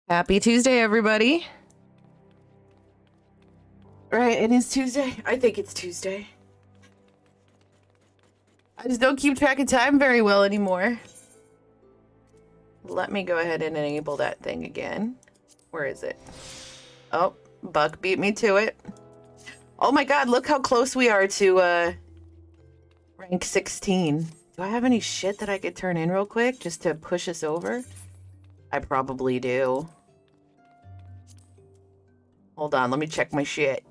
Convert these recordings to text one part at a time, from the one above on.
Happy Tuesday, everybody. Right, it is Tuesday. I think it's Tuesday. I just don't keep track of time very well anymore. Let me go ahead and enable that thing again. Where is it? Oh, Buck beat me to it. Oh my god, look how close we are to rank 16. Do I have any shit that I could turn in real quick just to push us over? I probably do. Hold on, let me check my shit.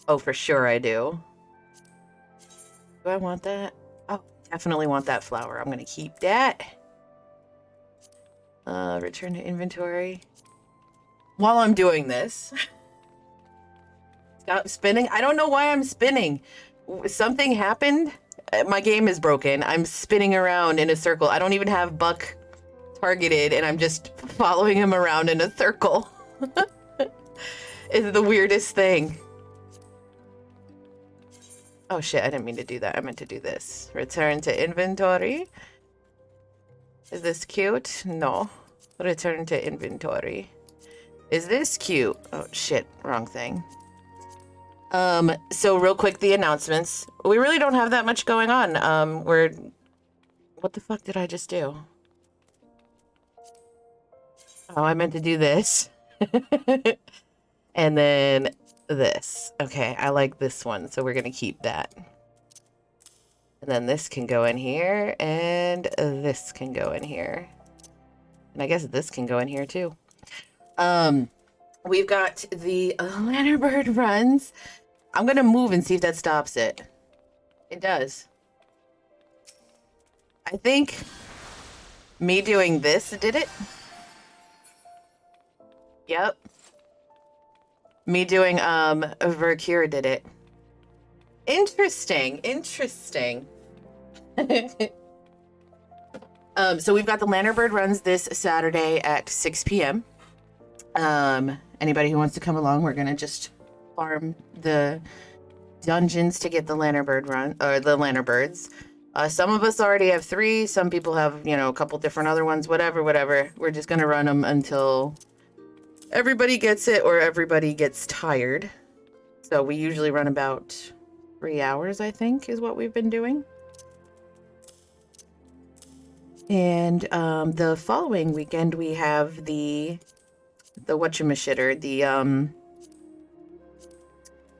Oh, for sure I do. Do I want that? Oh, definitely want that flower. I'm gonna keep that. Return to inventory. While I'm doing this. Stop spinning. I don't know why I'm spinning. Something happened. My game is broken. I'm spinning around in a circle. I don't even have Buck targeted, and I'm just following him around in a circle. It's the weirdest thing. Oh shit, I didn't mean to do that. I meant to do this. Return to inventory. Is this cute? No. Return to inventory. Is this cute? Oh shit, wrong thing. So real quick, the announcements. We really don't have that much going on. What the fuck did I just do? Oh, I meant to do this. And then this. Okay, I like this one, so we're gonna keep that. And then this can go in here, and this can go in here. And I guess this can go in here too. We've got the Lanternbird runs. I'm gonna move and see if that stops it. It does. I think me doing this did it. Yep. Me doing Vercure did it. Interesting. Interesting. So we've got the Lanternbird runs this Saturday at 6 p.m. Anybody who wants to come along, we're gonna just farm the dungeons to get the Lanternbird run, or the Lanternbirds. Some of us already have 3. Some people have, you know, a couple different other ones. Whatever. We're just gonna run them until everybody gets it or everybody gets tired. So we usually run about 3 hours, I think, is what we've been doing. And the following weekend we have the whatchamashitter,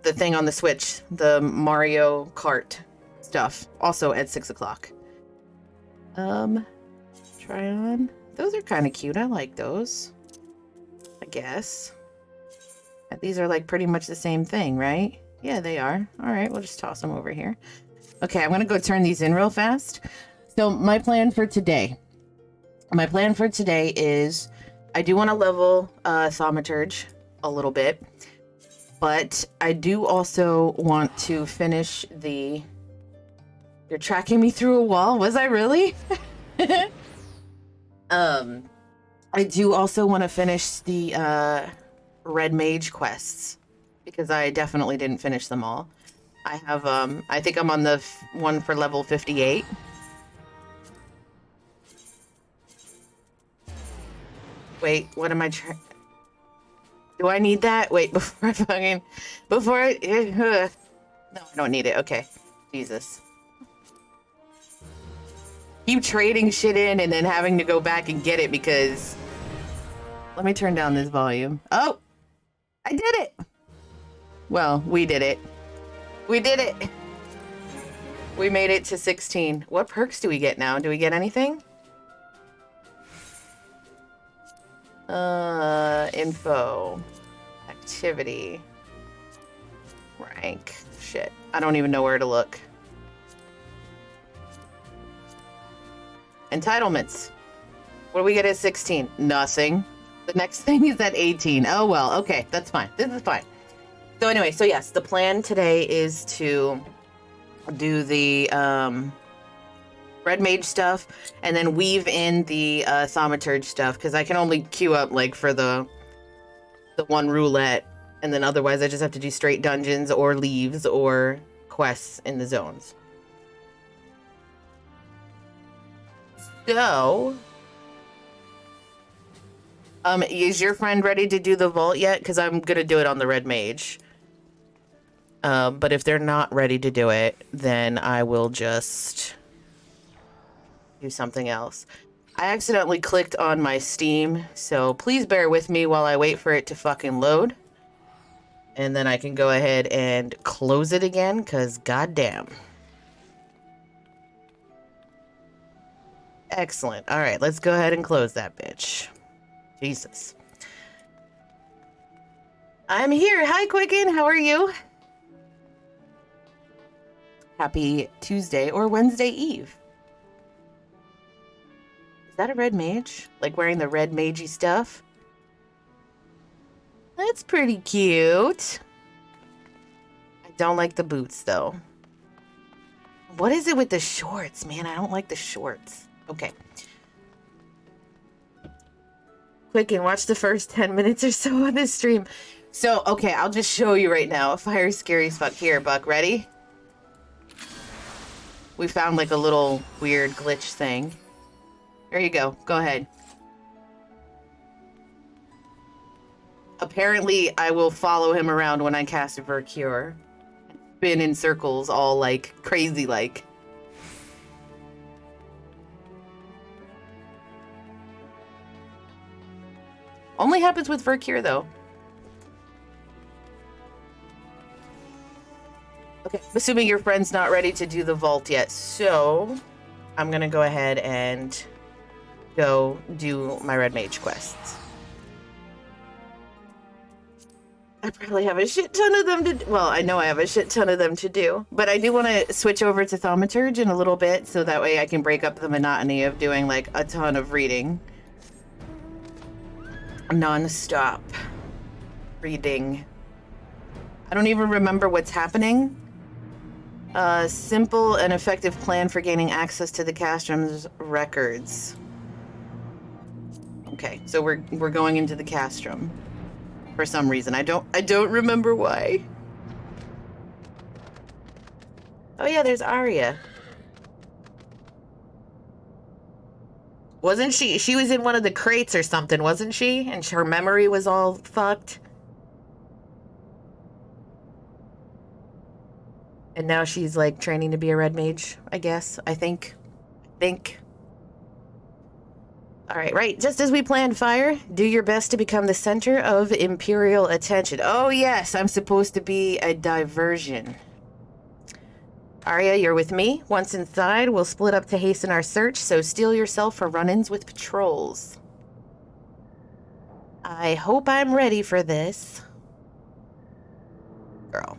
the thing on the Switch, the Mario Kart stuff, also at 6 o'clock. Try on. Those are kind of cute. I like those. I guess. These are like pretty much the same thing, right? Yeah, they are. All right, we'll just toss them over here. Okay, I'm gonna go turn these in real fast. So my plan for today is I do want to level Thaumaturge a little bit, but I do also want to finish the... You're tracking me through a wall? Was I really? I do also want to finish the Red Mage quests, because I definitely didn't finish them all. I have, I think I'm on the one for level 58. Wait, what am I trying? Do I need that? Wait, before I no, I don't need it. Okay. Jesus. Keep trading shit in and then having to go back and get it because... Let me turn down this volume. Oh! I did it! Well, we did it. We did it! We made it to 16. What perks do we get now? Do we get anything? Info. Activity. Rank. Shit. I don't even know where to look. Entitlements. What do we get at 16? Nothing. The next thing is at 18. Oh, well, okay, that's fine. This is fine. So anyway, so yes, the plan today is to do the Red Mage stuff and then weave in the Thaumaturge stuff, because I can only queue up like for the one roulette, and then otherwise I just have to do straight dungeons or leaves or quests in the zones. So Is your friend ready to do the vault yet? Because I'm gonna do it on the red mage. But if they're not ready to do it, then I will just do something else. I accidentally clicked on my Steam, so please bear with me while I wait for it to fucking load. And then I can go ahead and close it again, because goddamn. Excellent. All right, let's go ahead and close that bitch. Jesus. I'm here. Hi, Quicken. How are you? Happy Tuesday or Wednesday Eve. Is that a red mage? Like wearing the red magey stuff? That's pretty cute. I don't like the boots, though. What is it with the shorts, man? I don't like the shorts. Okay. Quick and watch the first 10 minutes or so of this stream. So, okay, I'll just show you right now. Fire is scary as fuck. Here, Buck, ready? We found like a little weird glitch thing. There you go. Go ahead. Apparently, I will follow him around when I cast a Vercure. Spin in circles, all like crazy like. Only happens with Vercure though. Okay, assuming your friend's not ready to do the vault yet, so I'm gonna go ahead and go do my red mage quests. I probably have a shit ton of them to do. Well, I know I have a shit ton of them to do, but I do want to switch over to Thaumaturge in a little bit so that way I can break up the monotony of doing like a ton of reading. Non-stop reading. I don't even remember what's happening. Simple and effective plan for gaining access to the Castrum's records. Okay, so we're going into the Castrum for some reason. I don't remember why. Oh yeah, there's Arya. Wasn't she was in one of the crates or something, wasn't she? And her memory was all fucked. And now she's like training to be a red mage, I guess. I think. All right, right. Just as we planned, Fire, do your best to become the center of Imperial attention. Oh, yes, I'm supposed to be a diversion. Arya, you're with me. Once inside, we'll split up to hasten our search, so steel yourself for run-ins with patrols. I hope I'm ready for this. Girl.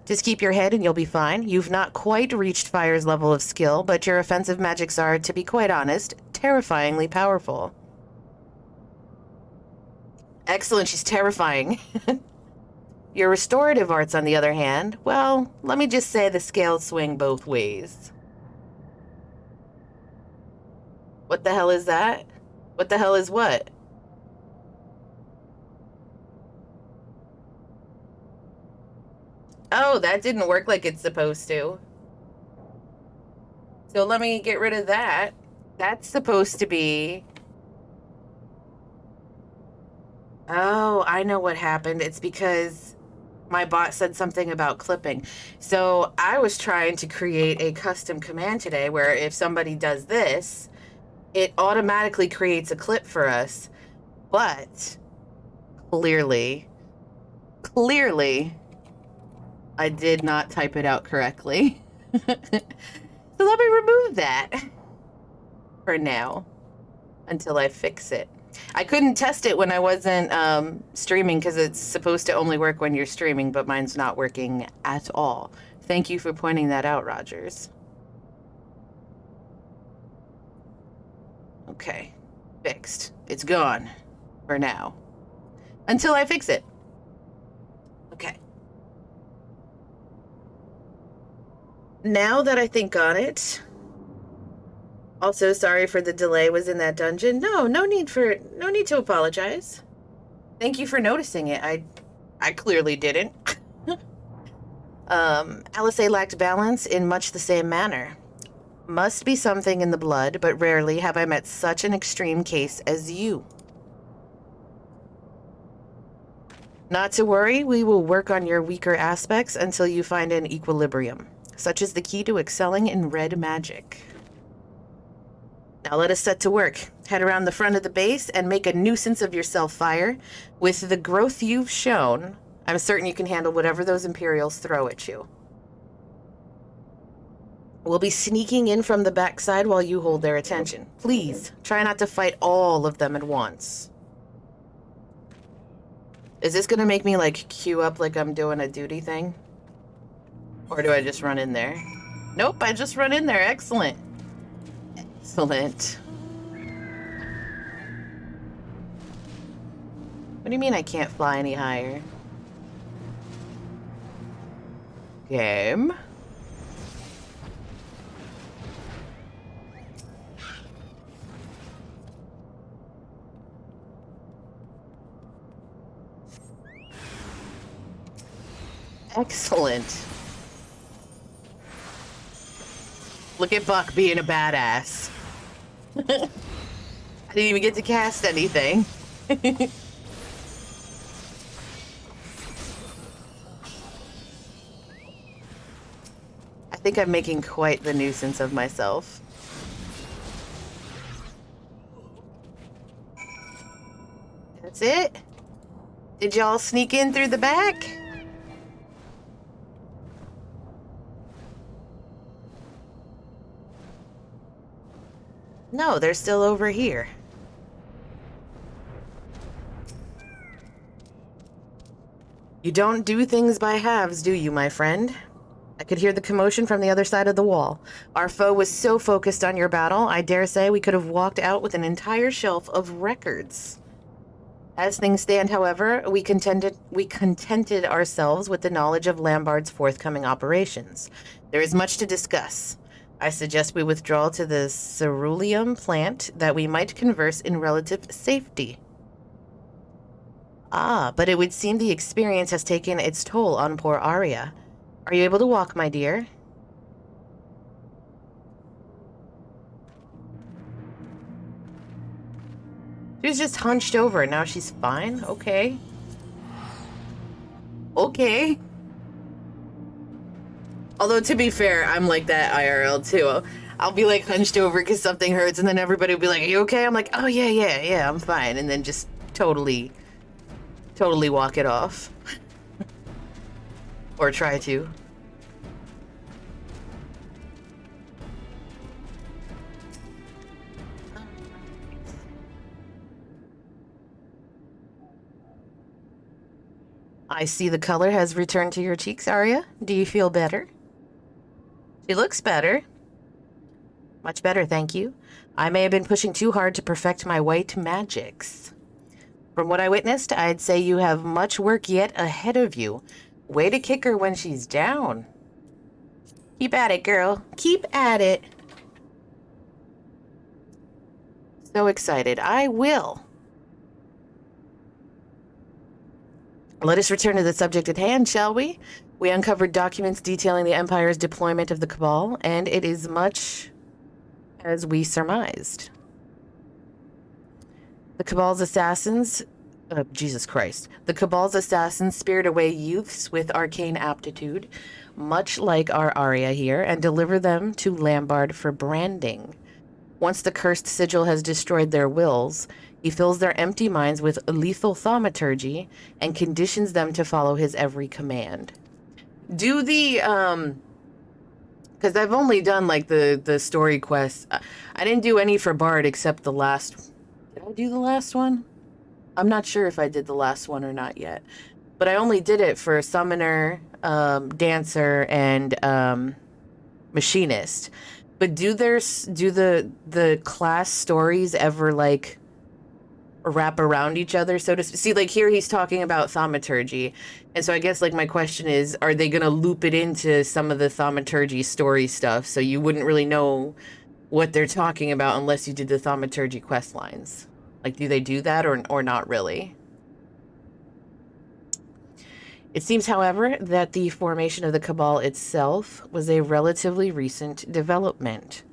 Just keep your head and you'll be fine. You've not quite reached Fire's level of skill, but your offensive magics are, to be quite honest, terrifyingly powerful. Excellent, she's terrifying. Your restorative arts, on the other hand, well, let me just say the scales swing both ways. What the hell is that? What the hell is what? Oh, that didn't work like it's supposed to. So let me get rid of that. That's supposed to be... Oh, I know what happened. It's because my bot said something about clipping. So I was trying to create a custom command today where if somebody does this, it automatically creates a clip for us. But clearly, I did not type it out correctly. So let me remove that for now until I fix it. I couldn't test it when I wasn't streaming because it's supposed to only work when you're streaming, but mine's not working at all. Thank you for pointing that out, Rogers. Okay, fixed. It's gone for now until I fix it. Okay. Now that I think on it, also sorry for the delay was in that dungeon. No need to apologize. Thank you for noticing it. I clearly didn't. Alice lacked balance in much the same manner. Must be something in the blood, but rarely have I met such an extreme case as you. Not to worry, we will work on your weaker aspects until you find an equilibrium. Such is the key to excelling in red magic. Now let us set to work. Head around the front of the base and make a nuisance of yourself, Fire. With the growth you've shown, I'm certain you can handle whatever those Imperials throw at you. We'll be sneaking in from the backside while you hold their attention. Please, try not to fight all of them at once. Is this gonna make me, like, queue up like I'm doing a duty thing? Or do I just run in there? Nope, I just run in there. Excellent. Excellent. What do you mean I can't fly any higher? Game. Excellent. Look at Buck being a badass. I didn't even get to cast anything. I think I'm making quite the nuisance of myself. That's it? Did y'all sneak in through the back? No, they're still over here. You don't do things by halves, do you, my friend? I could hear the commotion from the other side of the wall. Our foe was so focused on your battle, I dare say we could have walked out with an entire shelf of records. As things stand, however, we contented ourselves with the knowledge of Lambard's forthcoming operations. There is much to discuss. I suggest we withdraw to the ceruleum plant that we might converse in relative safety. Ah, but it would seem the experience has taken its toll on poor Arya. Are you able to walk, my dear? She was just hunched over, and now she's fine? Okay. Okay. Although, to be fair, I'm like that IRL, too. I'll be, like, hunched over because something hurts, and then everybody will be like, are you okay? I'm like, oh, yeah, I'm fine. And then just totally walk it off. Or try to. I see the color has returned to your cheeks, Arya. Do you feel better? She looks better. Much better, thank you. I may have been pushing too hard to perfect my white magics. From what I witnessed, I'd say you have much work yet ahead of you. Way to kick her when she's down. Keep at it, girl. Keep at it. So excited. I will. Let us return to the subject at hand, shall we? We uncovered documents detailing the Empire's deployment of the Cabal, and it is much as we surmised. The Cabal's assassins... Jesus Christ. The Cabal's assassins speared away youths with arcane aptitude, much like our Arya here, and deliver them to Lambard for branding. Once the cursed sigil has destroyed their wills, he fills their empty minds with lethal thaumaturgy and conditions them to follow his every command. Do the, because I've only done, like, the story quests. I didn't do any for Bard except the last... Did I do the last one? I'm not sure if I did the last one or not yet. But I only did it for Summoner, Dancer, and Machinist. But do the class stories ever, like, wrap around each other, so to speak? See, like, here he's talking about thaumaturgy. And so I guess, like, my question is, are they going to loop it into some of the thaumaturgy story stuff so you wouldn't really know what they're talking about unless you did the thaumaturgy quest lines? Like, do they do that or not really? It seems, however, that the formation of the Cabal itself was a relatively recent development.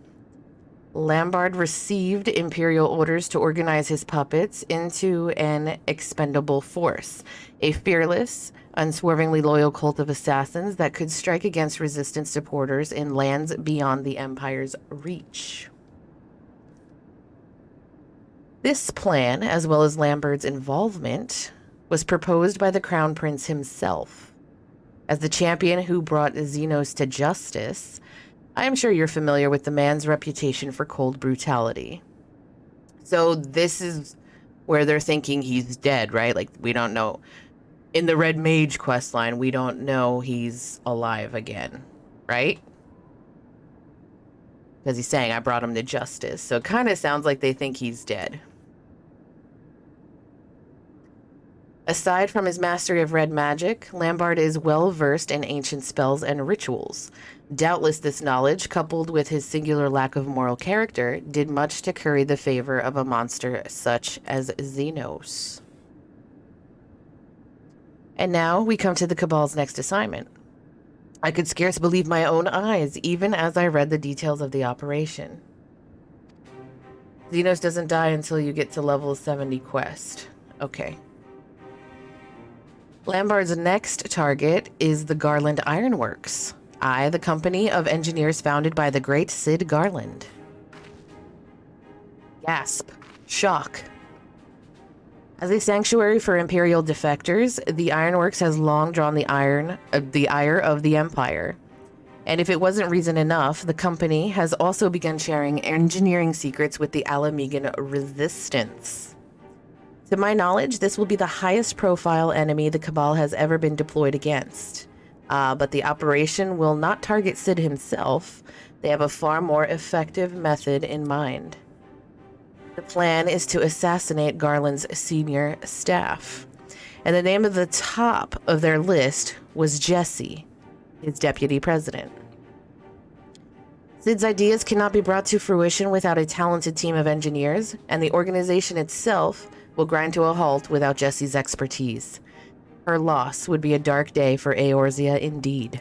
Lambard received Imperial orders to organize his puppets into an expendable force, a fearless, unswervingly loyal cult of assassins that could strike against resistance supporters in lands beyond the Empire's reach. This plan, as well as Lambard's involvement, was proposed by the Crown Prince himself. As the champion who brought Xenos to justice, I am sure you're familiar with the man's reputation for cold brutality. So this is where they're thinking he's dead, right? Like, we don't know. In the Red Mage questline, we don't know he's alive again, right? Because he's saying, I brought him to justice. So it kind of sounds like they think he's dead. Aside from his mastery of red magic, Lambard is well versed in ancient spells and rituals. Doubtless this knowledge, coupled with his singular lack of moral character, did much to curry the favor of a monster such as Xenos. And now we come to the Cabal's next assignment. I could scarce believe my own eyes, even as I read the details of the operation. Xenos doesn't die until you get to level 70 quest. Okay. Lambard's next target is the Garland Ironworks. The company of engineers founded by the great Sid Garland. Gasp. Shock. As a sanctuary for Imperial defectors, the Ironworks has long drawn the ire of the Empire. And if it wasn't reason enough, the company has also begun sharing engineering secrets with the Alamegan Resistance. To my knowledge, this will be the highest profile enemy the Cabal has ever been deployed against. But the operation will not target Sid himself. They have a far more effective method in mind. The plan is to assassinate Garland's senior staff. And the name of the top of their list was Jesse, his deputy president. Sid's ideas cannot be brought to fruition without a talented team of engineers, and the organization itself will grind to a halt without Jesse's expertise. Her loss would be a dark day for Eorzea indeed.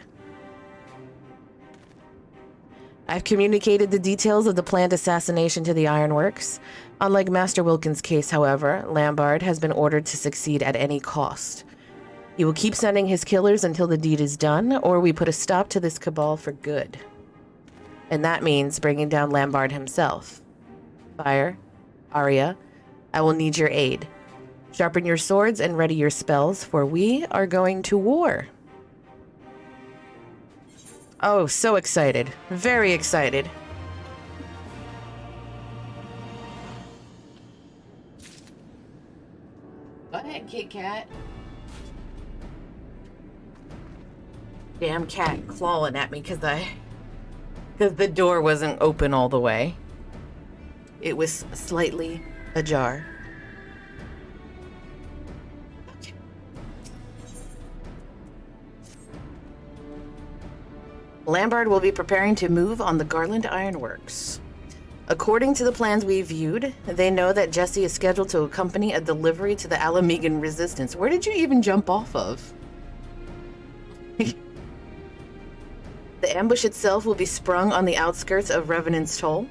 I've communicated the details of the planned assassination to the Ironworks. Unlike Master Wilkins' case, however, Lambard has been ordered to succeed at any cost. He will keep sending his killers until the deed is done, or we put a stop to this cabal for good. And that means bringing down Lambard himself. Fire, Arya, I will need your aid. Sharpen your swords and ready your spells, for we are going to war. Oh, so excited. Very excited. Go ahead, Kit Kat. Damn cat clawing at me because the door wasn't open all the way. It was slightly ajar. Okay. Lambard will be preparing to move on the Garland Ironworks. According to the plans we viewed, they know that Jesse is scheduled to accompany a delivery to the Alamegan Resistance. Where did you even jump off of? The ambush itself will be sprung on the outskirts of Revenant's Toll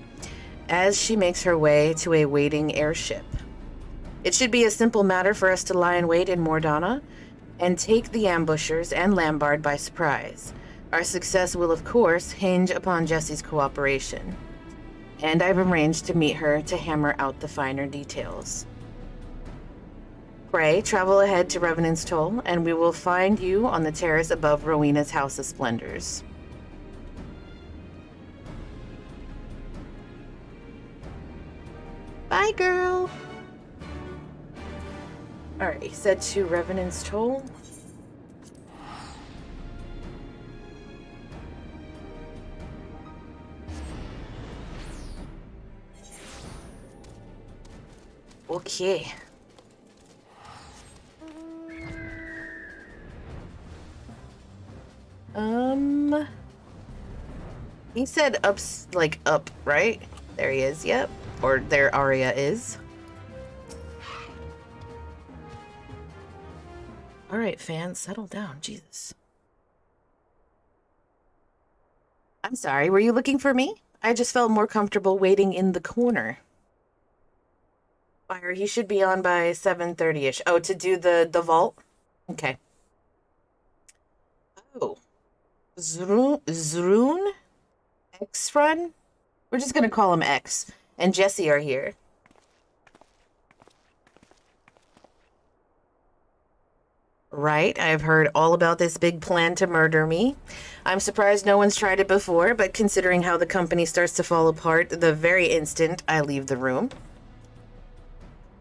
as she makes her way to a waiting airship. It should be a simple matter for us to lie in wait in Mordana and take the ambushers and Lambard by surprise. Our success will, of course, hinge upon Jesse's cooperation. And I've arranged to meet her to hammer out the finer details. Pray, travel ahead to Revenant's Toll, and we will find you on the terrace above Rowena's House of Splendors. Bye, girl! Alright, he said to Revenant's Toll. Okay. He said up, right? There he is, yep. Or there Arya is. Alright, fans, settle down, Jesus. I'm sorry, were you looking for me? I just felt more comfortable waiting in the corner. Fire, he should be on by 7:30-ish. Oh, to do the vault? Okay. Oh. Zroon? X-Run? We're just gonna call him X. And Jesse are here. Right, I've heard all about this big plan to murder me. I'm surprised no one's tried it before, but considering how the company starts to fall apart the very instant I leave the room.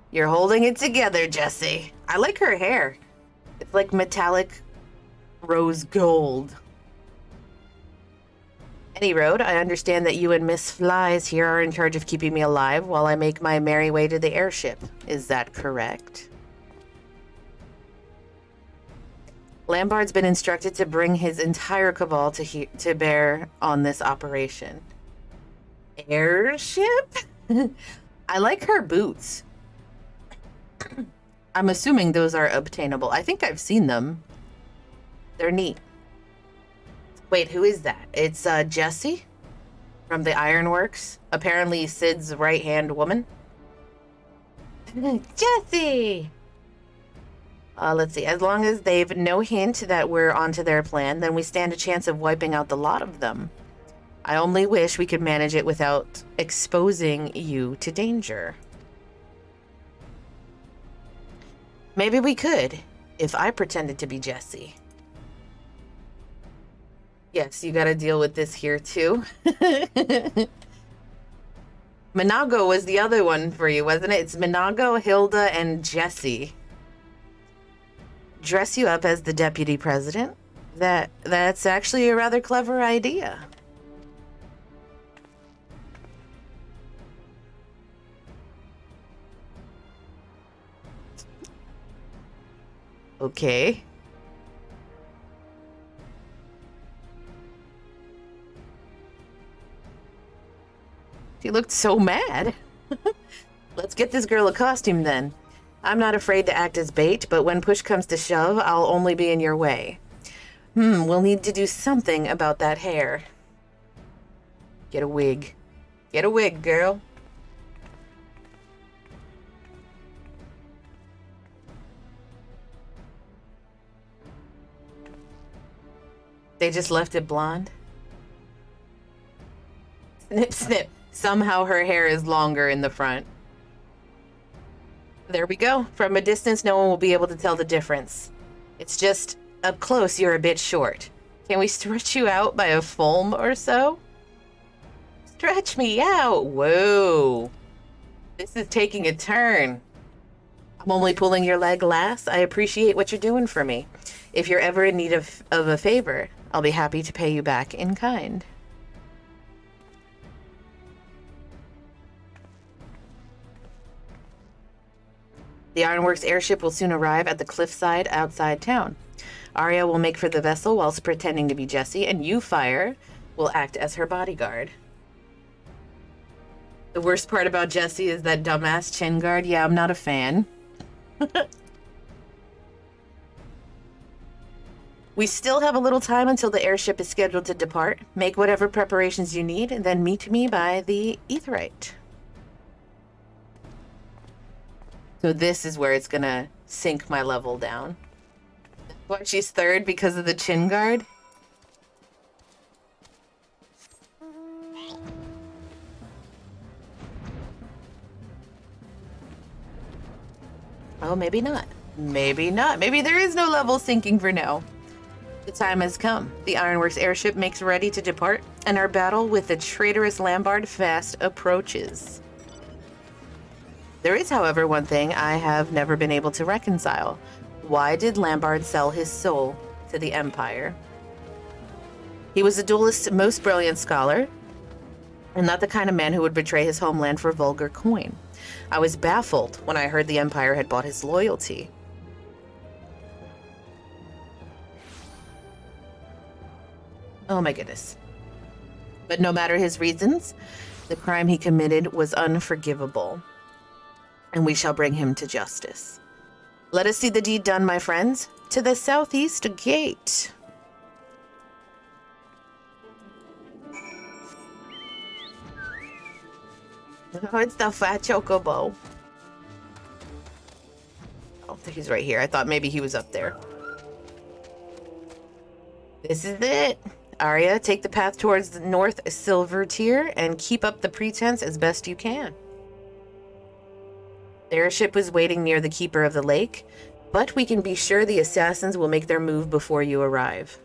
You're holding it together, Jesse. I like her hair. It's like metallic rose gold. Any road, I understand that you and Miss PhyrePhlyZ here are in charge of keeping me alive while I make my merry way to the airship. Is that correct? Lambard's been instructed to bring his entire cabal to bear on this operation. Airship? I like her boots. I'm assuming those are obtainable. I think I've seen them. They're neat. Wait, who is that? It's Jessie from the Ironworks. Apparently Sid's right-hand woman. Jessie! Let's see. As long as they've no hint that we're onto their plan, then we stand a chance of wiping out the lot of them. I only wish we could manage it without exposing you to danger. Maybe we could, if I pretended to be Jessie. Yes, you gotta deal with this here too. Minago was the other one for you, wasn't it? It's Minago, Hilda, and Jessie. Dress you up as the deputy president? That's actually a rather clever idea. Okay. She looked so mad. Let's get this girl a costume then. I'm not afraid to act as bait, but when push comes to shove, I'll only be in your way. We'll need to do something about that hair. Get a wig. Get a wig, girl. They just left it blonde? Snip, snip. Somehow her hair is longer in the front. There we go. From a distance, no one will be able to tell the difference. It's just, up close, you're a bit short. Can we stretch you out by a foam or so? Stretch me out. Whoa. This is taking a turn. I'm only pulling your leg, lass. I appreciate what you're doing for me. If you're ever in need of a favor, I'll be happy to pay you back in kind. The Ironworks airship will soon arrive at the cliffside outside town. Arya will make for the vessel whilst pretending to be Jessie, and you, Fire, will act as her bodyguard. The worst part about Jessie is that dumbass chin guard. Yeah, I'm not a fan. We still have a little time until the airship is scheduled to depart. Make whatever preparations you need, and then meet me by the Aetheryte. So this is where it's gonna sink my level down. What, she's third because of the chin guard? Oh, maybe not. Maybe not. Maybe there is no level sinking for now. The time has come. The Ironworks airship makes ready to depart, and our battle with the traitorous Lambard fast approaches. There is, however, one thing I have never been able to reconcile. Why did Lambard sell his soul to the Empire? He was a duelist's most brilliant scholar, and not the kind of man who would betray his homeland for vulgar coin. I was baffled when I heard the Empire had bought his loyalty. Oh my goodness. But no matter his reasons, the crime he committed was unforgivable, and we shall bring him to justice. Let us see the deed done, my friends. To the southeast gate. Oh, it's the fat chocobo. Oh, he's right here. I thought maybe he was up there. This is it. Arya, take the path towards the North Silver Tier and keep up the pretense as best you can. The airship was waiting near the Keeper of the Lake, but we can be sure the assassins will make their move before you arrive.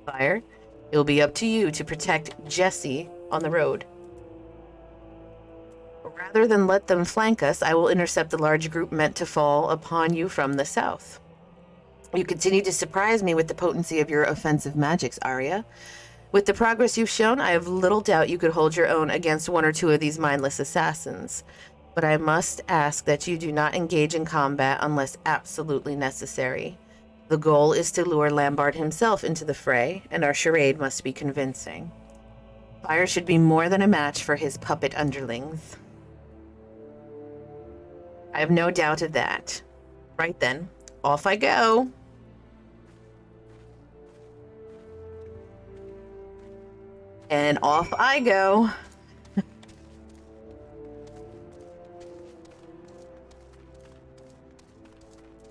Fire, it will be up to you to protect Jesse on the road. Rather than let them flank us, I will intercept the large group meant to fall upon you from the south. You continue to surprise me with the potency of your offensive magics, Arya. With the progress you've shown, I have little doubt you could hold your own against one or two of these mindless assassins. But I must ask that you do not engage in combat unless absolutely necessary. The goal is to lure Lambard himself into the fray, and our charade must be convincing. Fire should be more than a match for his puppet underlings. I have no doubt of that. Right then, off I go. And off I go.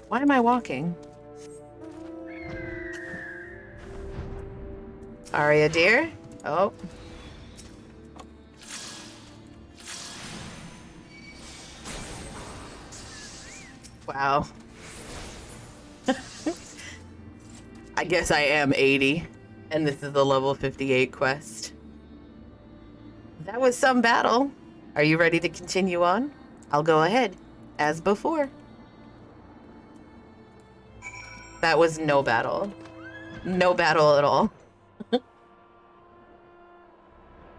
Why am I walking? Arya, dear? Oh. Wow. I guess I am 80, and this is the level 58 quest. That was some battle. Are you ready to continue on? I'll go ahead, as before. That was no battle. No battle at all.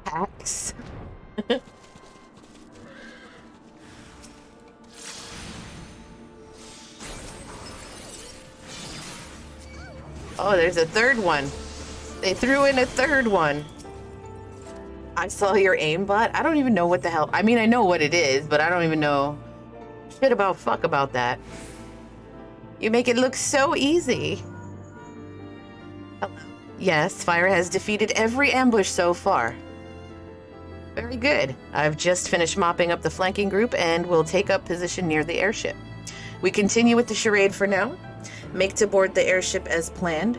Hacks. Oh, there's a third one. They threw in a third one. I saw your aimbot. I don't even know what the hell. I mean, I know what it is, but I don't even know shit about fuck about that. You make it look so easy. Hello. Yes, Fire has defeated every ambush so far. Very good. I've just finished mopping up the flanking group and will take up position near the airship. We continue with the charade for now. Make to board the airship as planned.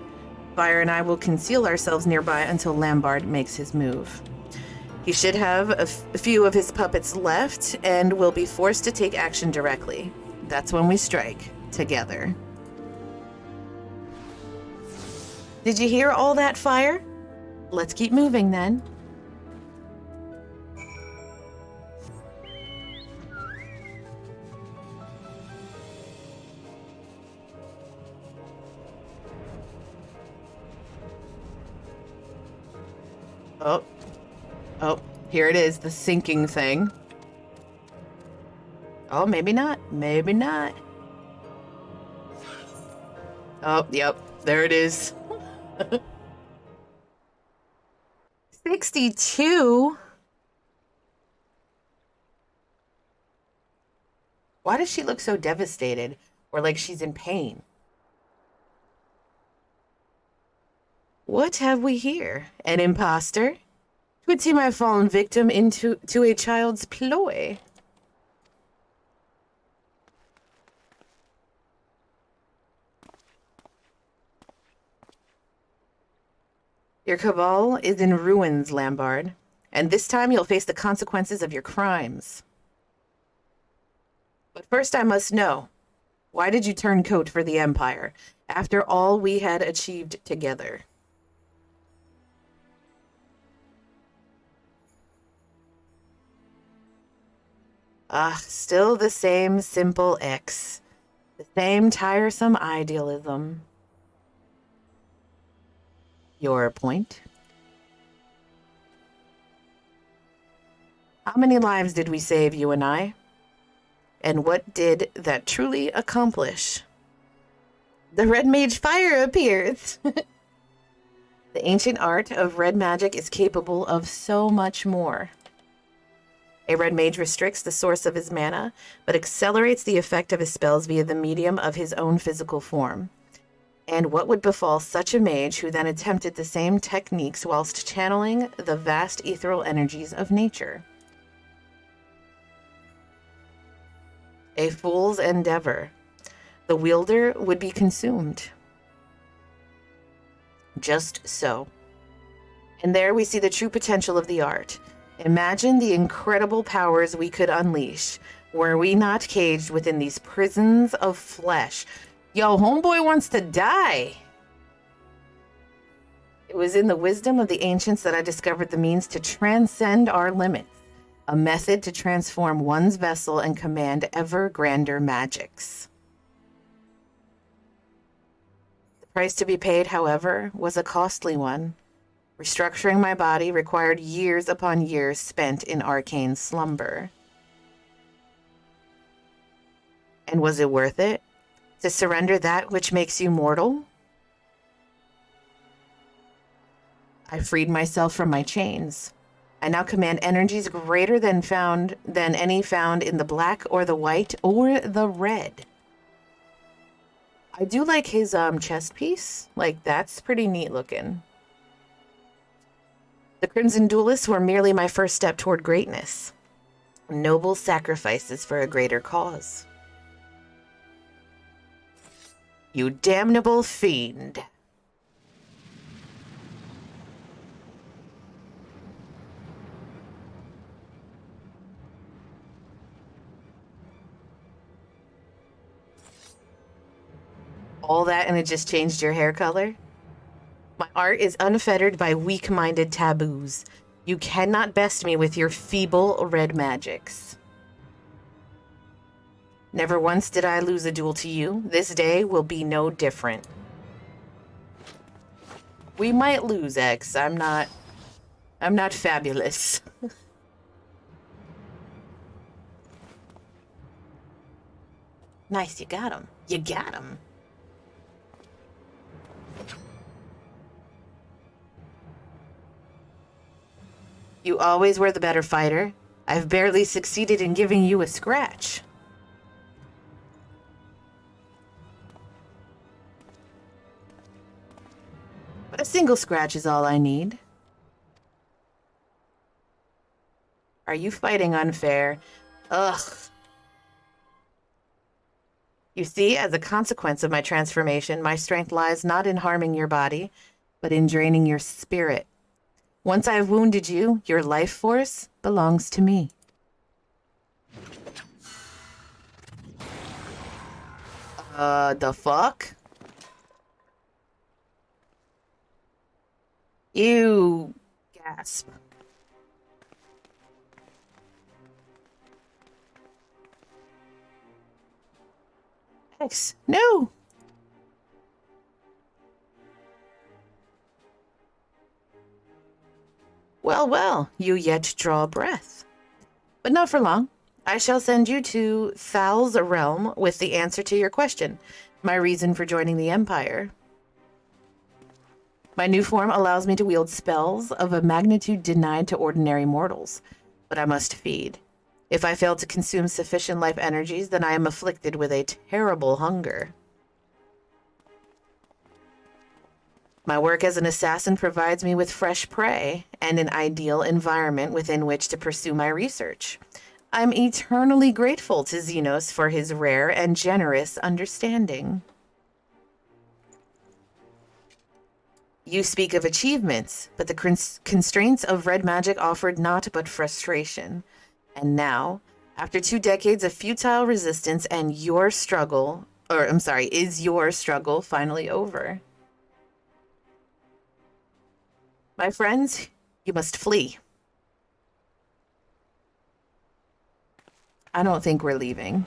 Fire and I will conceal ourselves nearby until Lambard makes his move. He should have a few of his puppets left and will be forced to take action directly. That's when we strike together. Did you hear all that, Fire? Let's keep moving then. Oh, here it is, the sinking thing. Oh, maybe not. Maybe not. Oh, yep. There it is. 62? Why does she look so devastated? Or like she's in pain? What have we here? An imposter? Would seem I've fallen victim to a child's ploy. Your cabal is in ruins, Lambard, and this time you'll face the consequences of your crimes. But first I must know, why did you turn coat for the Empire, after all we had achieved together? Ah, still the same simple X. The same tiresome idealism. Your point? How many lives did we save, you and I? And what did that truly accomplish? The Red Mage Fire appears! The ancient art of red magic is capable of so much more. A red mage restricts the source of his mana, but accelerates the effect of his spells via the medium of his own physical form. And what would befall such a mage who then attempted the same techniques whilst channeling the vast ethereal energies of nature? A fool's endeavor. The wielder would be consumed. Just so. And there we see the true potential of the art. Imagine the incredible powers we could unleash were we not caged within these prisons of flesh. Yo, homeboy wants to die. It was in the wisdom of the ancients that I discovered the means to transcend our limits, a method to transform one's vessel and command ever grander magics. The price to be paid, however, was a costly one. Restructuring my body required years upon years spent in arcane slumber. And was it worth it? To surrender that which makes you mortal? I freed myself from my chains. I now command energies greater than any found in the black or the white or the red. I do like his chest piece. Like, that's pretty neat looking. The Crimson Duelists were merely my first step toward greatness. Noble sacrifices for a greater cause. You damnable fiend. All that and it just changed your hair color? My art is unfettered by weak-minded taboos. You cannot best me with your feeble red magics. Never once did I lose a duel to you. This day will be no different. We might lose, X. I'm not fabulous. Nice, you got him. You got him. You always were the better fighter. I've barely succeeded in giving you a scratch. But a single scratch is all I need. Are you fighting unfair? Ugh. You see, as a consequence of my transformation, my strength lies not in harming your body, but in draining your spirit. Once I've wounded you, your life force belongs to me. The fuck? Ew. Gasp. X. No. Well, well, you yet draw breath. But not for long. I shall send you to Thal's realm with the answer to your question, my reason for joining the Empire. My new form allows me to wield spells of a magnitude denied to ordinary mortals, but I must feed. If I fail to consume sufficient life energies, then I am afflicted with a terrible hunger. My work as an assassin provides me with fresh prey and an ideal environment within which to pursue my research. I'm eternally grateful to Xenos for his rare and generous understanding. You speak of achievements, but the constraints of red magic offered naught but frustration. And now, after 2 decades of futile resistance and is your struggle finally over? My friends, you must flee. I don't think we're leaving.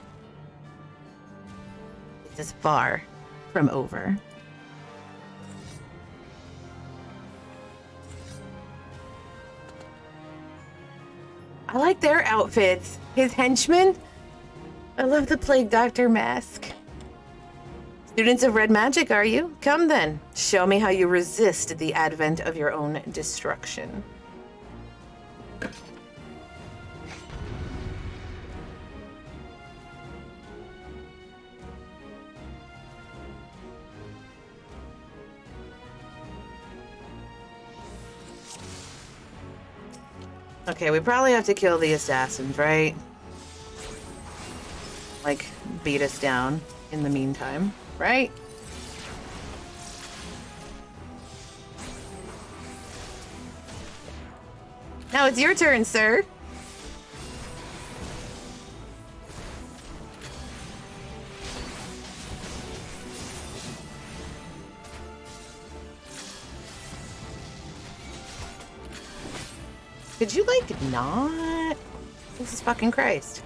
This is far from over. I like their outfits. His henchmen. I love the Plague Doctor mask. Students of red magic, are you? Come then. Show me how you resist the advent of your own destruction. Okay, we probably have to kill the assassins, right? Like, beat us down in the meantime, right? Now it's your turn, sir. Could you, like, not? Jesus fucking Christ.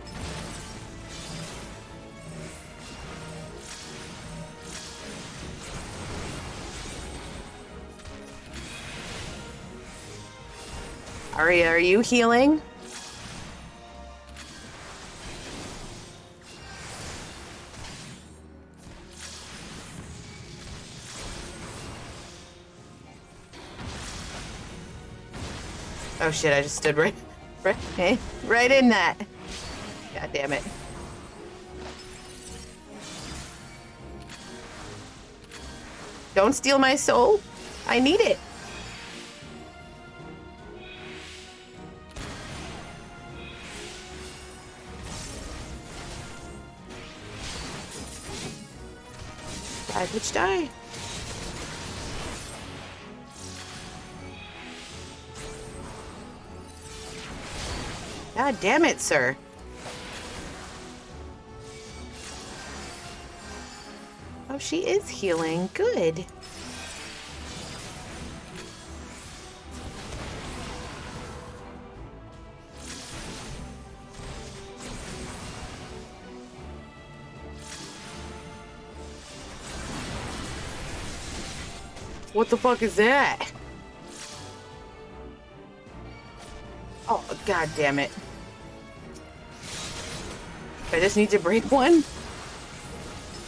Arya, are you healing? Oh shit, I just stood right in that. God damn it. Don't steal my soul. I need it. Die, bitch, die. God damn it, sir. Oh, she is healing. Good. What the fuck is that? Oh, god damn it. I just need to break one?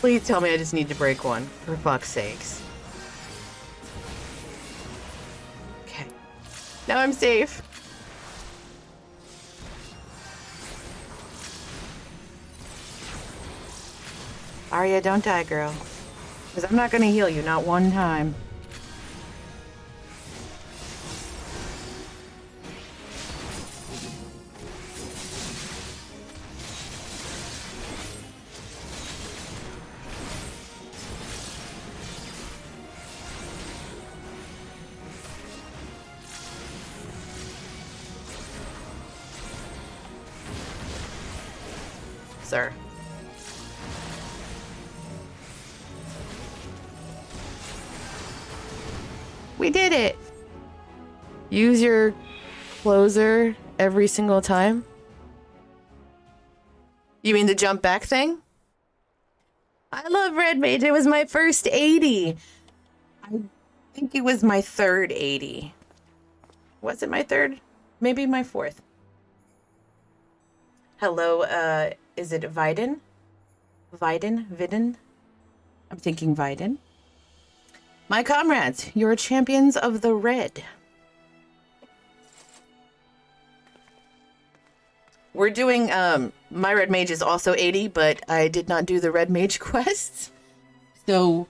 Please tell me I just need to break one, for fuck's sakes. Okay. Now I'm safe. Arya, don't die, girl. Because I'm not gonna heal you, not one time. Sir. We did it! Use your closer every single time? You mean the jump back thing? I love Red Mage. It was my first 80. I think it was my third 80. Was it my third? Maybe my fourth. Hello, is it Viden? Viden? I'm thinking Viden. My comrades, you're champions of the red. We're doing, my red mage is also 80, but I did not do the red mage quests. So,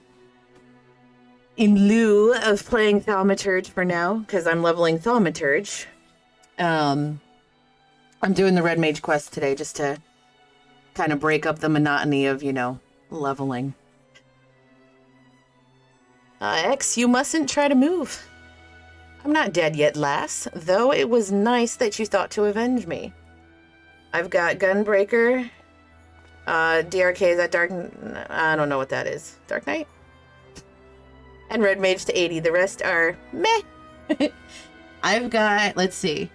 in lieu of playing Thaumaturge for now, because I'm leveling Thaumaturge, I'm doing the red mage quest today just to kind of break up the monotony of, you know, leveling. X, you mustn't try to move. I'm not dead yet, lass, though it was nice that you thought to avenge me. I've got Gunbreaker, DRK, is that Dark... I don't know what that is. Dark Knight? And Red Mage to 80. The rest are meh. I've got, let's see.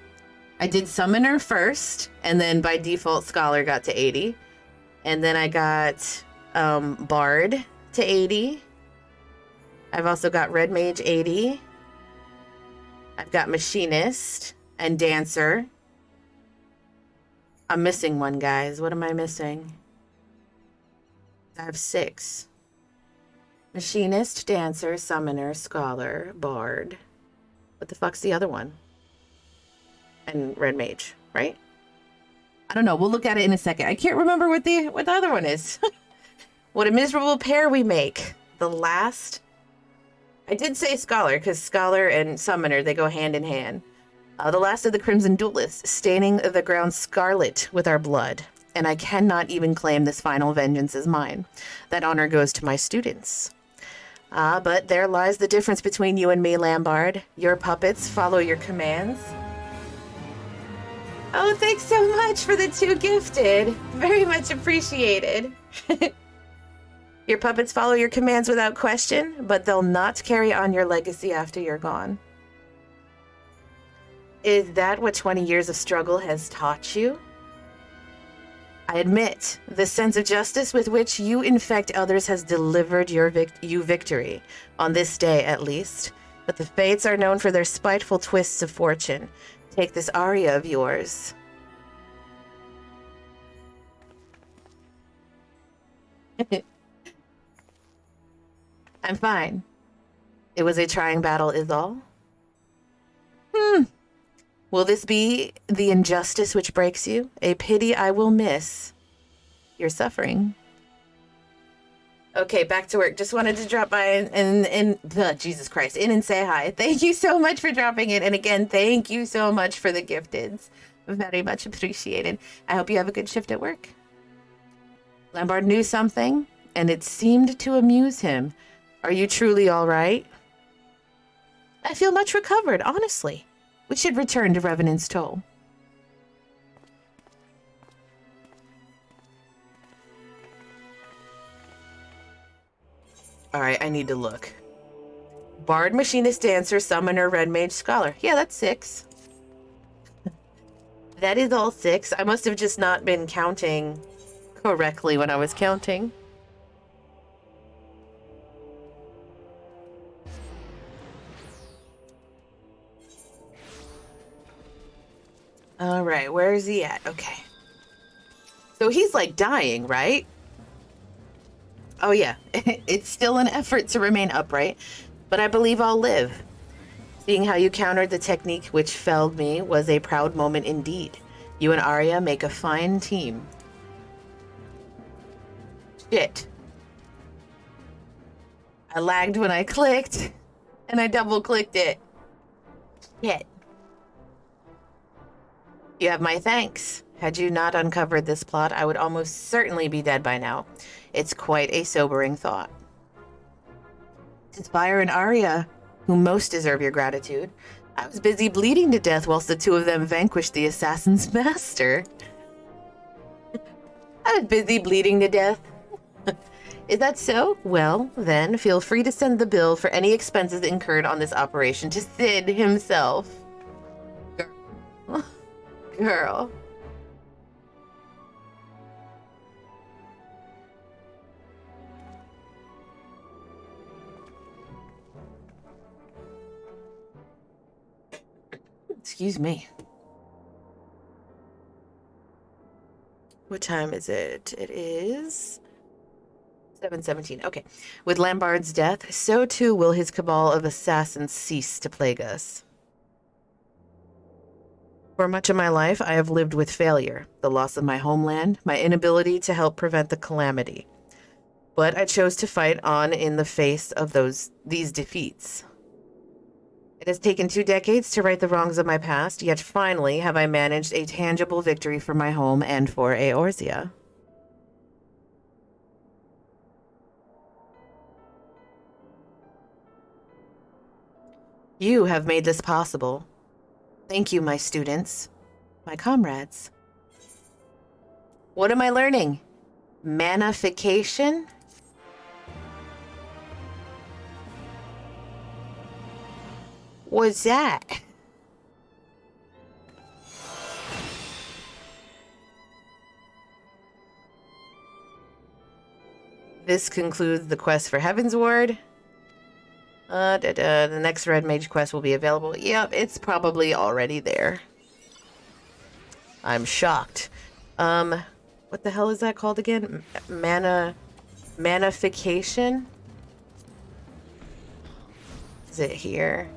I did Summoner first, and then by default Scholar got to 80. And then I got Bard to 80. I've also got Red Mage 80. I've got Machinist and Dancer. I'm missing one, guys. What am I missing? I have 6. Machinist, Dancer, Summoner, Scholar, Bard. What the fuck's the other one? And Red Mage, right? I don't know. We'll look at it in a second. I can't remember what the other one is. What a miserable pair we make. The last... I did say Scholar, because Scholar and Summoner, they go hand in hand. The last of the Crimson Duelists, staining the ground scarlet with our blood. and I cannot even claim this final vengeance as mine. That honor goes to my students. But there lies the difference between you and me, Lambard. Your puppets follow your commands. Oh, thanks so much for the 2 gifted. Very much appreciated. Your puppets follow your commands without question, but they'll not carry on your legacy after you're gone. Is that what 20 years of struggle has taught you? I admit, the sense of justice with which you infect others has delivered you victory, on this day at least. But the fates are known for their spiteful twists of fortune. Take this aria of yours. I'm fine. It was a trying battle is all. Will this be the injustice which breaks you? A pity I will miss. Your suffering. Okay, back to work. Just wanted to drop by and Jesus Christ, in and say hi. Thank you so much for dropping it. And again, thank you so much for the gifteds. Very much appreciated. I hope you have a good shift at work. Lambard knew something, and it seemed to amuse him. Are you truly all right? I feel much recovered, honestly. We should return to Revenant's Toll. Alright, I need to look. Bard, Machinist, Dancer, Summoner, Red Mage, Scholar. Yeah, that's 6. That is all 6. I must have just not been counting correctly when I was counting. All right, where is he at? Okay. So he's like dying, right? Oh yeah, it's still an effort to remain upright, but I believe I'll live. Seeing how you countered the technique which felled me was a proud moment indeed. You and Arya make a fine team. Shit. I lagged when I clicked, and I double-clicked it. Shit. You have my thanks. Had you not uncovered this plot, I would almost certainly be dead by now. It's quite a sobering thought. It's Fire and Arya who most deserve your gratitude. I was busy bleeding to death whilst the 2 of them vanquished the assassin's master. I was busy bleeding to death. Is that so? Well, then, feel free to send the bill for any expenses incurred on this operation to Sid himself. Girl. Excuse me. What time is it? It is 7:17. Okay. With Lambard's death, so too will his cabal of assassins cease to plague us. For much of my life, I have lived with failure, the loss of my homeland, my inability to help prevent the calamity. But I chose to fight on in the face of these defeats. It has taken 2 decades to right the wrongs of my past, yet finally have I managed a tangible victory for my home and for Eorzea. You have made this possible. Thank you, my students, my comrades. What am I learning? Manification? What's that? This concludes the quest for Heaven's Ward. The next Red Mage quest will be available. Yep, it's probably already there. I'm shocked. What the hell is that called again? Manification? Is it here?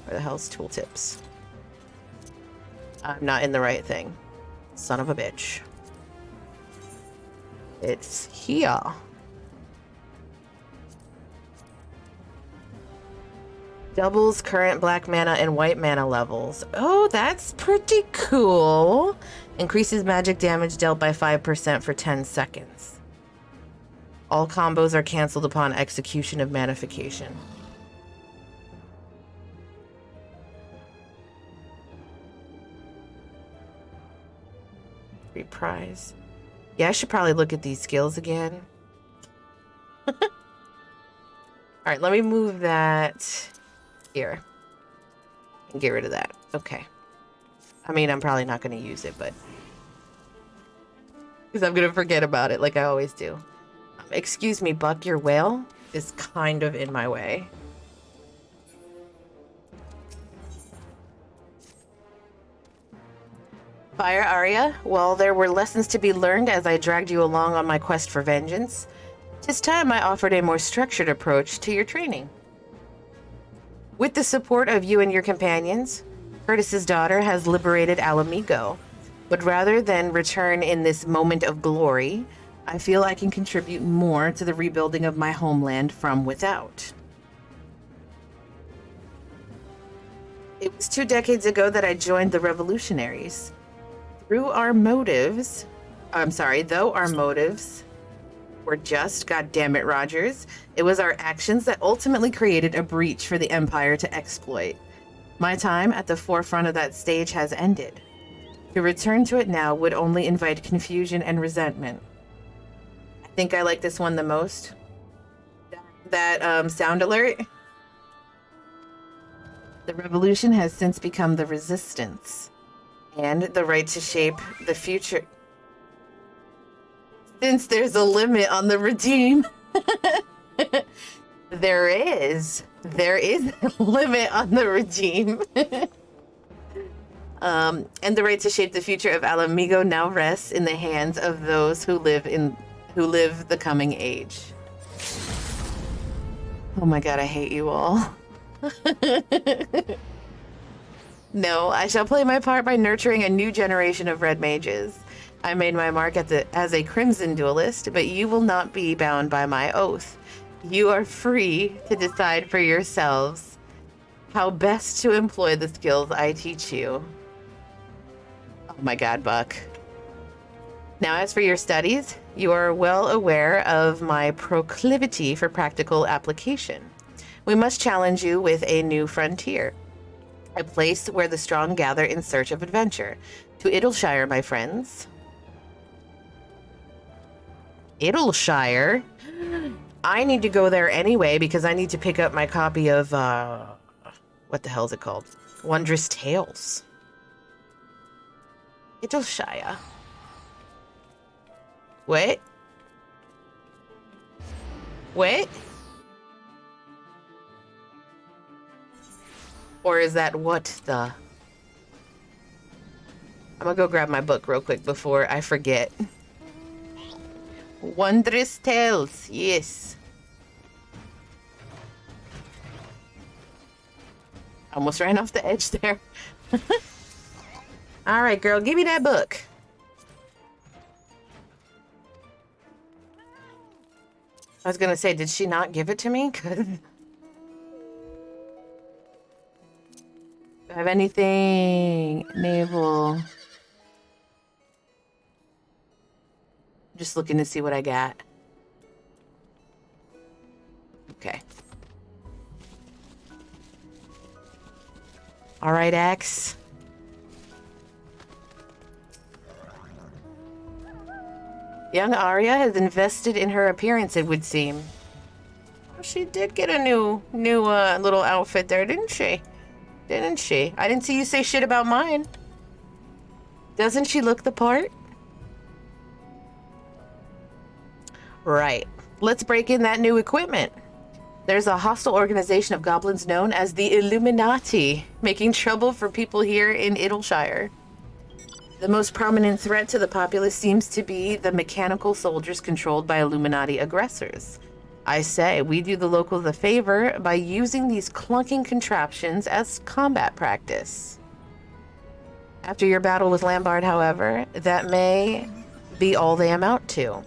Where the hell's tooltips? I'm not in the right thing. Son of a bitch. It's here. Doubles current black mana and white mana levels. Oh, that's pretty cool. Increases magic damage dealt by 5% for 10 seconds. All combos are canceled upon execution of manification. Reprise. Yeah, I should probably look at these skills again. All right, let me move that here and get rid of that. Okay. I mean, I'm probably not going to use it, but because I'm going to forget about it like I always do. Excuse me, Buck, your whale is kind of in my way. Fire Arya, well, there were lessons to be learned as I dragged you along on my quest for vengeance. 'Tis time I offered a more structured approach to your training. With the support of you and your companions, Curtis's daughter has liberated Alamigo. But rather than return in this moment of glory, I feel I can contribute more to the rebuilding of my homeland from without. It was 2 decades ago that I joined the revolutionaries. Though our motives were just, goddammit, Rogers, it was our actions that ultimately created a breach for the Empire to exploit. My time at the forefront of that stage has ended. To return to it now would only invite confusion and resentment. I think I like this one the most. That sound alert. The revolution has since become the resistance. And the right to shape the future. Since there's a limit on the redeem. There is a limit on the redeem. And the right to shape the future of Alamigo now rests in the hands of those who live the coming age. Oh my god, I hate you all. No, I shall play my part by nurturing a new generation of red mages. I made my mark as a crimson duelist, but you will not be bound by my oath. You are free to decide for yourselves how best to employ the skills I teach you. Oh my god, Buck. Now, as for your studies, you are well aware of my proclivity for practical application. We must challenge you with a new frontier. A place where the strong gather in search of adventure. To Idleshire, my friends. Idleshire? I need to go there anyway because I need to pick up my copy of, what the hell is it called? Wondrous Tales. Idleshire. What? What? Or is that what the... I'm gonna go grab my book real quick before I forget. Wondrous Tales, yes. Almost ran off the edge there. All right, girl, give me that book. I was gonna say, did she not give it to me? 'Cause... Do I have anything? Naval. Just looking to see what I got. Okay. All right, Axe. Young Arya has invested in her appearance, it would seem. Well, she did get a new little outfit there, didn't she? Didn't she? I didn't see you say shit about mine. Doesn't she look the part? Right. Let's break in that new equipment. There's a hostile organization of goblins known as the Illuminati, making trouble for people here in Idleshire. The most prominent threat to the populace seems to be the mechanical soldiers controlled by Illuminati aggressors. I say, we do the locals a favor by using these clunking contraptions as combat practice. After your battle with Lambard, however, that may be all they amount to.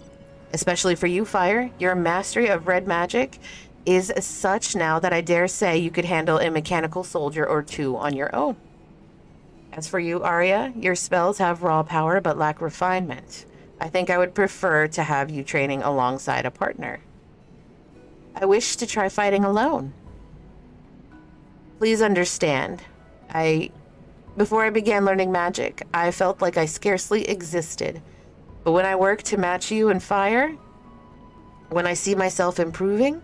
Especially for you, Fire, your mastery of red magic is such now that I dare say you could handle a mechanical soldier or two on your own. As for you, Arya, your spells have raw power but lack refinement. I think I would prefer to have you training alongside a partner. I wish to try fighting alone. Please understand, before I began learning magic, I felt like I scarcely existed. But when I work to match you in fire, when I see myself improving,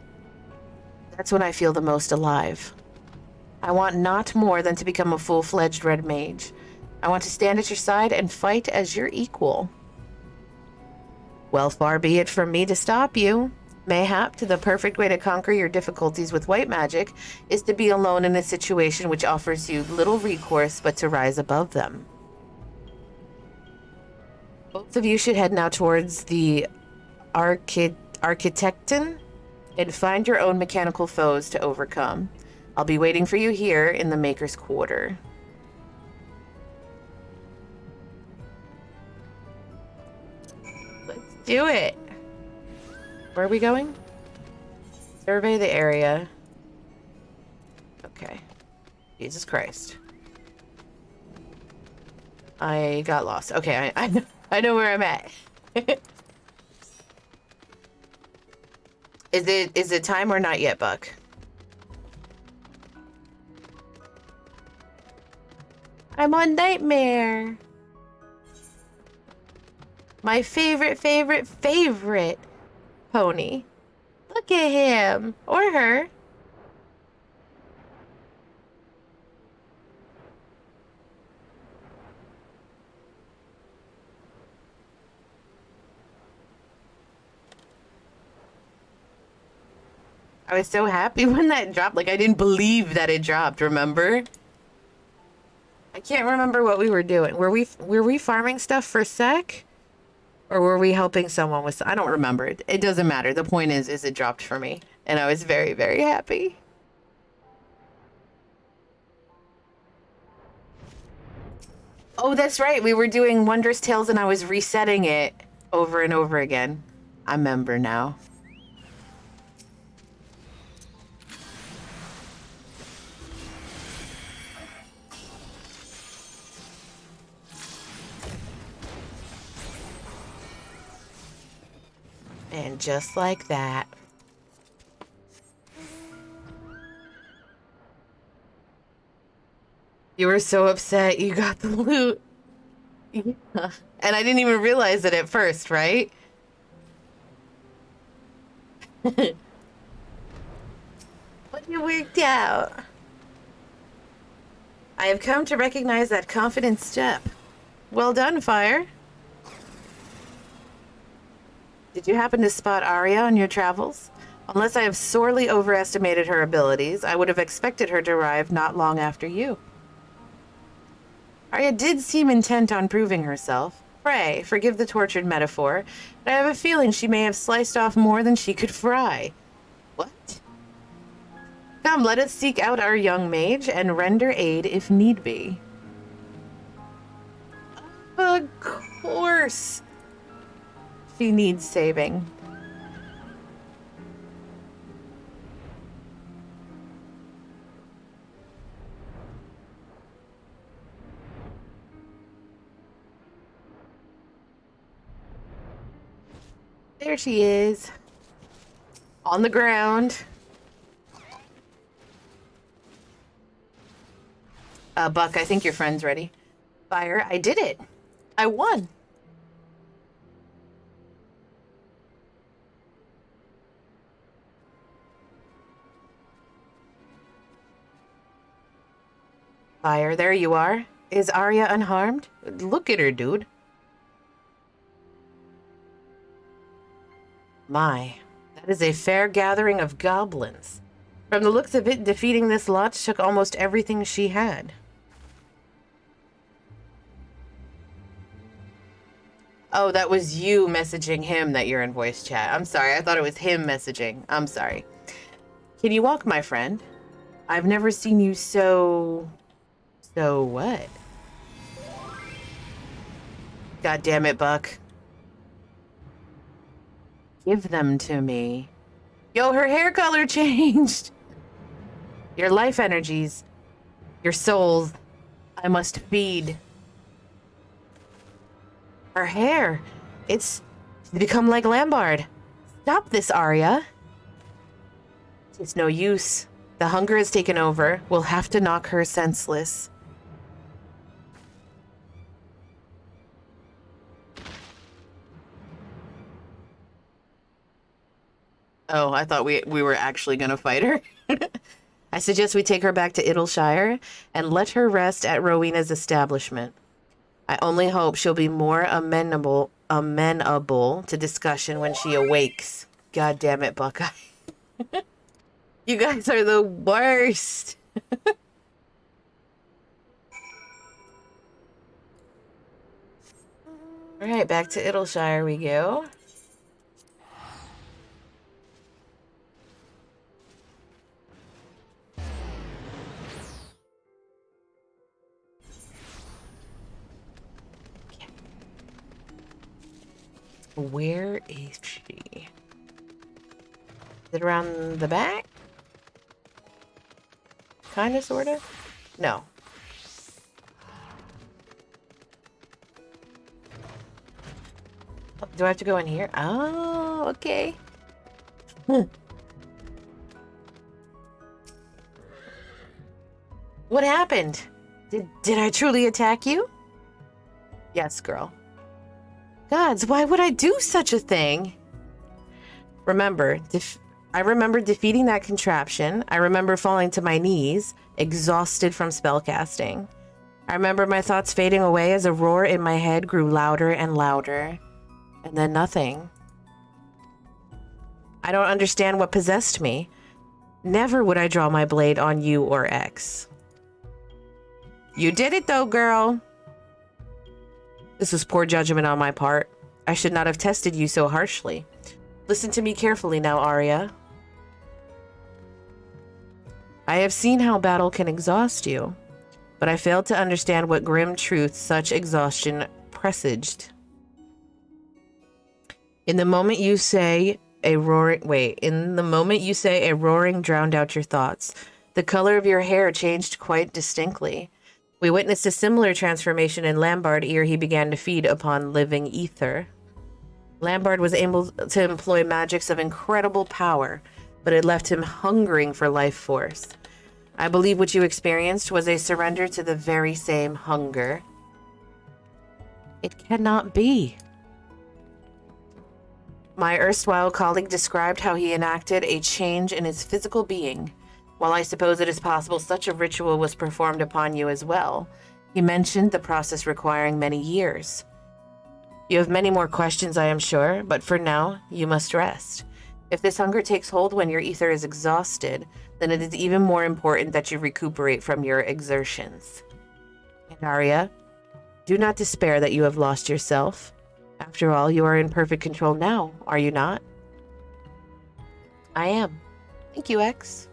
that's when I feel the most alive. I want not more than to become a full-fledged red mage. I want to stand at your side and fight as your equal. Well, far be it from me to stop you. Mayhap the perfect way to conquer your difficulties with white magic is to be alone in a situation which offers you little recourse but to rise above them. Both of you should head now towards the Architecton and find your own mechanical foes to overcome. I'll be waiting for you here in the Maker's Quarter. Let's do it. Where are we going? Survey the area. Okay. Jesus Christ. I got lost. Okay, I know where I'm at. Is it time or not yet, Buck? I'm on Nightmare. My favorite pony. Look at him. Or her. I was so happy when that dropped. Like, I didn't believe that it dropped, remember? I can't remember what we were doing. Were we farming stuff for sec? Or were we helping someone with... I don't remember. It doesn't matter. The point is it dropped for me. And I was very, very happy. Oh, that's right. We were doing Wondrous Tales and I was resetting it over and over again. I remember now. And just like that. You were so upset you got the loot. Yeah. And I didn't even realize it at first, right? But it worked out. I have come to recognize that confident step. Well done, Fire. Did you happen to spot Arya on your travels? Unless I have sorely overestimated her abilities, I would have expected her to arrive not long after you. Arya did seem intent on proving herself. Pray, forgive the tortured metaphor, but I have a feeling she may have sliced off more than she could fry. What? Come, let us seek out our young mage and render aid if need be. Of course. She needs saving. There she is. On the ground. Buck, I think your friend's ready. Fire, I did it. I won. Fire, there you are. Is Arya unharmed? Look at her, dude. My, that is a fair gathering of goblins. From the looks of it, defeating this lot took almost everything she had. Oh, that was you messaging him that you're in voice chat. I'm sorry, I thought it was him messaging. I'm sorry. Can you walk, my friend? I've never seen you so... So what? God damn it, Buck. Give them to me. Yo, her hair color changed. Your life energies, your souls, I must feed. Her hair, it's become like Lambard. Stop this, Arya. It's no use. The hunger has taken over. We'll have to knock her senseless. Oh, I thought we were actually gonna fight her. I suggest we take her back to Idleshire and let her rest at Rowena's establishment. I only hope she'll be more amenable to discussion when she awakes. God damn it, Buckeye. You guys are the worst. All right, back to Idleshire we go. Where is she? Is it around the back? Kinda, sorta? No. Do I have to go in here? Oh, okay. What happened? Did I truly attack you? Yes, girl. Gods, why would I do such a thing? Remember, I remember defeating that contraption. I remember falling to my knees, exhausted from spellcasting. I remember my thoughts fading away as a roar in my head grew louder and louder. And then nothing. I don't understand what possessed me. Never would I draw my blade on you or X. You did it though, girl. This was poor judgment on my part. I should not have tested you so harshly. Listen to me carefully now, Arya. I have seen how battle can exhaust you, but I failed to understand what grim truth such exhaustion presaged. In the moment you say a roaring drowned out your thoughts. The color of your hair changed quite distinctly. We witnessed a similar transformation in Lambard ere he began to feed upon living ether. Lambard was able to employ magics of incredible power, but it left him hungering for life force. I believe what you experienced was a surrender to the very same hunger. It cannot be. My erstwhile colleague described how he enacted a change in his physical being. While I suppose it is possible such a ritual was performed upon you as well, he mentioned the process requiring many years. You have many more questions, I am sure, but for now, you must rest. If this hunger takes hold when your ether is exhausted, then it is even more important that you recuperate from your exertions. And Arya, do not despair that you have lost yourself. After all, you are in perfect control now, are you not? I am. Thank you, X.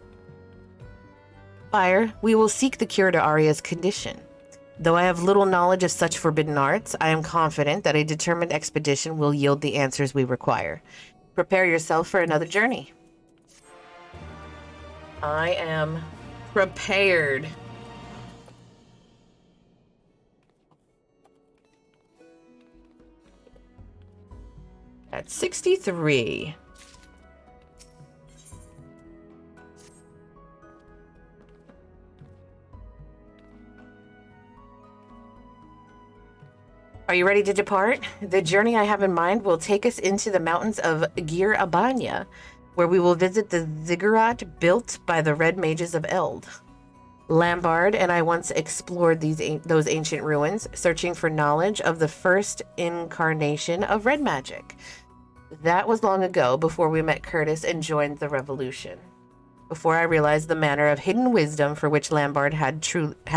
Fire, we will seek the cure to Arya's condition. Though I have little knowledge of such forbidden arts, I am confident that a determined expedition will yield the answers we require. Prepare yourself for another journey. I am prepared. At 63. Are you ready to depart? The journey I have in mind will take us into the mountains of Gir Abanya, where we will visit the ziggurat built by the Red Mages of Eld. Lambard and I once explored those ancient ruins, searching for knowledge of the first incarnation of red magic. That was long ago, before we met Curtis and joined the revolution. Before I realized the manner of hidden wisdom for which Lambard had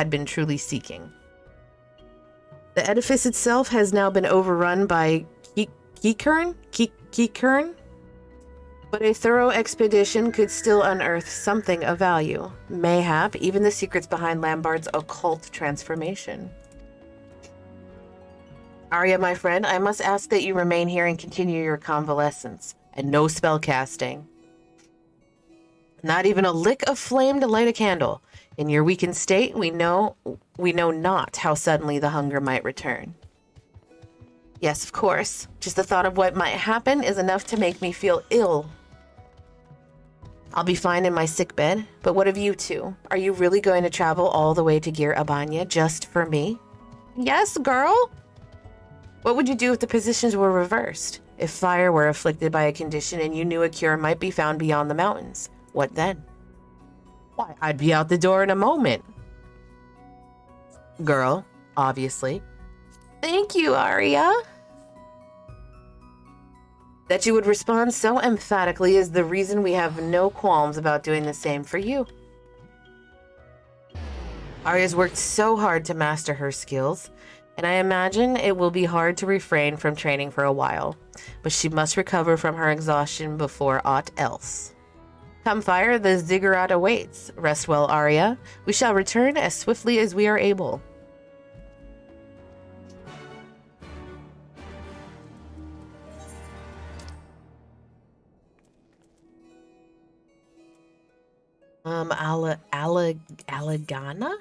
been truly seeking. The edifice itself has now been overrun by Kikern, but a thorough expedition could still unearth something of value. Mayhap even the secrets behind Lambard's occult transformation. Arya, my friend, I must ask that you remain here and continue your convalescence, and no spell casting. Not even a lick of flame to light a candle. In your weakened state, we know not how suddenly the hunger might return. Yes, of course. Just the thought of what might happen is enough to make me feel ill. I'll be fine in my sickbed, but what of you two? Are you really going to travel all the way to Gir Abanya just for me? Yes, girl! What would you do if the positions were reversed? If fire were afflicted by a condition and you knew a cure might be found beyond the mountains, what then? Why, I'd be out the door in a moment. Girl, obviously. Thank you, Arya. That you would respond so emphatically is the reason we have no qualms about doing the same for you. Arya's worked so hard to master her skills, and I imagine it will be hard to refrain from training for a while, but she must recover from her exhaustion before aught else. Come fire, the ziggurat awaits. Rest well, Arya. We shall return as swiftly as we are able. Alagana?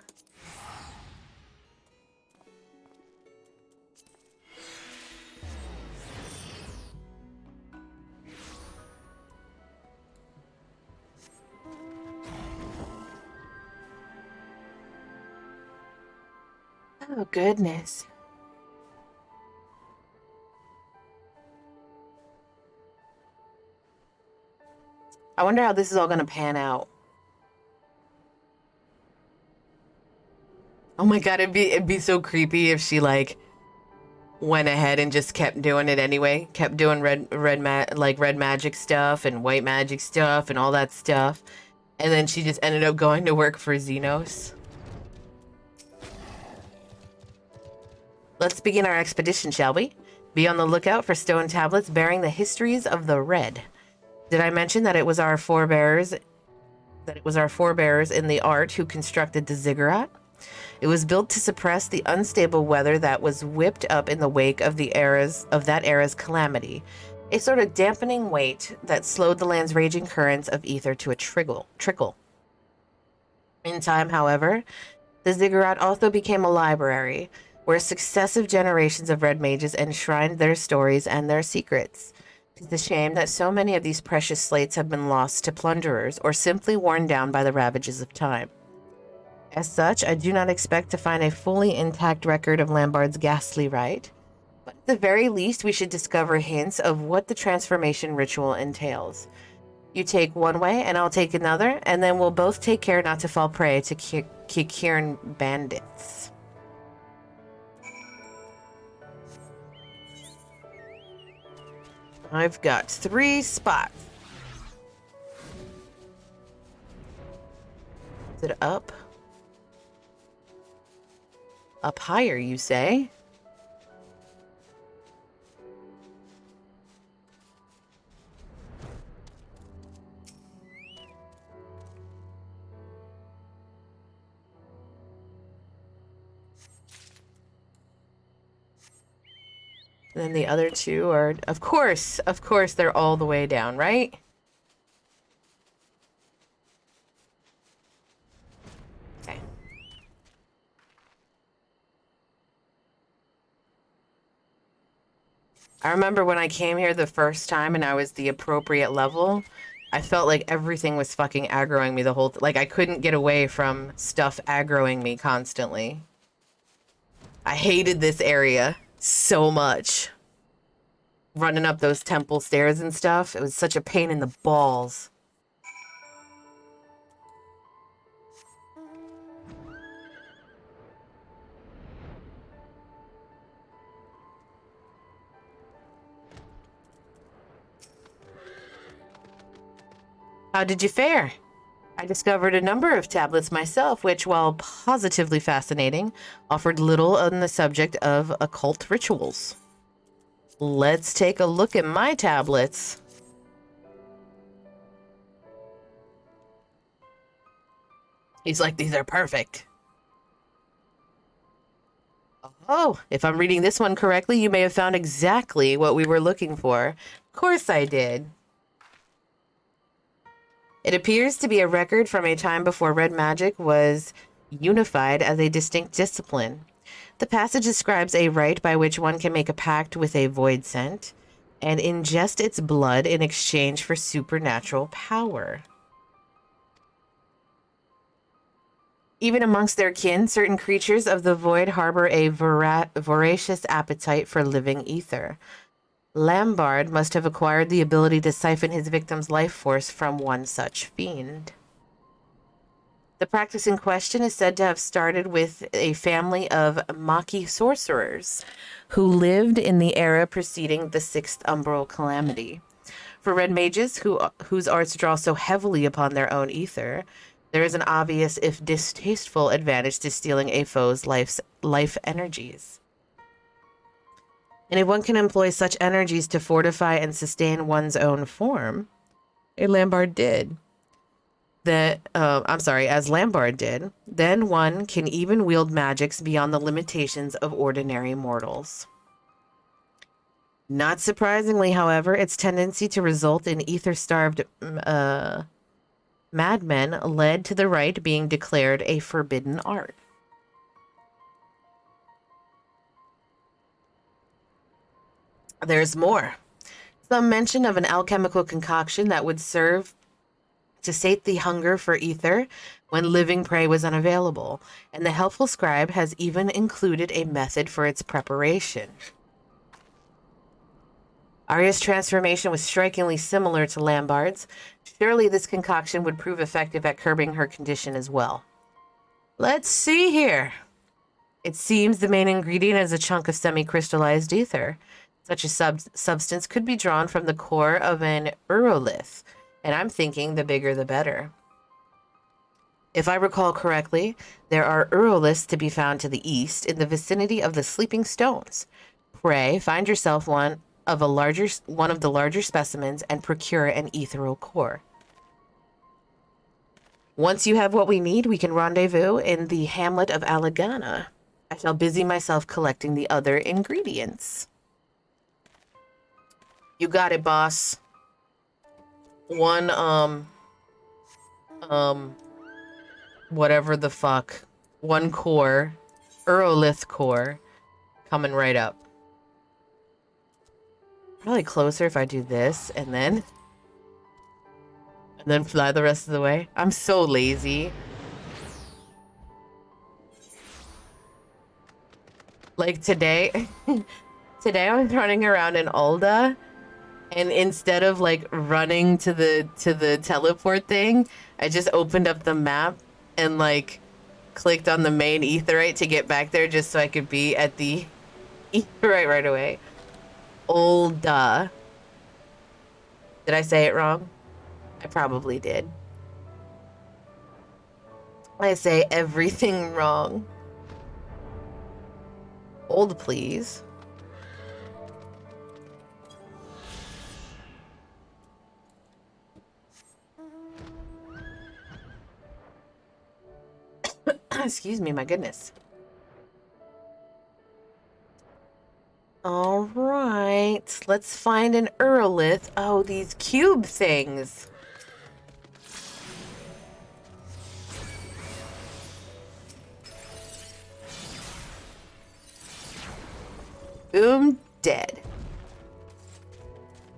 Oh, goodness. I wonder how this is all going to pan out. Oh my god, it'd be so creepy if she like went ahead and just kept doing it anyway. Kept doing red magic stuff and white magic stuff and all that stuff. And then she just ended up going to work for Xenos. Let's begin our expedition, shall we? Be on the lookout for stone tablets bearing the histories of the Red. Did I mention that it was our forebears in the art who constructed the ziggurat? It was built to suppress the unstable weather that was whipped up in the wake of that era's calamity, a sort of dampening weight that slowed the land's raging currents of ether to a trickle. In time, however, the ziggurat also became a library, where successive generations of red mages enshrined their stories and their secrets. It's a shame that so many of these precious slates have been lost to plunderers or simply worn down by the ravages of time. As such, I do not expect to find a fully intact record of Lambard's ghastly rite, but at the very least we should discover hints of what the transformation ritual entails. You take one way and I'll take another, and then we'll both take care not to fall prey to Kikiran bandits. I've got 3 spots. Is it up? Up higher, you say? And then the other 2 are, of course, they're all the way down, right? Okay. I remember when I came here the first time and I was the appropriate level, I felt like everything was fucking aggroing me the whole like I couldn't get away from stuff aggroing me constantly. I hated this area so much. Running up those temple stairs and stuff, it was such a pain in the balls. How did you fare? I discovered a number of tablets myself, which, while positively fascinating, offered little on the subject of occult rituals. Let's take a look at my tablets. He's like, these are perfect. Oh, if I'm reading this one correctly, you may have found exactly what we were looking for. Of course I did. It appears to be a record from a time before red magic was unified as a distinct discipline. The passage describes a rite by which one can make a pact with a void scent and ingest its blood in exchange for supernatural power. Even amongst their kin, certain creatures of the void harbor a voracious appetite for living ether. Lambard must have acquired the ability to siphon his victim's life force from one such fiend. The practice in question is said to have started with a family of Maki sorcerers who lived in the era preceding the Sixth Umbral Calamity. For red mages whose arts draw so heavily upon their own ether, there is an obvious, if distasteful, advantage to stealing a foe's life energies. And if one can employ such energies to fortify and sustain one's own form, as Lambard did, then one can even wield magics beyond the limitations of ordinary mortals. Not surprisingly, however, its tendency to result in ether-starved madmen led to the rite being declared a forbidden art. There's more. Some mention of an alchemical concoction that would serve to sate the hunger for ether when living prey was unavailable, and the helpful scribe has even included a method for its preparation. Arya's transformation was strikingly similar to Lambard's. Surely this concoction would prove effective at curbing her condition as well. Let's see here. It seems the main ingredient is a chunk of semi-crystallized ether. Such a substance could be drawn from the core of an urolith, and I'm thinking the bigger the better. If I recall correctly, there are uroliths to be found to the east in the vicinity of the Sleeping Stones. Pray, find yourself one of the larger specimens and procure an ethereal core. Once you have what we need, we can rendezvous in the hamlet of Alagana. I shall busy myself collecting the other ingredients. You got it, boss. Whatever the fuck. One core. Urolith core. Coming right up. Probably closer if I do this and then fly the rest of the way. I'm so lazy. Like today, today I was running around in Ul'dah, and instead of like running to the teleport thing, I just opened up the map and like clicked on the main aetheryte to get back there just so I could be at the aetheryte right away. Ul'dah. Did I say it wrong? I probably did. I say everything wrong. Hold, please. Excuse me, my goodness. All right, let's find an urolith. Oh, these cube things. Boom, dead.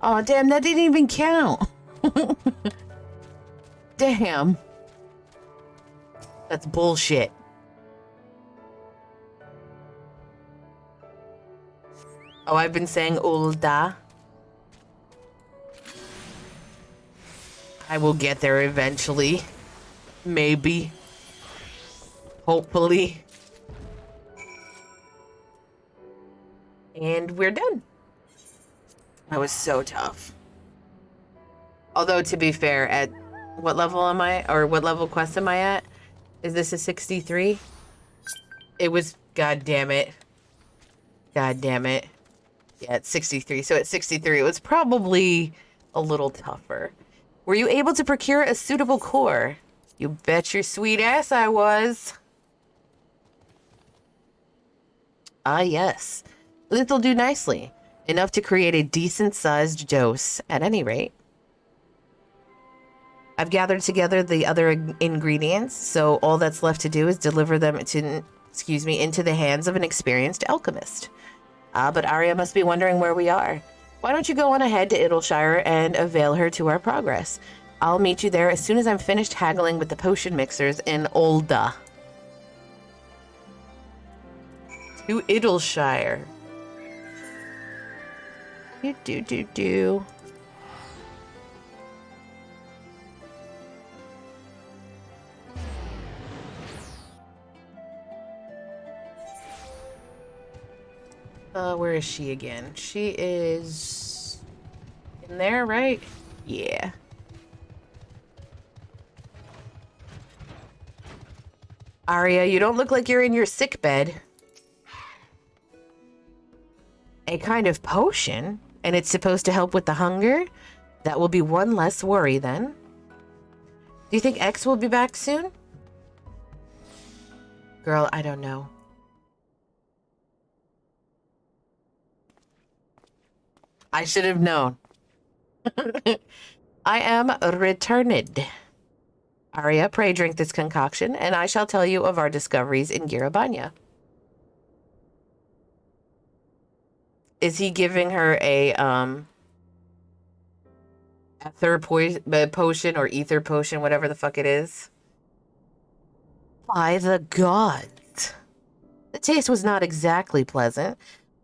Oh, damn, that didn't even count. Damn. That's bullshit. Oh, I've been saying Ul'dah. I will get there eventually. Maybe. Hopefully. And we're done. That was so tough. Although, to be fair, at what level am I? Or what level quest am I at? Is this a 63? It was, god damn it. God damn it. Yeah, it's 63. So at 63, it was probably a little tougher. Were you able to procure a suitable core? You bet your sweet ass I was. Ah, yes. This'll do nicely. Enough to create a decent-sized dose, at any rate. I've gathered together the other ingredients, so all that's left to do is deliver them into the hands of an experienced alchemist. But Arya must be wondering where we are. Why don't you go on ahead to Idleshire and avail her to our progress? I'll meet you there as soon as I'm finished haggling with the potion mixers in Olda. To Idleshire. Do. Where is she again? She is in there, right? Yeah. Arya, you don't look like you're in your sick bed. A kind of potion? And it's supposed to help with the hunger? That will be one less worry then. Do you think X will be back soon? Girl, I don't know. I should have known. I am returned. Arya, pray drink this concoction, and I shall tell you of our discoveries in Girabanya. Is he giving her a ether potion or ether potion, whatever the fuck it is? By the gods. The taste was not exactly pleasant,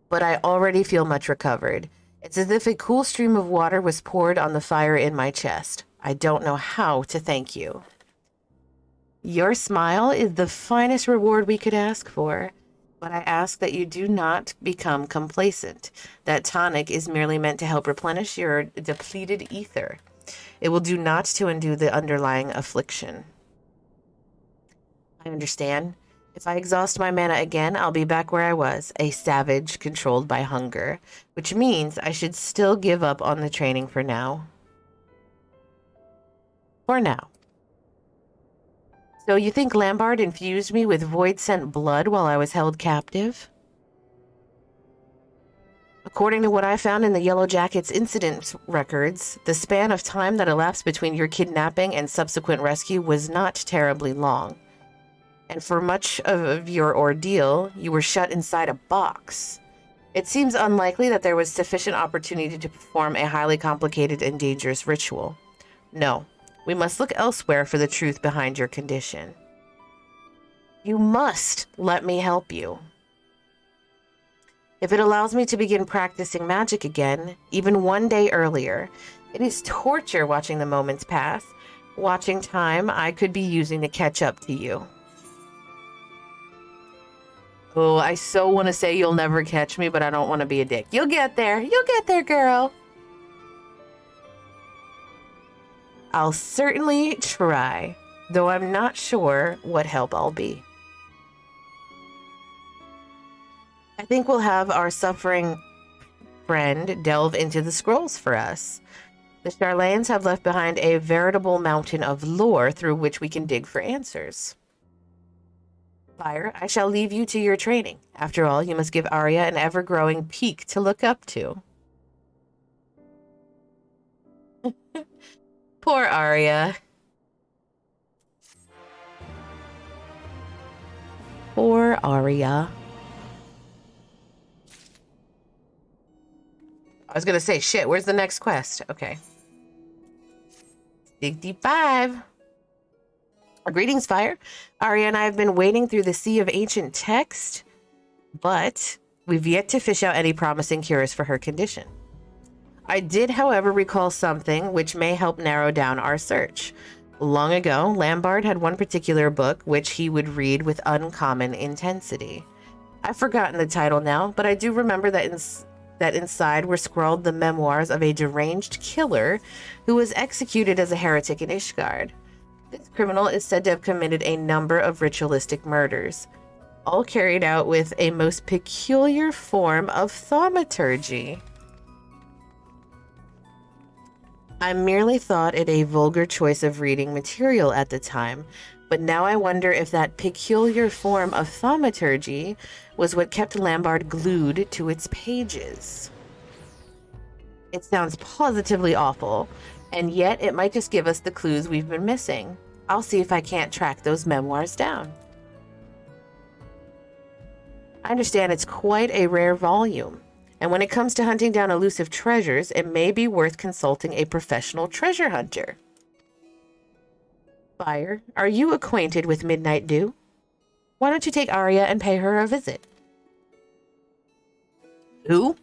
but I already feel much recovered. It's as if a cool stream of water was poured on the fire in my chest. I don't know how to thank you. Your smile is the finest reward we could ask for, but I ask that you do not become complacent. That tonic is merely meant to help replenish your depleted ether. It will do naught to undo the underlying affliction. I understand. If I exhaust my mana again, I'll be back where I was, a savage controlled by hunger, which means I should still give up on the training for now. For now. So you think Lambard infused me with void-sent blood while I was held captive? According to what I found in the Yellow Jackets incident records, the span of time that elapsed between your kidnapping and subsequent rescue was not terribly long. And for much of your ordeal, you were shut inside a box. It seems unlikely that there was sufficient opportunity to perform a highly complicated and dangerous ritual. No, we must look elsewhere for the truth behind your condition. You must let me help you. If it allows me to begin practicing magic again, even one day earlier, it is torture watching the moments pass, watching time I could be using to catch up to you. Oh, I so want to say you'll never catch me, but I don't want to be a dick. You'll get there. You'll get there, girl. I'll certainly try, though I'm not sure what help I'll be. I think we'll have our suffering friend delve into the scrolls for us. The Charlanes have left behind a veritable mountain of lore through which we can dig for answers. Fire, I shall leave you to your training. After all, you must give Arya an ever-growing peak to look up to. Poor Arya. Poor Arya. I was gonna say, shit, where's the next quest? Okay. 65. Greetings, Fire. Arya and I have been wading through the sea of ancient text, but we've yet to fish out any promising cures for her condition. I did, however, recall something which may help narrow down our search. Long ago, Lambard had one particular book which he would read with uncommon intensity. I've forgotten the title now, but I do remember that inside were scrawled the memoirs of a deranged killer who was executed as a heretic in Ishgard. This criminal is said to have committed a number of ritualistic murders, all carried out with a most peculiar form of thaumaturgy. I merely thought it a vulgar choice of reading material at the time, but now I wonder if that peculiar form of thaumaturgy was what kept Lambard glued to its pages. It sounds positively awful, And yet, it might just give us the clues we've been missing. I'll see if I can't track those memoirs down. I understand it's quite a rare volume, and when it comes to hunting down elusive treasures, it may be worth consulting a professional treasure hunter. Fire, are you acquainted with Midnight Dew? Why don't you take Arya and pay her a visit? Who?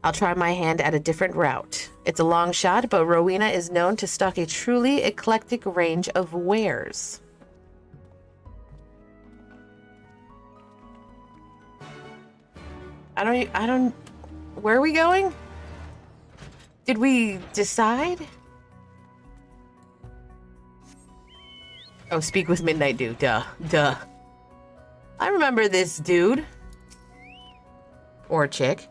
I'll try my hand at a different route. It's a long shot, but Rowena is known to stock a truly eclectic range of wares. I don't, where are we going? Did we decide? Oh, speak with Midnight Dew. Duh. I remember this dude. Or chick.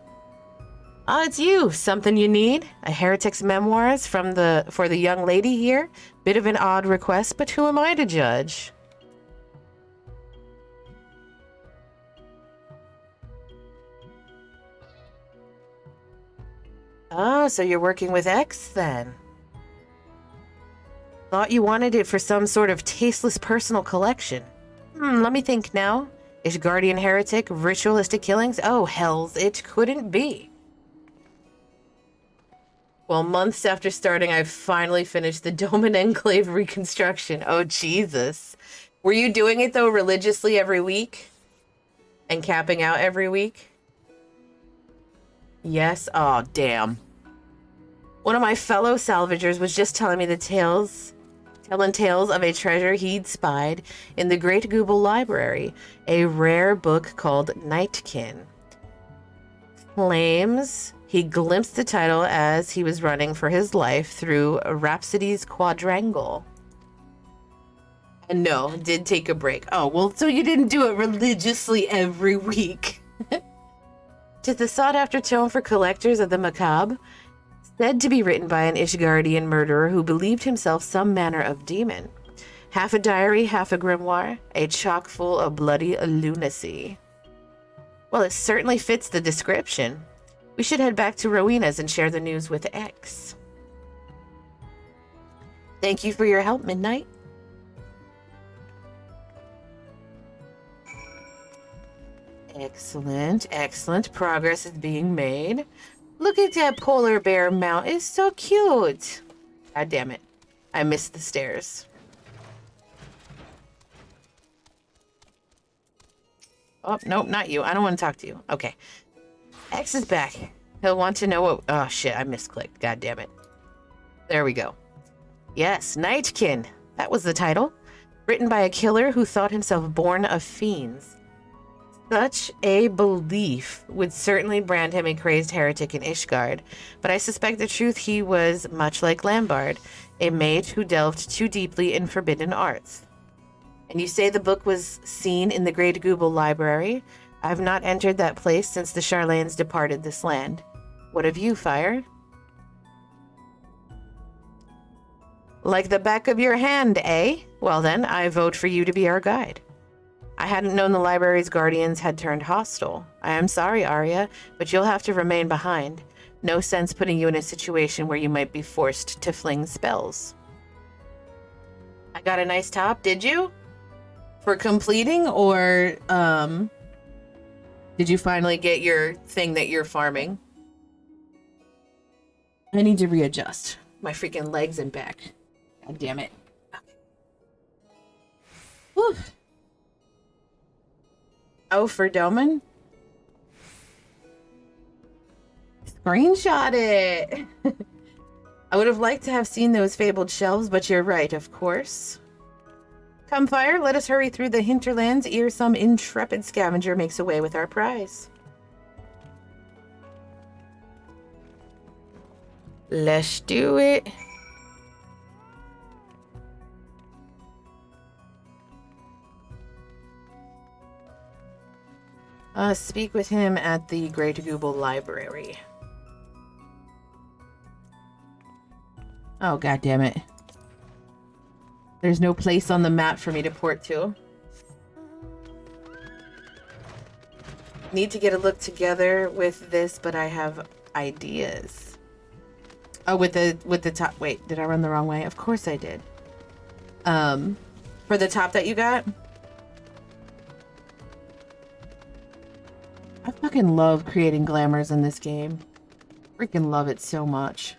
Ah, it's you. Something you need? A heretic's memoirs for the young lady here? Bit of an odd request, but who am I to judge? Oh, so you're working with X then? Thought you wanted it for some sort of tasteless personal collection. Let me think now. Ishgardian heretic, ritualistic killings? Oh, hells, it couldn't be. Well, months after starting, I've finally finished the Dome and Enclave reconstruction. Oh, Jesus. Were you doing it, though, religiously every week? And capping out every week? Yes? Oh, damn. One of my fellow salvagers was just telling me telling tales of a treasure he'd spied in the Great Google Library, a rare book called Nightkin. Claims he glimpsed the title as he was running for his life through Rhapsody's Quadrangle. And no, did take a break. Oh, well, so you didn't do it religiously every week. Just a sought-after tome for collectors of the macabre, said to be written by an Ishgardian murderer who believed himself some manner of demon. Half a diary, half a grimoire, a chock full of bloody lunacy. Well, it certainly fits the description. We should head back to Rowena's and share the news with X. Thank you for your help, Midnight. Excellent progress is being made. Look at that polar bear mount. It's so cute. God damn it. I missed the stairs. Oh, nope, not you. I don't want to talk to you. Okay. X is back. He'll want to know what... Oh, shit. I misclicked. God damn it. There we go. Yes, Nightkin. That was the title. Written by a killer who thought himself born of fiends. Such a belief would certainly brand him a crazed heretic in Ishgard, but I suspect the truth he was much like Lambard, a mage who delved too deeply in forbidden arts. And you say the book was seen in the Great Google Library? I've not entered that place since the Charlanes departed this land. What of you, Fire? Like the back of your hand, eh? Well then, I vote for you to be our guide. I hadn't known the library's guardians had turned hostile. I am sorry, Arya, but you'll have to remain behind. No sense putting you in a situation where you might be forced to fling spells. I got a nice top, did you? For completing, or, did you finally get your thing that you're farming? I need to readjust my freaking legs and back. God damn it. Okay. Whew. Oh, for Doman? Screenshot it! I would have liked to have seen those fabled shelves, but you're right, of course. Come, Fire, let us hurry through the hinterlands ere some intrepid scavenger makes away with our prize. Let's do it. Speak with him at the Great Google Library. Oh, god damn it. There's no place on the map for me to port to. Need to get a look together with this, but I have ideas. Oh, with the top. Wait, did I run the wrong way? Of course I did. For the top that you got. I fucking love creating glamours in this game. Freaking love it so much.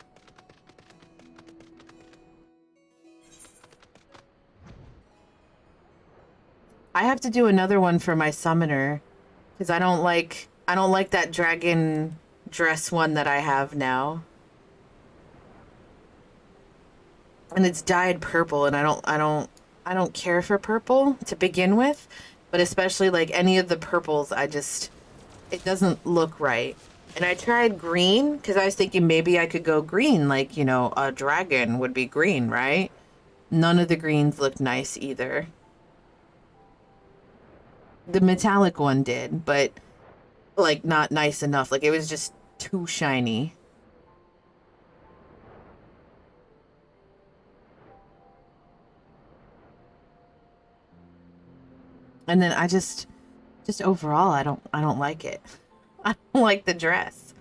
I have to do another one for my summoner because I don't like that dragon dress one that I have now. And it's dyed purple, and I don't care for purple to begin with, but especially like any of the purples, it doesn't look right. And I tried green because I was thinking maybe I could go green, like, you know, a dragon would be green, right? None of the greens looked nice either. The metallic one did, but like not nice enough. Like it was just too shiny. And then I just overall I don't like it. I don't like the dress.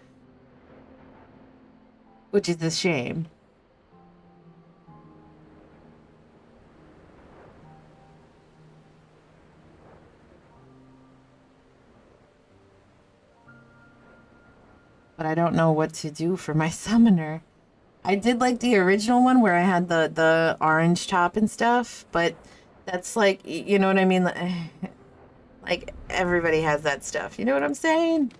Which is a shame. But I don't know what to do for my summoner. I did like the original one where I had the orange top and stuff, but that's like, you know what I mean? Like everybody has that stuff. You know what I'm saying?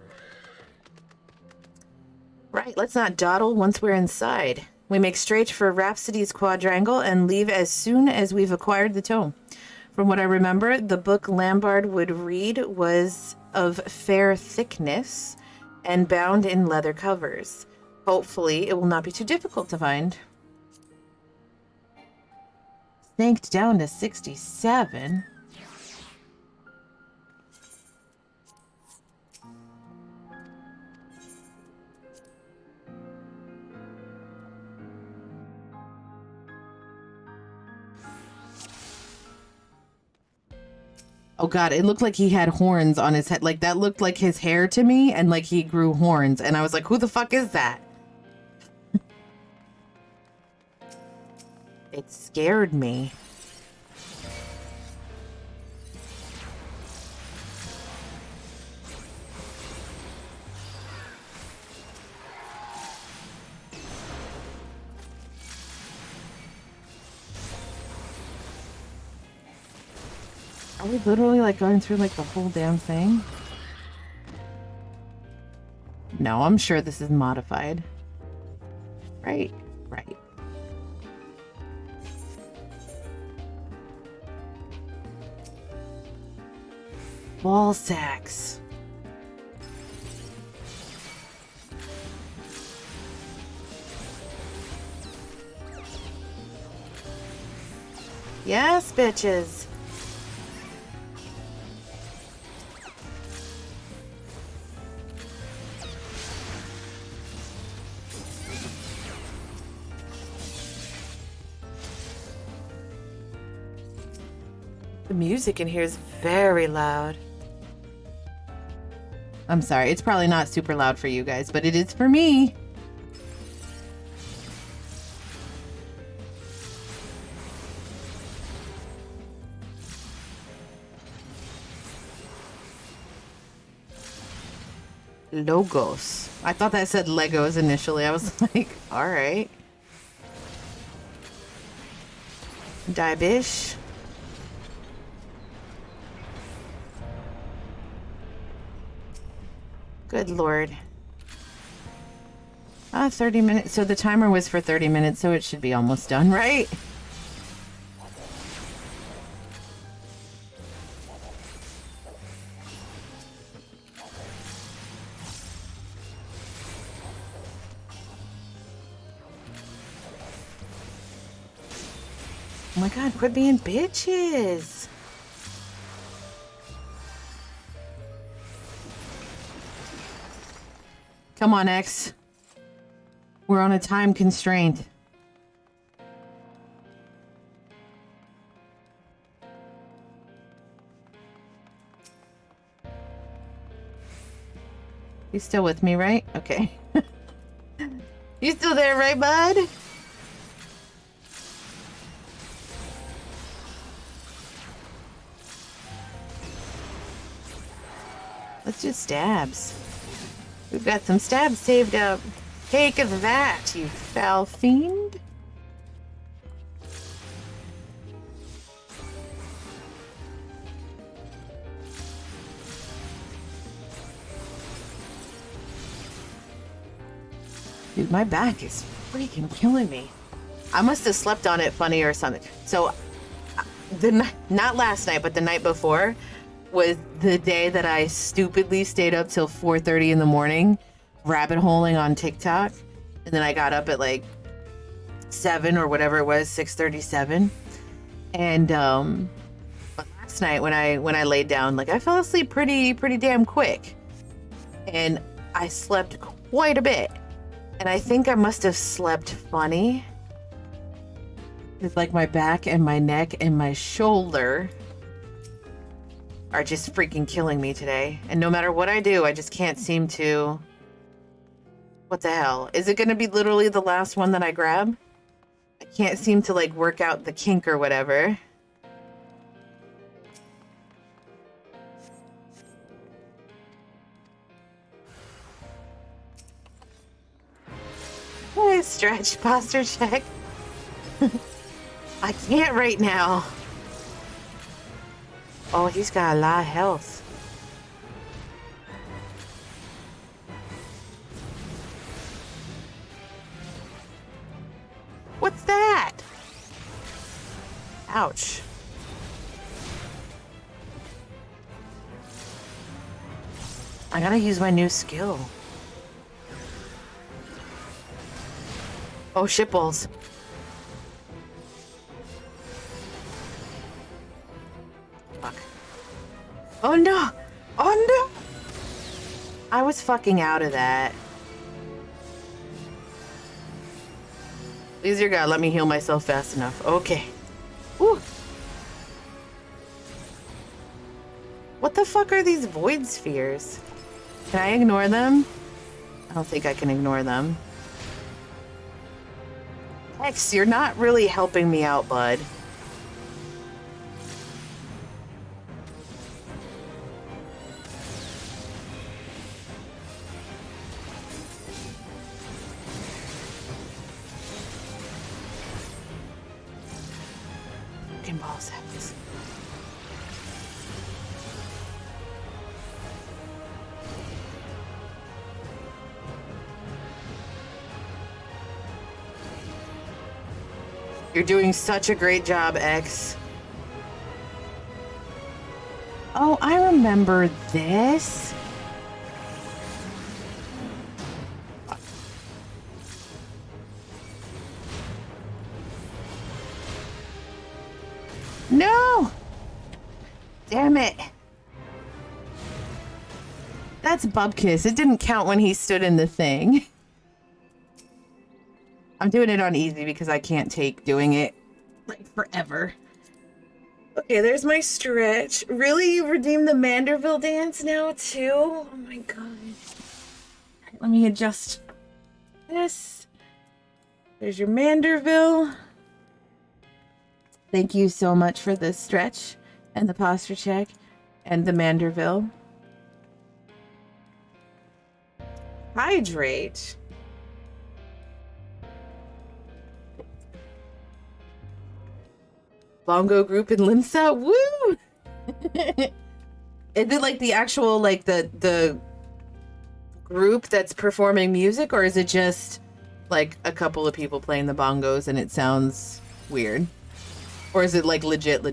Right, let's not dawdle once we're inside. We make straight for Rhapsody's quadrangle and leave as soon as we've acquired the tome. From what I remember, the book Lambard would read was of fair thickness and bound in leather covers. Hopefully, it will not be too difficult to find. Snanked down to 67. Oh god, it looked like he had horns on his head. Like that looked like his hair to me, and like he grew horns. And I was like, who the fuck is that? It scared me. Are we literally like going through like the whole damn thing? No, I'm sure this is modified. Right, right. Ball sacks. Yes, bitches. The music in here is very loud. I'm sorry, it's probably not super loud for you guys, but it is for me. Logos. I thought that said Legos initially. I was like, all right. Dibish. Good lord. 30 minutes. So the timer was for 30 minutes, so it should be almost done, right? Oh my god, quit being bitches. Come on, X. We're on a time constraint. You still with me, right? Okay. You still there, right, bud? Let's do stabs. We've got some stabs saved up. Take that, you foul fiend. Dude, my back is freaking killing me. I must have slept on it funny or something. So, not last night, but the night before was the day that I stupidly stayed up till 4:30 in the morning, rabbit holing on TikTok, and then I got up at like 7 or whatever it was, 6:37. And last night when I laid down, like I fell asleep pretty damn quick, and I slept quite a bit. And I think I must have slept funny. It's like my back and my neck and my shoulder are just freaking killing me today. And no matter what I do, I just can't seem to... What the hell? Is it going to be literally the last one that I grab? I can't seem to like work out the kink or whatever. Stretch posture check. I can't right now. Oh, he's got a lot of health. What's that? Ouch. I gotta use my new skill. Oh, shitballs. Fuck. Oh no! Oh no! I was fucking out of that. Please, dear God, let me heal myself fast enough. Okay. Woo. What the fuck are these void spheres? Can I ignore them? I don't think I can ignore them. X, you're not really helping me out, bud. Fucking ball sacks. You're doing such a great job, X. Oh, I remember this. No! Damn it. That's Bubkiss. It didn't count when he stood in the thing. I'm doing it on easy because I can't take doing it like forever. Okay, there's my stretch. Really? You redeemed the Manderville dance now too? Oh my god. Right, let me adjust this. There's your Manderville. Thank you so much for the stretch and the posture check and the Manderville. Hydrate. Bongo group in Limsa? Woo! Is it like the actual, like the group that's performing music, or is it just like a couple of people playing the bongos and it sounds weird? Or is it like legit?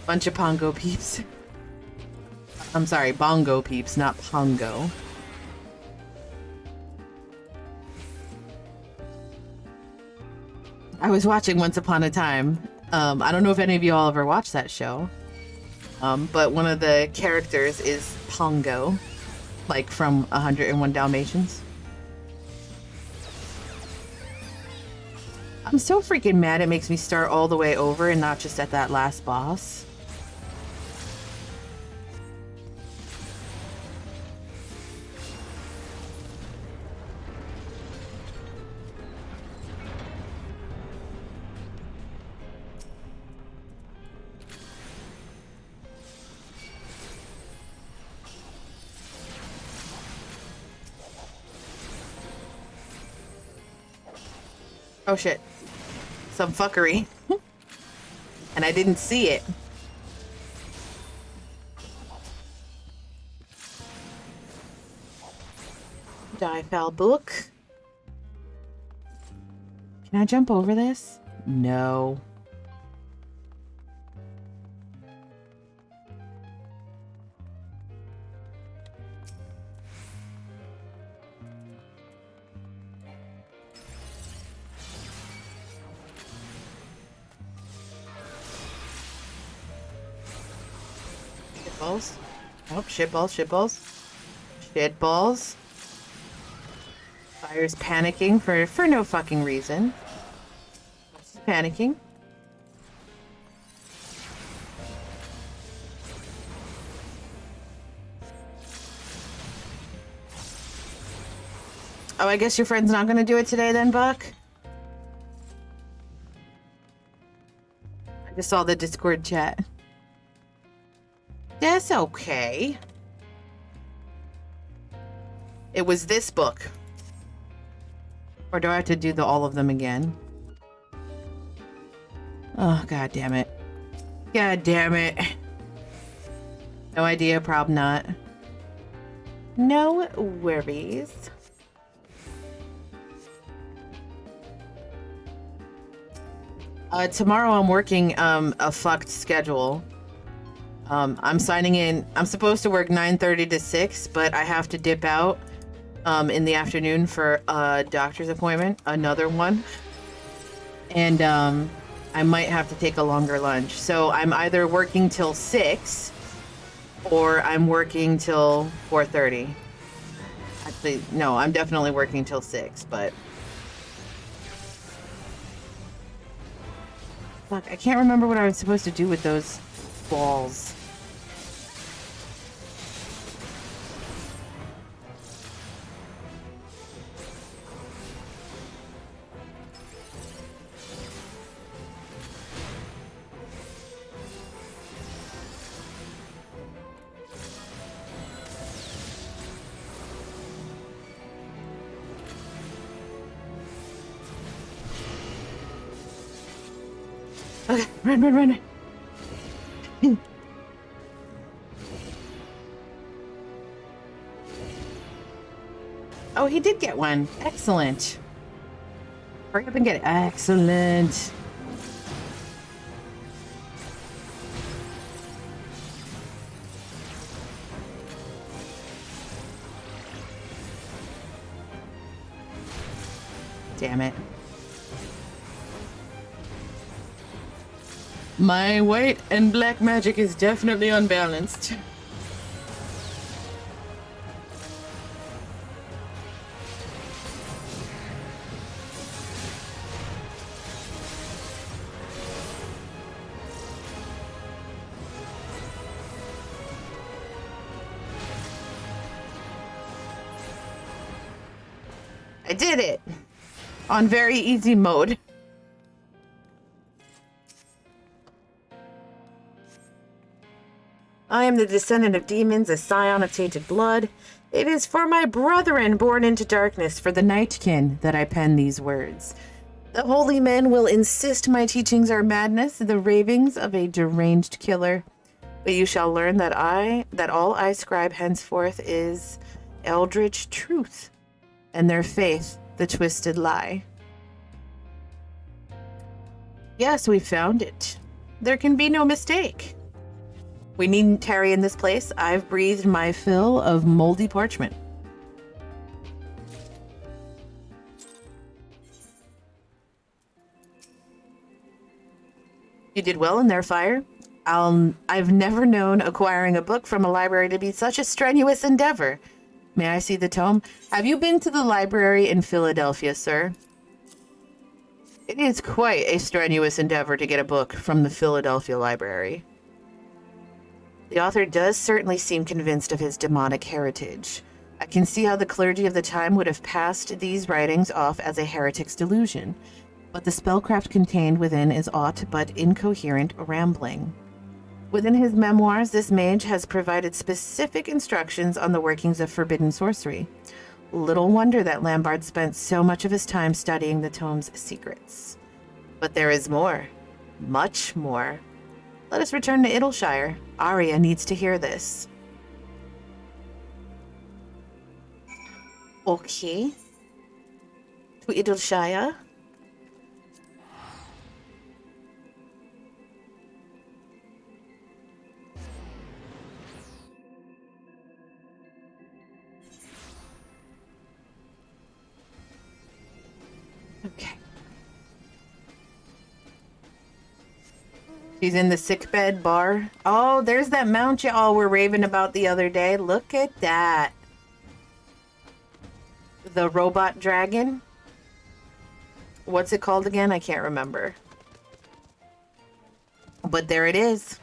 Bunch of Pongo peeps. I'm sorry, bongo peeps, not pongo. I was watching Once Upon a Time. I don't know if any of you all ever watched that show. But one of the characters is Pongo, like from 101 Dalmatians. I'm so freaking mad it makes me start all the way over and not just at that last boss. Oh shit. Some fuckery. And I didn't see it. Die, foul book. Can I jump over this? No. Shitballs. Oh, shitballs, shitballs. Shitballs. Fire's panicking for no fucking reason. She's panicking. Oh, I guess your friend's not gonna do it today then, Buck? I just saw the Discord chat. That's okay. It was this book. Or do I have to do all of them again? Oh, god damn it. God damn it. No idea, probably not. No worries. Tomorrow I'm working a fucked schedule. I'm signing in. I'm supposed to work 9:30 to 6, but I have to dip out in the afternoon for a doctor's appointment, another one. And I might have to take a longer lunch. So I'm either working till 6 or I'm working till 4:30. Actually, no, I'm definitely working till 6, but fuck, I can't remember what I was supposed to do with those balls. Okay, run, run, run. Oh, he did get one. Excellent. Hurry up and get it. Excellent. Damn it. My white and black magic is definitely unbalanced. I did it! On very easy mode. I am the descendant of demons, a scion of tainted blood. It is for my brethren born into darkness, for the nightkin, that I pen these words. The holy men will insist my teachings are madness, the ravings of a deranged killer. But you shall learn that all I scribe henceforth is eldritch truth, and their faith the twisted lie. Yes, we found it. There can be no mistake. We needn't tarry in this place. I've breathed my fill of moldy parchment. You did well in there, Fire. I've never known acquiring a book from a library to be such a strenuous endeavor. May I see the tome? Have you been to the library in Philadelphia, sir? It is quite a strenuous endeavor to get a book from the Philadelphia Library. The author does certainly seem convinced of his demonic heritage. I can see how the clergy of the time would have passed these writings off as a heretic's delusion, but the spellcraft contained within is aught but incoherent rambling. Within his memoirs, this mage has provided specific instructions on the workings of forbidden sorcery. Little wonder that Lambard spent so much of his time studying the tome's secrets. But there is more. Much more. Let us return to Idleshire. Arya needs to hear this. Okay. To Idleshire. Okay. She's in the sickbed bar. Oh, there's that mount y'all were raving about the other day. Look at that. The robot dragon. What's it called again? I can't remember. But there it is.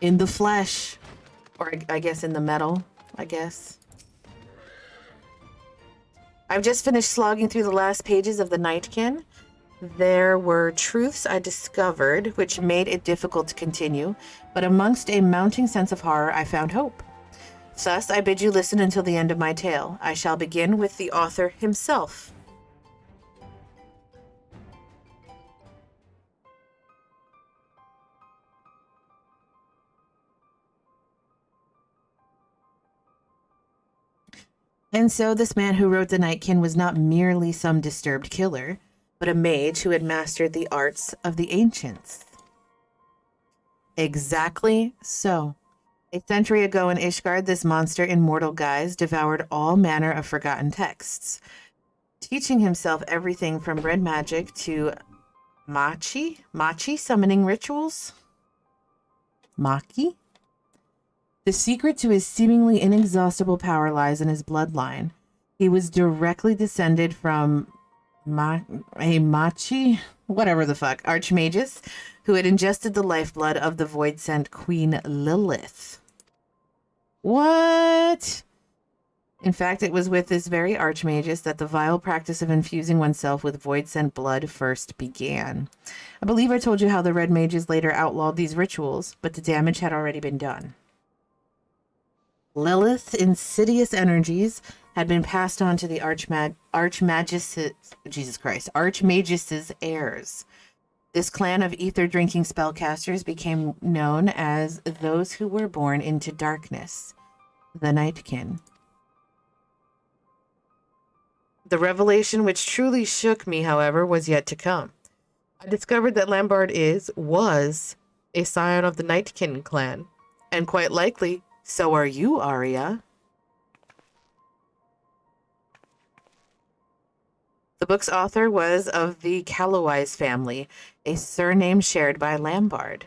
In the flesh. Or I guess in the metal, I guess. I've just finished slogging through the last pages of the Nightkin. There were truths I discovered which made it difficult to continue, but amongst a mounting sense of horror, I found hope. Thus, I bid you listen until the end of my tale. I shall begin with the author himself. And so this man who wrote the Nightkin was not merely some disturbed killer, but a mage who had mastered the arts of the ancients. Exactly so. A century ago in Ishgard, this monster in mortal guise devoured all manner of forgotten texts, teaching himself everything from red magic to machi summoning rituals. Maki? The secret to his seemingly inexhaustible power lies in his bloodline. He was directly descended from whatever the fuck, archmages, who had ingested the lifeblood of the void-sent Queen Lilith. What? In fact, it was with this very archmagus that the vile practice of infusing oneself with void-sent blood first began. I believe I told you how the red mages later outlawed these rituals, but the damage had already been done. Lilith's insidious energies had been passed on to the archmagus's heirs. This clan of ether-drinking spellcasters became known as those who were born into darkness, the Nightkin. The revelation which truly shook me, however, was yet to come. I discovered that Lambard was a scion of the Nightkin clan, and quite likely, so are you, Arya. The book's author was of the Callowise family, a surname shared by Lambard.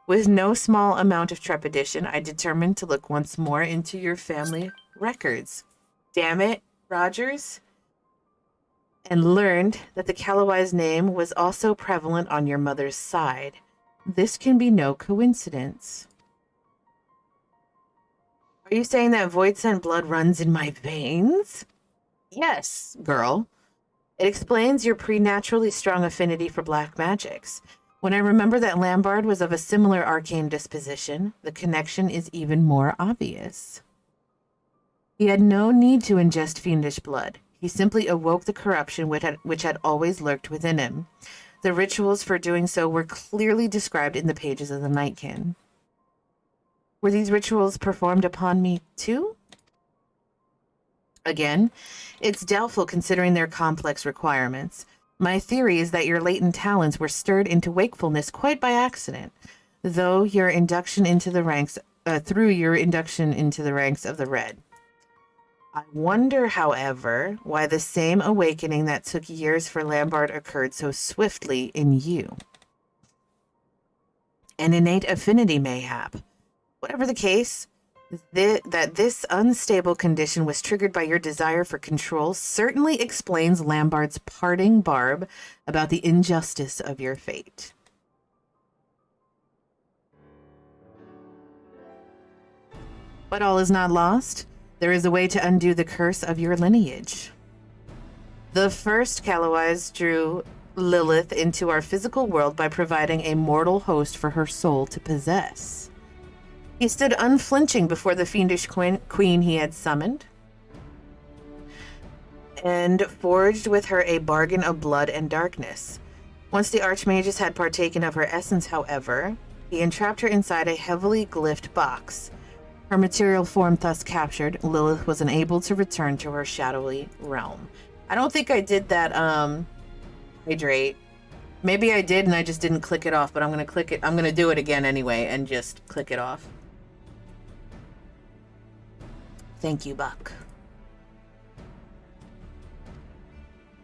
With no small amount of trepidation, I determined to look once more into your family records. Damn it, Rogers. And learned that the Callowise name was also prevalent on your mother's side. This can be no coincidence. Are you saying that void-sent blood runs in my veins? Yes, girl. It explains your preternaturally strong affinity for black magics. When I remember that Lambard was of a similar arcane disposition, the connection is even more obvious. He had no need to ingest fiendish blood. He simply awoke the corruption which had always lurked within him. The rituals for doing so were clearly described in the pages of the Nightkin. Were these rituals performed upon me too? Again, it's doubtful considering their complex requirements. My theory is that your latent talents were stirred into wakefulness quite by accident, through your induction into the ranks of the Red. I wonder, however, why the same awakening that took years for Lambard occurred so swiftly in you. An innate affinity, mayhap. Whatever the case, That this unstable condition was triggered by your desire for control certainly explains Lambard's parting barb about the injustice of your fate. But all is not lost. There is a way to undo the curse of your lineage. The first Callowise drew Lilith into our physical world by providing a mortal host for her soul to possess. He stood unflinching before the fiendish queen he had summoned, and forged with her a bargain of blood and darkness. Once the archmages had partaken of her essence, however, he entrapped her inside a heavily glyphed box. Her material form thus captured, Lilith was unable to return to her shadowy realm. I don't think I did that, hydrate. Maybe I did and I just didn't click it off, but I'm going to do it again anyway and just click it off. Thank you, Buck.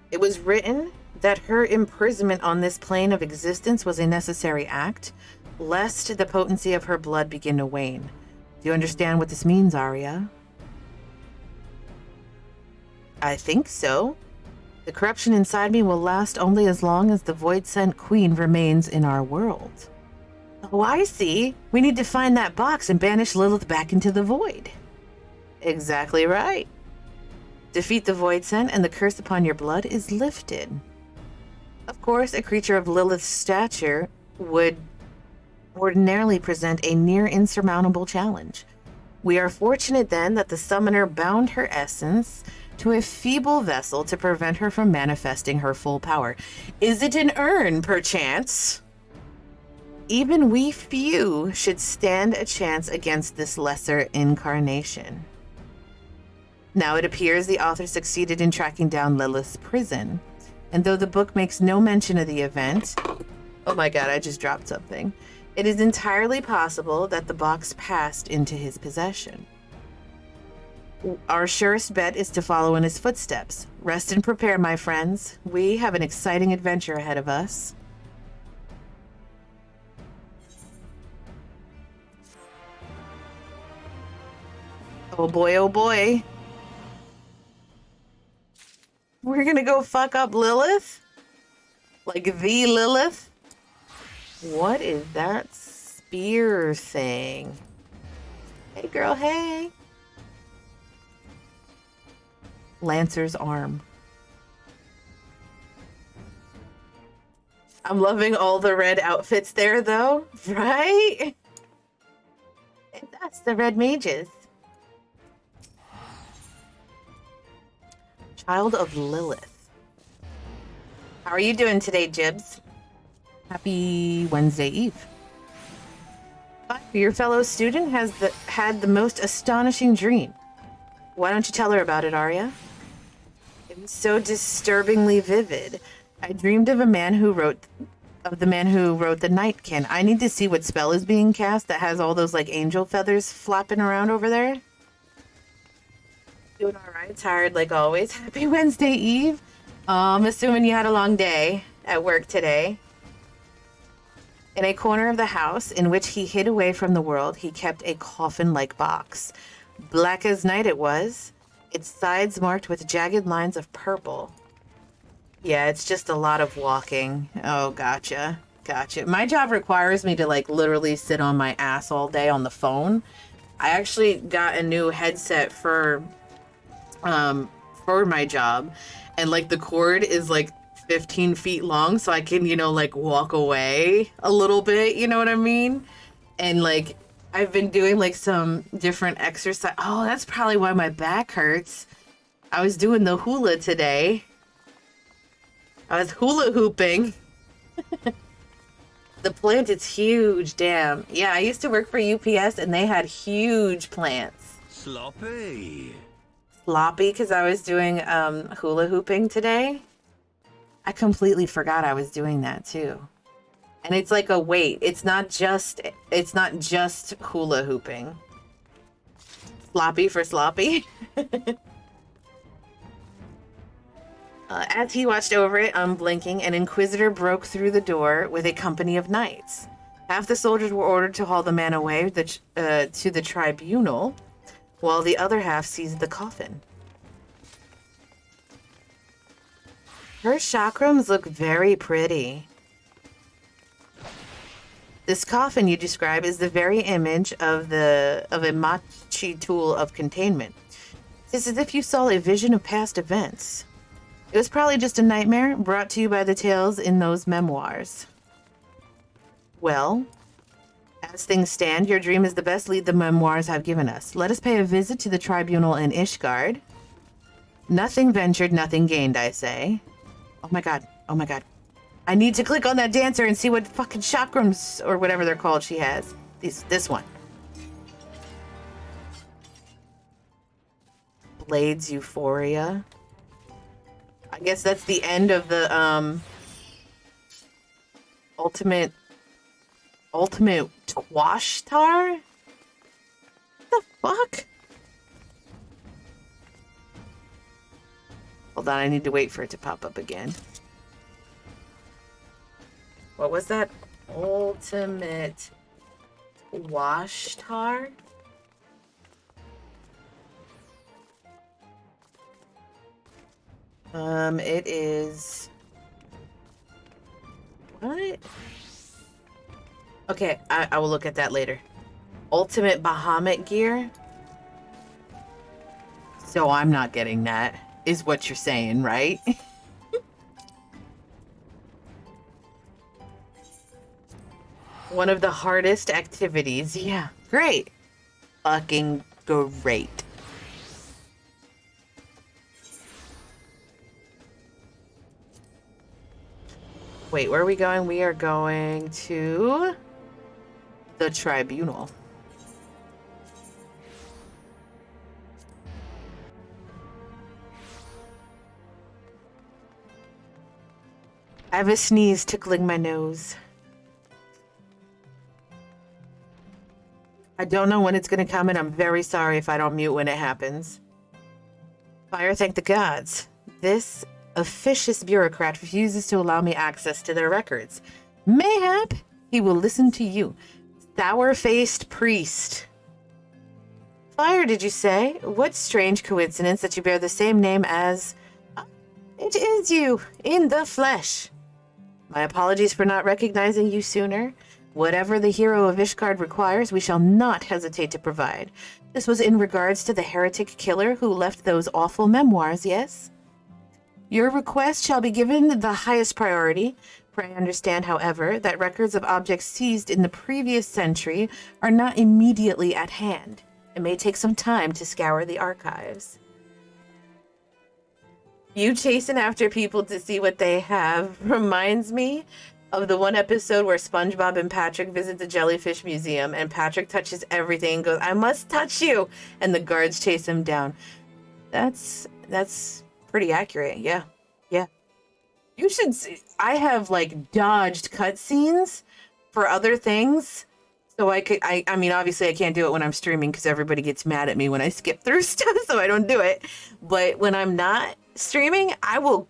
It was written that her imprisonment on this plane of existence was a necessary act, lest the potency of her blood begin to wane. Do you understand what this means, Arya? I think so. The corruption inside me will last only as long as the Void-Sent Queen remains in our world. Oh, I see. We need to find that box and banish Lilith back into the Void. Exactly right. Defeat the Void-Sent and the curse upon your blood is lifted. Of course, a creature of Lilith's stature would ordinarily present a near insurmountable challenge. We are fortunate then that the summoner bound her essence to a feeble vessel to prevent her from manifesting her full power. Is it an urn, perchance? Even we few should stand a chance against this lesser incarnation. Now it appears the author succeeded in tracking down Lilith's prison, and though the book makes no mention of the event, oh my god, I just dropped something. It is entirely possible that the box passed into his possession. Our surest bet is to follow in his footsteps. Rest and prepare, my friends. We have an exciting adventure ahead of us. Oh boy, oh boy. We're gonna go fuck up Lilith? Like the Lilith? What is that spear thing? Hey girl, hey. Lancer's arm. I'm loving all the red outfits there though, right? That's the red mages. Child of Lilith. How are you doing today, Jibs? Happy Wednesday Eve. Your fellow student has had the most astonishing dream. Why don't you tell her about it, Arya? It was so disturbingly vivid. I dreamed of the man who wrote the Nightkin. I need to see what spell is being cast that has all those like angel feathers flapping around over there. Doing all right. Tired like always. Happy Wednesday Eve. Assuming you had a long day at work today. In a corner of the house in which he hid away from the world, he kept a coffin-like box. Black as night it was, its sides marked with jagged lines of purple. Yeah, it's just a lot of walking. Oh, gotcha. Gotcha. My job requires me to like literally sit on my ass all day on the phone. I actually got a new headset for my job, and like the cord is like 15 feet long, so I can, you know, like walk away a little bit, you know what I mean? And like I've been doing like some different exercise. Oh, that's probably why my back hurts. I was doing the hula today. I was hula hooping. The plant is huge, damn. Yeah, I used to work for UPS and they had huge plants. Sloppy. Sloppy because I was doing hula hooping today. I completely forgot I was doing that too. And it's like a weight. It's not just hula hooping. Sloppy for sloppy. As he watched over it, unblinking, an inquisitor broke through the door with a company of knights. Half the soldiers were ordered to haul the man away to the tribunal, while the other half seized the coffin. Her chakrams look very pretty. This coffin you describe is the very image of a MAGE tool of containment. It's as if you saw a vision of past events. It was probably just a nightmare brought to you by the tales in those memoirs. Well, as things stand, your dream is the best lead the memoirs have given us. Let us pay a visit to the tribunal in Ishgard. Nothing ventured, nothing gained, I say. Oh my god. Oh my god. I need to click on that dancer and see what fucking chakrams or whatever they're called she has. This one. Blades Euphoria. I guess that's the end of the ultimate Twashtar? What the fuck? Hold on, I need to wait for it to pop up again. What was that? Ultimate Washtar? It is... What? Okay, I will look at that later. Ultimate Bahamut gear? So I'm not getting that, is what you're saying, right? One of the hardest activities. Yeah, great. Fucking great. Wait, where are we going? We are going to the tribunal. I have a sneeze tickling my nose. I don't know when it's going to come, and I'm very sorry if I don't mute when it happens. Fire, thank the gods. This officious bureaucrat refuses to allow me access to their records. Mayhap he will listen to you. Sour-faced priest. Fire, did you say? What strange coincidence that you bear the same name as... It is you, in the flesh. My apologies for not recognizing you sooner. Whatever the hero of Ishgard requires, we shall not hesitate to provide. This was in regards to the heretic killer who left those awful memoirs, yes? Your request shall be given the highest priority. Pray understand, however, that records of objects seized in the previous century are not immediately at hand. It may take some time to scour the archives. You chasing after people to see what they have reminds me of the one episode where SpongeBob and Patrick visit the Jellyfish Museum and Patrick touches everything and goes, I must touch you! And the guards chase him down. That's pretty accurate, yeah. Yeah. You should see, I have like dodged cutscenes for other things. So I mean, obviously I can't do it when I'm streaming because everybody gets mad at me when I skip through stuff, so I don't do it. But when I'm not streaming, I will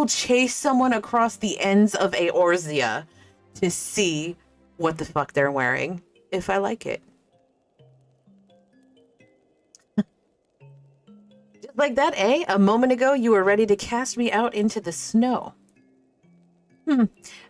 chase someone across the ends of Eorzea to see what the fuck they're wearing, if I like it. Just like that, eh? A moment ago, you were ready to cast me out into the snow.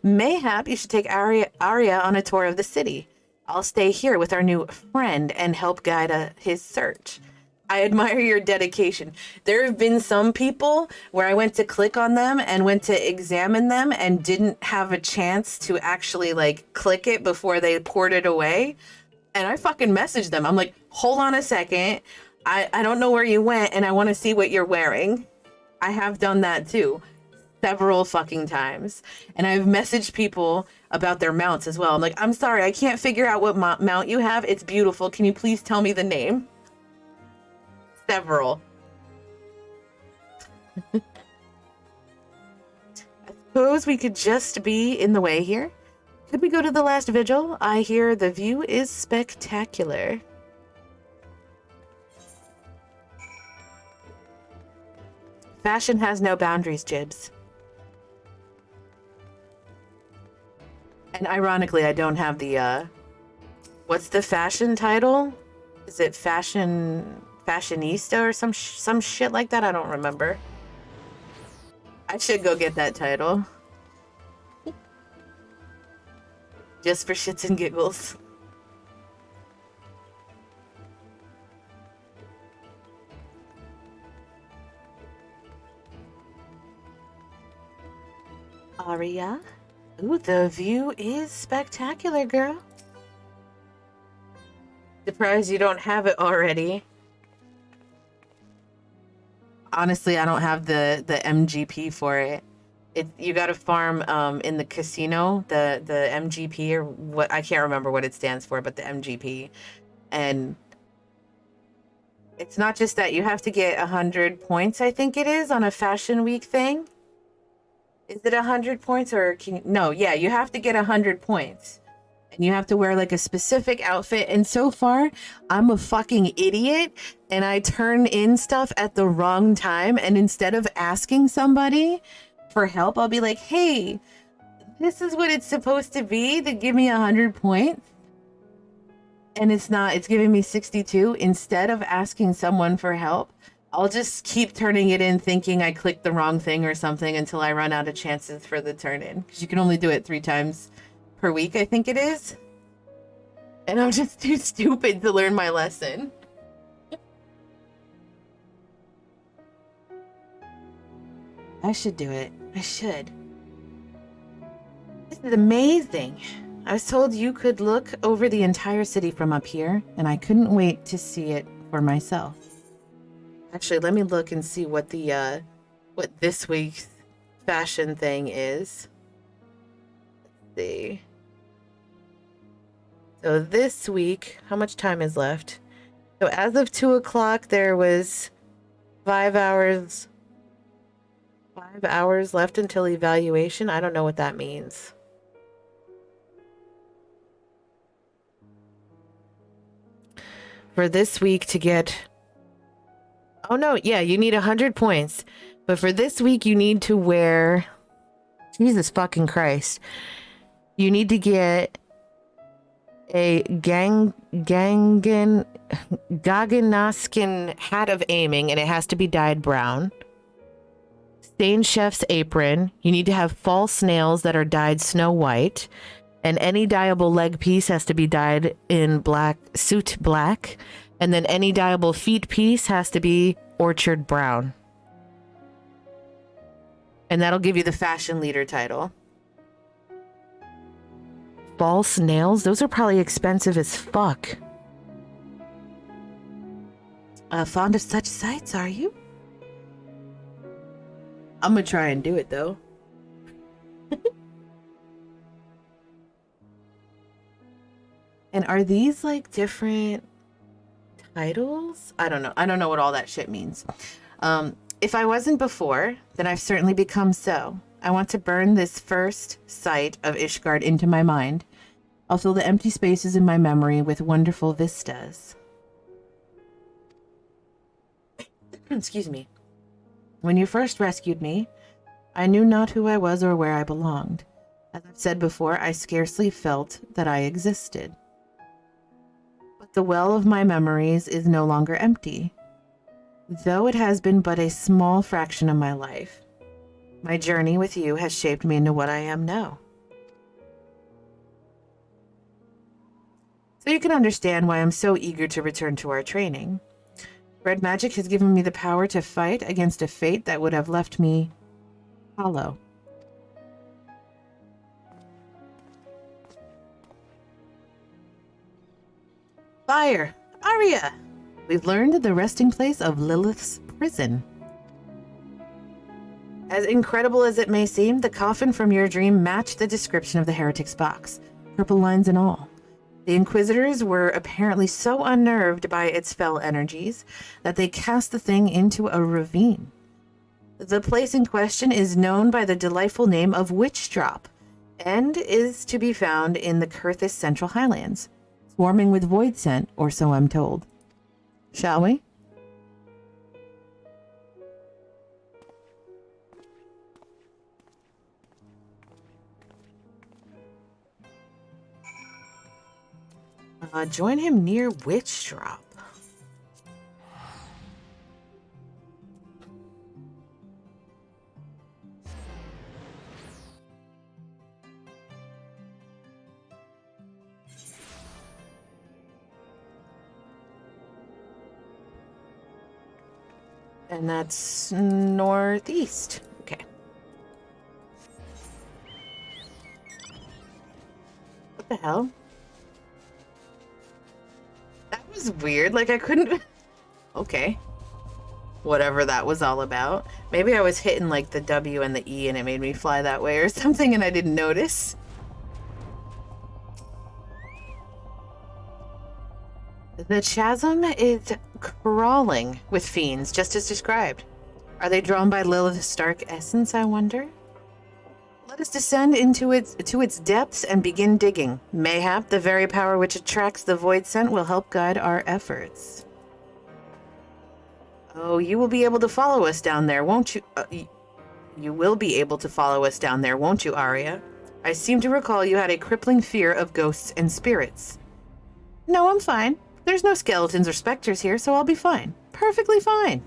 Mayhap you should take Arya on a tour of the city. I'll stay here with our new friend and help guide his search. I admire your dedication. There have been some people where I went to click on them and went to examine them and didn't have a chance to actually like click it before they poured it away. And I fucking messaged them. I'm like, hold on a second. I don't know where you went and I want to see what you're wearing. I have done that too. Several fucking times. And I've messaged people about their mounts as well. I'm like, I'm sorry, I can't figure out what mount you have. It's beautiful. Can you please tell me the name? Several. I suppose we could just be in the way here. Could we go to the last vigil? I hear the view is spectacular. Fashion has no boundaries, Jibs. And ironically, I don't have the, what's the fashion title? Is it fashionista or some shit like that? I don't remember. I should go get that title. Just for shits and giggles. Aria? Ooh, the view is spectacular, girl. Surprised you don't have it already. Honestly, I don't have the MGP for it. You got to farm in the casino, the MGP or what, I can't remember what it stands for, but the MGP. And it's not just that, you have to get 100 points, I think it is, on a Fashion Week thing. Is it 100 points or no, yeah, you have to get 100 points. And you have to wear like a specific outfit. And so far, I'm a fucking idiot and I turn in stuff at the wrong time. And instead of asking somebody for help, I'll be like, hey, this is what it's supposed to be to give me 100 points. And it's not, it's giving me 62. Instead of asking someone for help, I'll just keep turning it in thinking I clicked the wrong thing or something until I run out of chances for the turn in. Because you can only do it 3 times per week, I think it is. And I'm just too stupid to learn my lesson. I should do it. I should. This is amazing. I was told you could look over the entire city from up here, and I couldn't wait to see it for myself. Actually, let me look and see what the what this week's fashion thing is. Let's see. So this week, how much time is left? So as of 2 o'clock, there was 5 hours left until evaluation. I don't know what that means. For this week to get... Oh no, yeah, you need 100 points. But for this week, you need to wear... Jesus fucking Christ. You need to get a Gaganaskin hat of aiming, and it has to be dyed brown. Stained chef's apron. You need to have false nails that are dyed snow white. And any dyeable leg piece has to be dyed in black, soot black. And then any dyeable feet piece has to be orchard brown. And that'll give you the fashion leader title. False nails? Those are probably expensive as fuck. Fond of such sights, are you? I'm gonna try and do it, though. And are these, like, different titles? I don't know. I don't know what all that shit means. If I wasn't before, then I've certainly become so. I want to burn this first sight of Ishgard into my mind. I'll fill the empty spaces in my memory with wonderful vistas. Excuse me. When you first rescued me, I knew not who I was or where I belonged. As I've said before, I scarcely felt that I existed. But the well of my memories is no longer empty. Though it has been but a small fraction of my life, my journey with you has shaped me into what I am now. So you can understand why I'm so eager to return to our training. Red magic has given me the power to fight against a fate that would have left me hollow. Fire! Arya! We've learned the resting place of Lilith's prison. As incredible as it may seem, the coffin from your dream matched the description of the heretic's box, purple lines and all. The Inquisitors were apparently so unnerved by its fell energies that they cast the thing into a ravine. The place in question is known by the delightful name of Witch Drop, and is to be found in the Kurthis Central Highlands, swarming with void scent, or so I'm told. Shall we? Join him near Witch Drop. And that's northeast. Okay. What the hell? That was weird. Like, I couldn't... Okay. Whatever that was all about. Maybe I was hitting, like, the W and the E and it made me fly that way or something and I didn't notice. The chasm is crawling with fiends, just as described. Are they drawn by Lilith's dark essence, I wonder? Let us descend to its depths and begin digging. Mayhap the very power which attracts the void scent will help guide our efforts. Oh, you will be able to follow us down there, won't you? You will be able to follow us down there, won't you, Arya? I seem to recall you had a crippling fear of ghosts and spirits. No, I'm fine. There's no skeletons or specters here, so I'll be fine. Perfectly fine.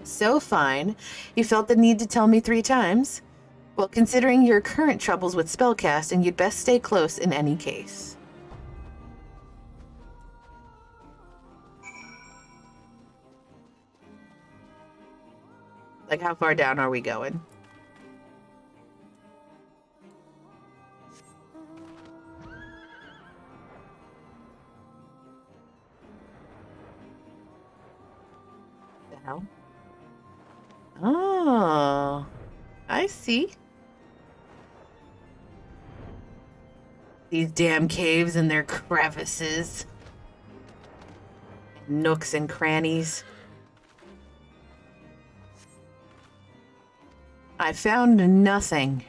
So fine, you felt the need to tell me 3 times? Well, considering your current troubles with spellcasting, you'd best stay close in any case. Like, how far down are we going? The hell? Oh, I see. These damn caves and their crevices. Nooks and crannies. I found nothing.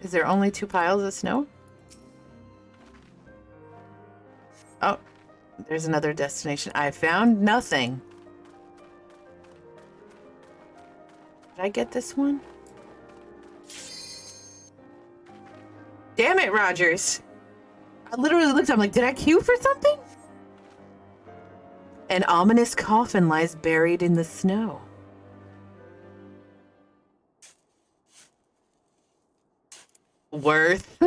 Is there only 2 piles of snow? Oh, there's another destination. I found nothing. Did I get this one? Damn it, Rogers. I literally looked, I'm like, did I queue for something? An ominous coffin lies buried in the snow. Worth.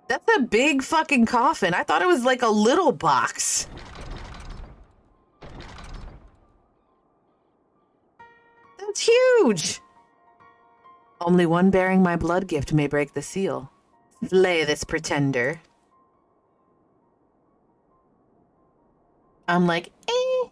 That's a big fucking coffin. I thought it was like a little box. That's huge. Only one bearing my blood gift may break the seal. Slay this pretender. I'm like, eh.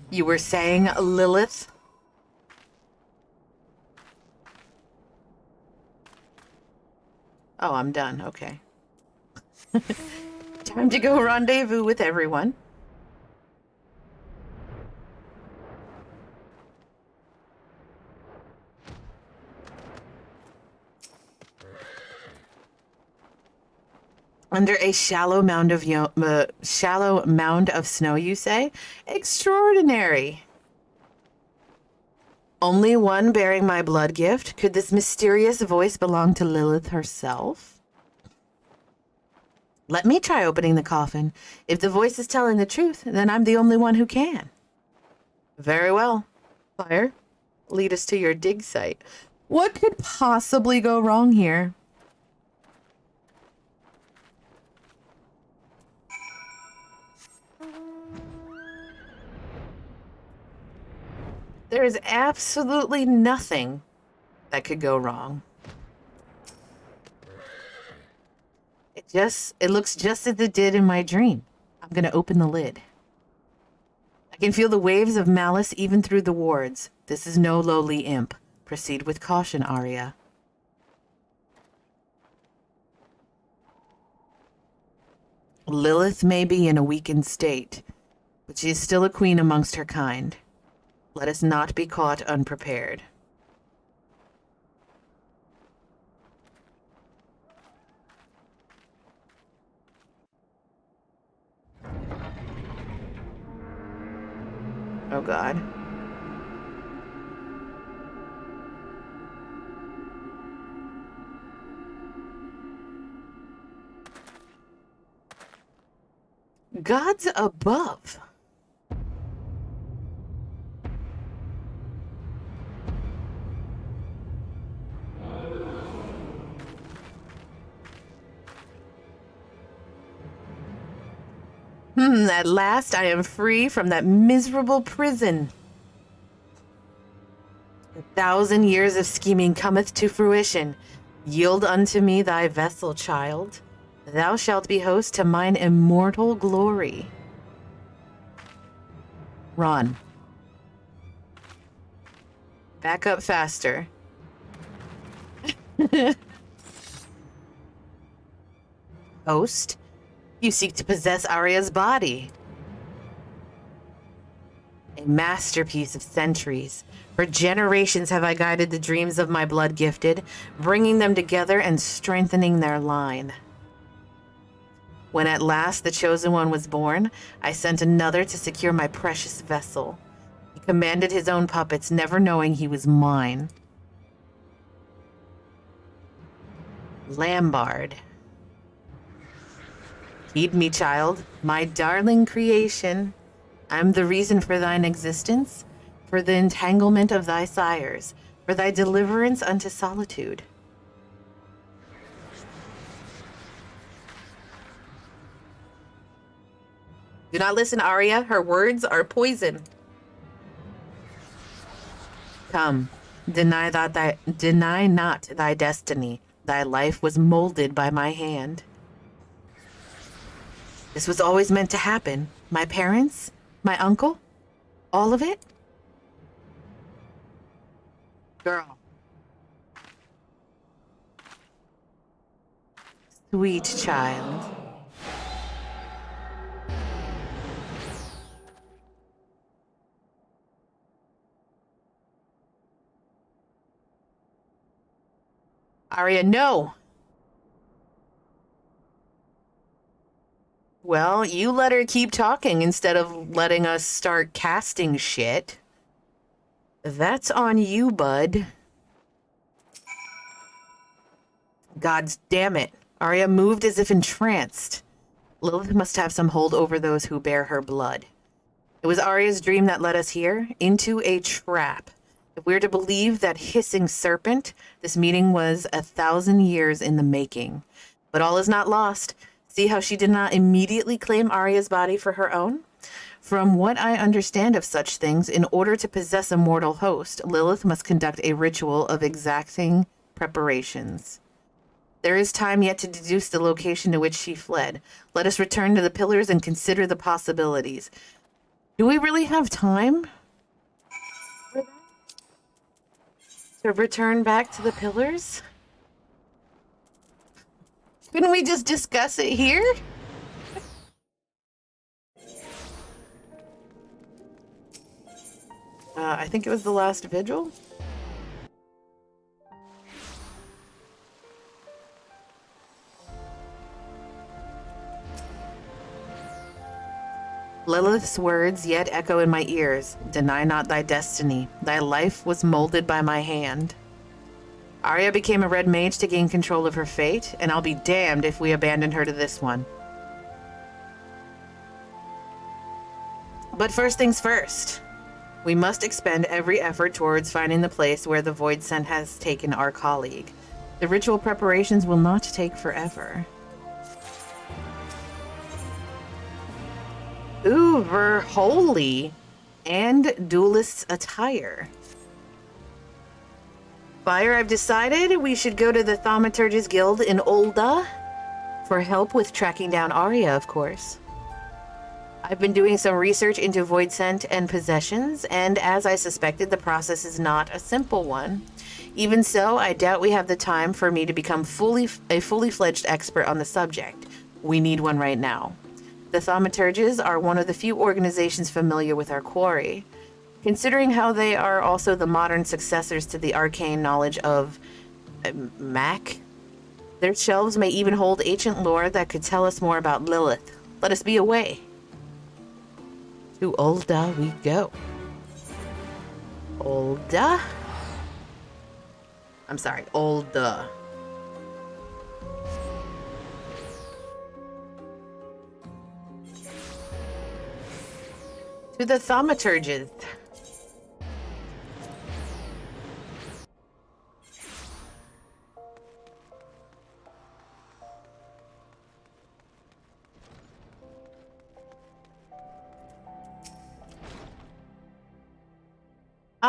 You were saying, Lilith? Oh, I'm done. Okay. Time to go rendezvous with everyone. Under a shallow mound of snow, you say? Extraordinary. Only one bearing my blood gift? Could this mysterious voice belong to Lilith herself? Let me try opening the coffin. If the voice is telling the truth, then I'm the only one who can. Very well. Fire, lead us to your dig site. What could possibly go wrong here? There is absolutely nothing that could go wrong. It looks just as it did in my dream. I'm gonna open the lid. I can feel the waves of malice even through the wards. This is no lowly imp. Proceed with caution, Arya. Lilith may be in a weakened state, But she is still a queen amongst her kind. Let us not be caught unprepared. Oh, God. Gods above. At last I am free from that miserable prison. 1,000 years of scheming cometh to fruition. Yield unto me thy vessel, child. Thou shalt be host to mine immortal glory. Run. Back up faster. Host, you seek to possess Arya's body. A masterpiece of centuries. For generations have I guided the dreams of my blood-gifted, bringing them together and strengthening their line. When at last the chosen one was born, I sent another to secure my precious vessel. He commanded his own puppets, never knowing he was mine. Lambard. Heed me, child, my darling creation. I'm the reason for thine existence, for the entanglement of thy sires, for thy deliverance unto solitude. Do not listen, Arya. Her words are poison. Come, deny not thy destiny. Thy life was molded by my hand. This was always meant to happen. My parents, my uncle, all of it. Girl. Sweet child. Arya, no. Well, you let her keep talking instead of letting us start casting shit. That's on you, bud. God damn it. Arya moved as if entranced. Lilith must have some hold over those who bear her blood. It was Arya's dream that led us here, into a trap. If we're to believe that hissing serpent, this meeting was 1,000 years in the making. But all is not lost. See how she did not immediately claim Arya's body for her own? From what I understand of such things, in order to possess a mortal host, Lilith must conduct a ritual of exacting preparations. There is time yet to deduce the location to which she fled. Let us return to the pillars and consider the possibilities. Do we really have time to return back to the pillars? Couldn't we just discuss it here? I think it was the last vigil. Lilith's words yet echo in my ears. Deny not thy destiny. Thy life was molded by my hand. Arya became a red mage to gain control of her fate, and I'll be damned if we abandon her to this one. But first things first. We must expend every effort towards finding the place where the Void Scent has taken our colleague. The ritual preparations will not take forever. Uber holy and duelist's attire. Fire, I've decided we should go to the Thaumaturge's Guild in Olda for help with tracking down Arya, of course. I've been doing some research into Void Scent and possessions, and as I suspected, the process is not a simple one. Even so, I doubt we have the time for me to become a fully fledged expert on the subject. We need one right now. The Thaumaturges are one of the few organizations familiar with our quarry, considering how they are also the modern successors to the arcane knowledge of MAC. Their shelves may even hold ancient lore that could tell us more about Lilith. Let us be away. To Ul'dah we go. Ul'dah? I'm sorry, Ul'dah. To the Thaumaturges.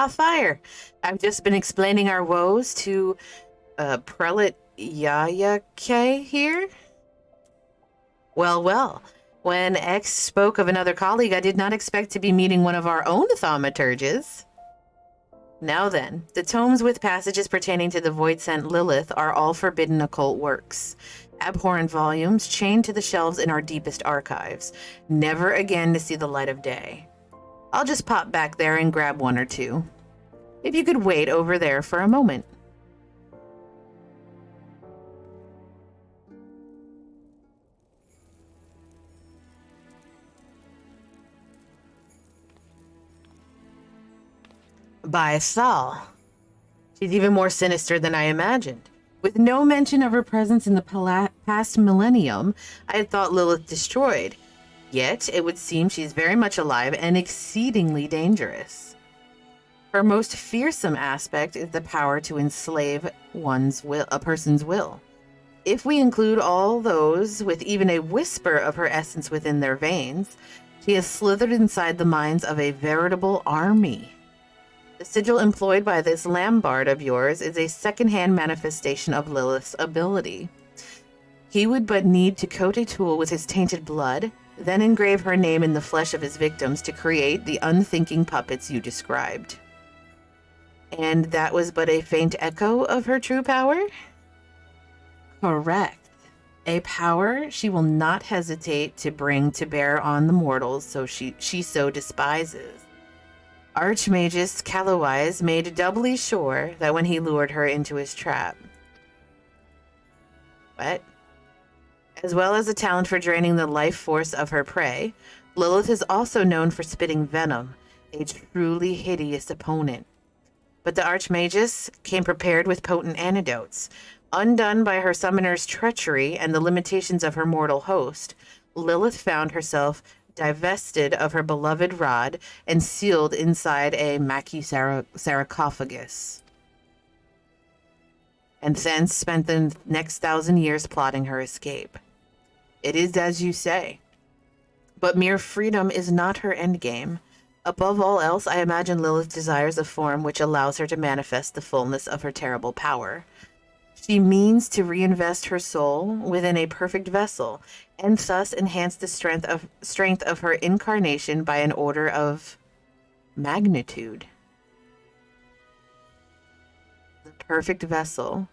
Fire. I've just been explaining our woes to Prelate Yayake here. Well. When X spoke of another colleague, I did not expect to be meeting one of our own Thaumaturges. Now then, the tomes with passages pertaining to the void-sent Lilith are all forbidden occult works. Abhorrent volumes chained to the shelves in our deepest archives, never again to see the light of day. I'll just pop back there and grab one or two. If you could wait over there for a moment. By Sal. She's even more sinister than I imagined. With no mention of her presence in the past millennium, I had thought Lilith destroyed. Yet, it would seem she's very much alive and exceedingly dangerous. Her most fearsome aspect is the power to enslave a person's will. If we include all those with even a whisper of her essence within their veins, she has slithered inside the minds of a veritable army. The sigil employed by this Lambard of yours is a second-hand manifestation of Lilith's ability. He would but need to coat a tool with his tainted blood, then engrave her name in the flesh of his victims to create the unthinking puppets you described. And that was but a faint echo of her true power? Correct. A power she will not hesitate to bring to bear on the mortals so she so despises. Archmagus Callowise made doubly sure that when he lured her into his trap. What? As well as a talent for draining the life force of her prey, Lilith is also known for spitting venom, a truly hideous opponent. But the Archmagus came prepared with potent antidotes. Undone by her summoner's treachery and the limitations of her mortal host, Lilith found herself divested of her beloved rod and sealed inside a Maquis sarcophagus. And thence spent the next 1,000 years plotting her escape. It is as you say. But mere freedom is not her endgame. Above all else, I imagine Lilith desires a form which allows her to manifest the fullness of her terrible power. She means to reinvest her soul within a perfect vessel, and thus enhance the strength of her incarnation by an order of magnitude. The perfect vessel.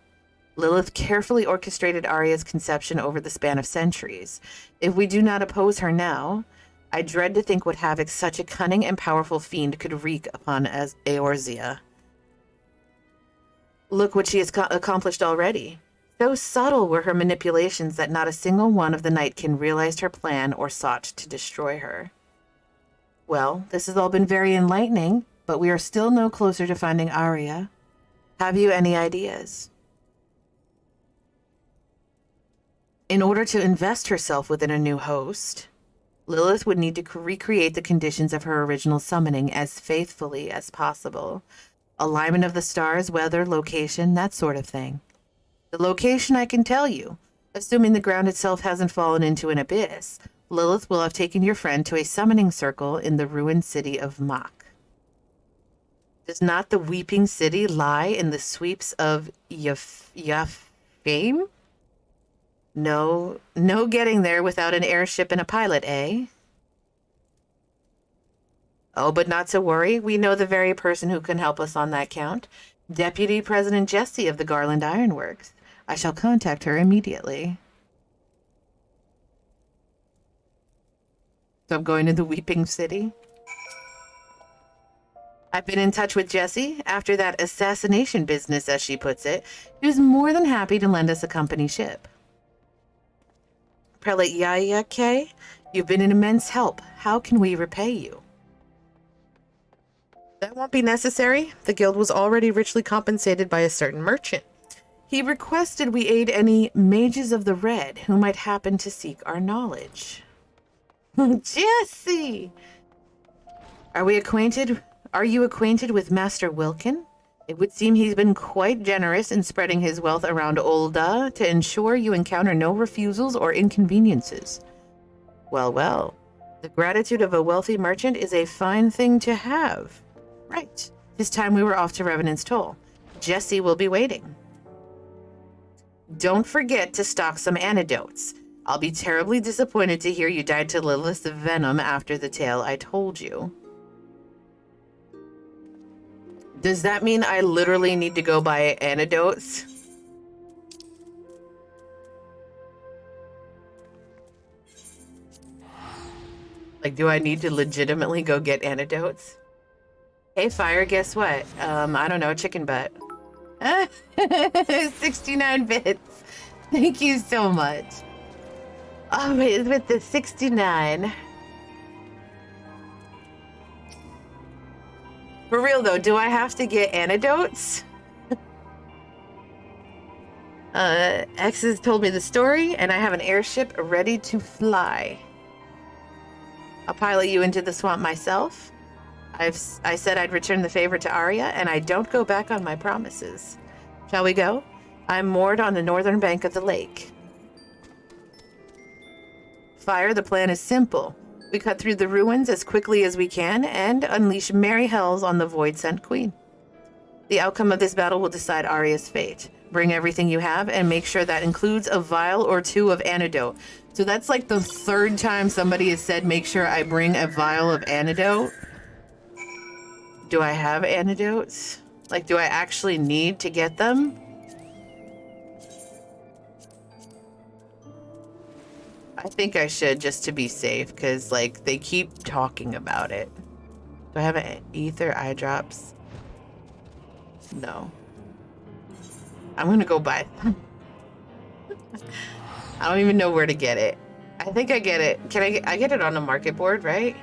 Lilith carefully orchestrated Arya's conception over the span of centuries. If we do not oppose her now, I dread to think what havoc such a cunning and powerful fiend could wreak upon Eorzea. Look what she has accomplished already. So subtle were her manipulations that not a single one of the Night Kin realized her plan or sought to destroy her. Well, this has all been very enlightening, but we are still no closer to finding Arya. Have you any ideas? In order to invest herself within a new host, Lilith would need to recreate the conditions of her original summoning as faithfully as possible. Alignment of the stars, weather, location, that sort of thing. The location I can tell you. Assuming the ground itself hasn't fallen into an abyss, Lilith will have taken your friend to a summoning circle in the ruined city of Mach. Does not the weeping city lie in the sweeps of Yafame? No getting there without an airship and a pilot, eh? Oh, but not to worry. We know the very person who can help us on that count. Deputy President Jessie of the Garland Ironworks. I shall contact her immediately. So I'm going to the Weeping City. I've been in touch with Jessie after that assassination business, as she puts it. She was more than happy to lend us a company ship. Prelate Yaya K, you've been an immense help. How can we repay you? That won't be necessary. The guild was already richly compensated by a certain merchant. He requested we aid any mages of the red who might happen to seek our knowledge. Jessie! Are you acquainted with Master Wilkin? It would seem he's been quite generous in spreading his wealth around Olda to ensure you encounter no refusals or inconveniences. Well, well. The gratitude of a wealthy merchant is a fine thing to have. Right. This time we were off to Revenant's Toll. Jessie will be waiting. Don't forget to stock some antidotes. I'll be terribly disappointed to hear you died to Lilith's venom after the tale I told you. Does that mean I literally need to go buy antidotes? Like, do I need to legitimately go get antidotes? Hey, Fire, guess what? I don't know, chicken butt. 69 bits. Thank you so much. Oh, wait, with the 69. For real, though, do I have to get antidotes? X has told me the story, and I have an airship ready to fly. I'll pilot you into the swamp myself. I said I'd return the favor to Arya, and I don't go back on my promises. Shall we go? I'm moored on the northern bank of the lake. Fire, the plan is simple. We cut through the ruins as quickly as we can and unleash merry hells on the Void-Sent Queen. The outcome of this battle will decide Arya's fate. Bring everything you have and make sure that includes a vial or two of antidote. So that's like the third time somebody has said make sure I bring a vial of antidote. Do I have antidotes? Like, do I actually need to get them? I think I should, just to be safe, because, like, they keep talking about it. Do I have an ether eye drops? No. I'm gonna go buy them. I don't even know where to get it. I think I get it. Can I get it on the market board, right?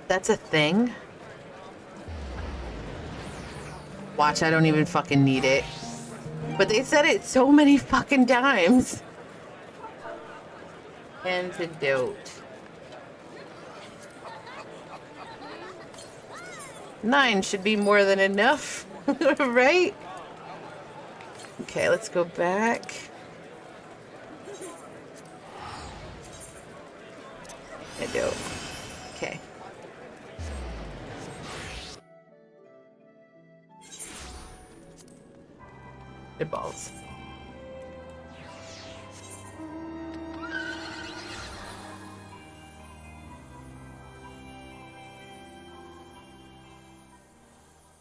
That's a thing. Watch, I don't even fucking need it. But they said it so many fucking times. Antidote. 9 should be more than enough, right? Okay, let's go back. Antidote. Okay. Good balls.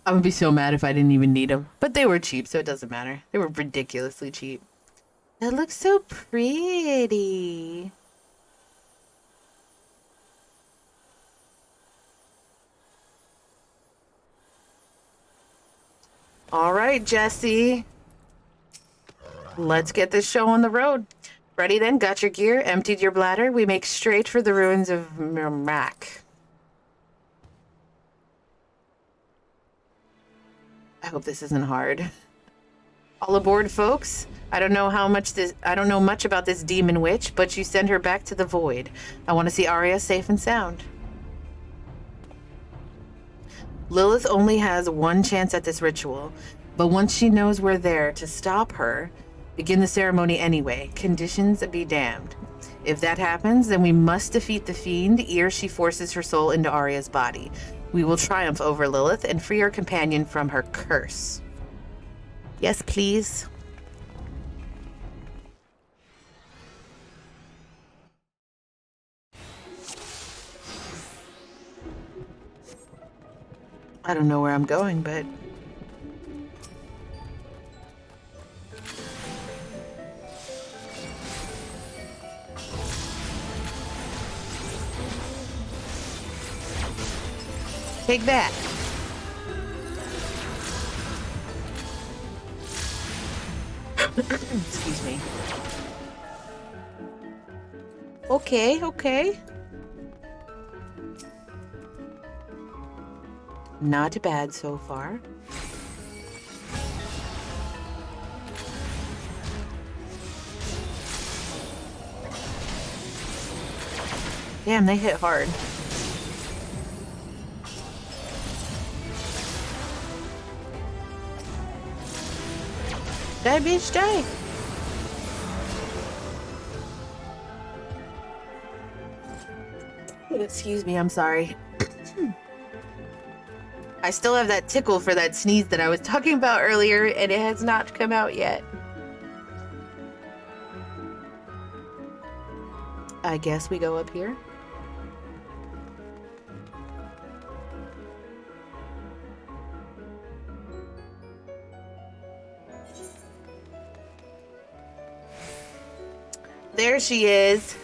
I would be so mad if I didn't even need them. But they were cheap, so it doesn't matter. They were ridiculously cheap. That looks so pretty. All right, Jessie. Let's get this show on the road. Ready then? Got your gear? Emptied your bladder? We make straight for the ruins of Mirmak. I hope this isn't hard. All aboard, folks. I don't know much about this demon witch, but you send her back to the void. I want to see Arya safe and sound. Lilith only has one chance at this ritual, but once she knows we're there to stop her, begin the ceremony anyway. Conditions be damned. If that happens, then we must defeat the fiend ere she forces her soul into Arya's body. We will triumph over Lilith and free our companion from her curse. Yes, please. I don't know where I'm going, but... Take that. Excuse me. Okay, okay. Not bad so far. Damn, they hit hard. Die, bitch, die! Excuse me, I'm sorry. I still have that tickle for that sneeze that I was talking about earlier, and it has not come out yet. I guess we go up here. There she is.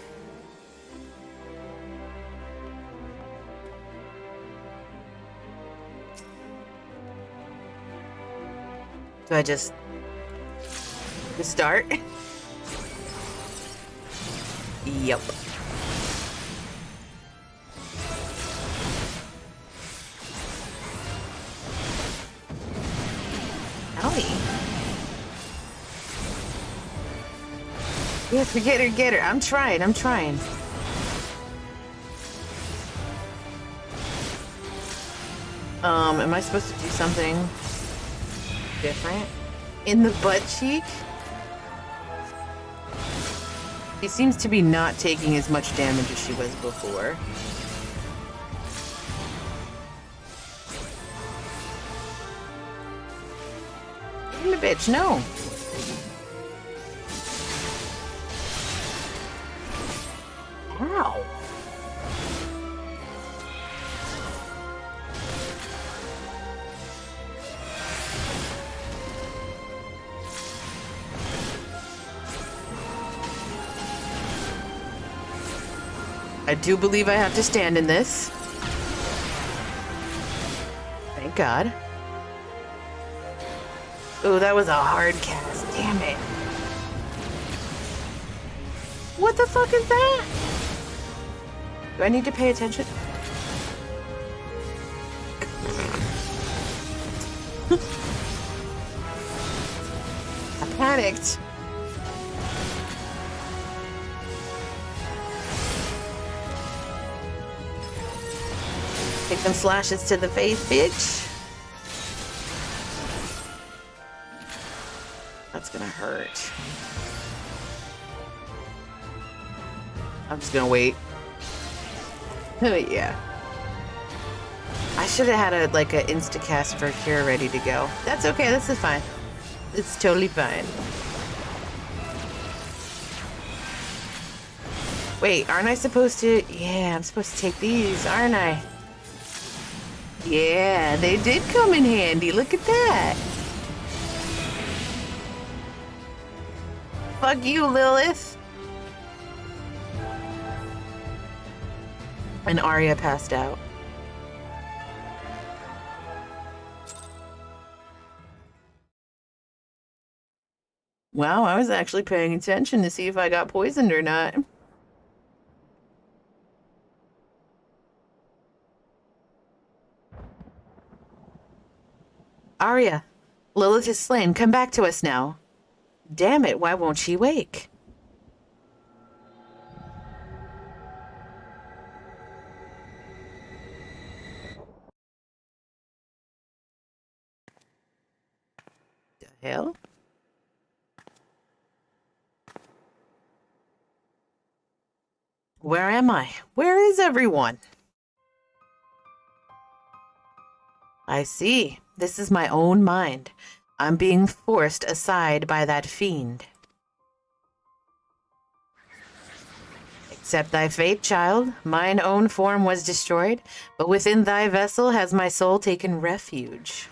Do I just start? Yep. Owie. Yes, get her. I'm trying. Am I supposed to do something different? In the butt cheek? She seems to be not taking as much damage as she was before. Damn the bitch, no. Ow. I do believe I have to stand in this. Thank God. Oh, that was a hard cast. Damn it. What the fuck is that? Do I need to pay attention? I panicked. Take them slashes to the face, bitch. That's gonna hurt. I'm just gonna wait. Oh yeah. I should have had a insta-cast for cure ready to go. That's okay, this is fine. It's totally fine. Wait, aren't I supposed to? Yeah, I'm supposed to take these, aren't I? Yeah, they did come in handy. Look at that. Fuck you, Lilith. And Arya passed out. Wow, I was actually paying attention to see if I got poisoned or not. Arya, Lilith is slain. Come back to us now. Damn it, why won't she wake? The hell? Where am I? Where is everyone? I see. This is my own mind. I'm being forced aside by that fiend. Accept thy fate, child. Mine own form was destroyed, but within thy vessel has my soul taken refuge.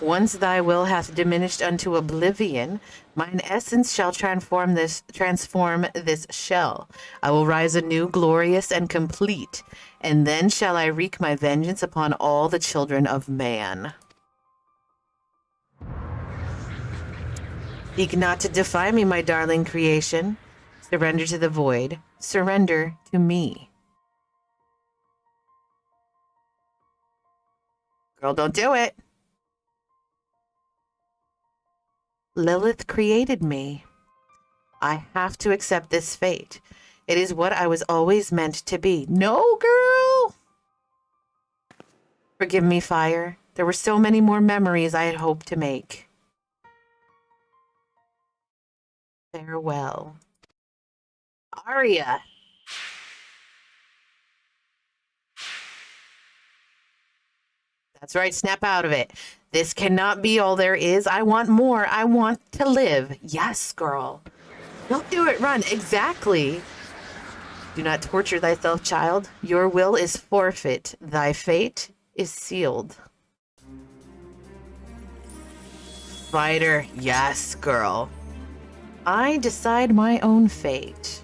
Once thy will hath diminished unto oblivion, mine essence shall transform this shell. I will rise anew, glorious and complete, and then shall I wreak my vengeance upon all the children of man. Seek not to defy me, my darling creation. Surrender to the void. Surrender to me. Girl, don't do it. Lilith created me. I have to accept this fate. It is what I was always meant to be. No, girl! Forgive me, Fire. There were so many more memories I had hoped to make. Farewell. Arya. That's right, snap out of it. This cannot be all there is. I want more. I want to live. Yes, girl. Don't do it, run. Exactly. Do not torture thyself, child. Your will is forfeit. Thy fate is sealed. Fighter. Yes, girl. I decide my own fate.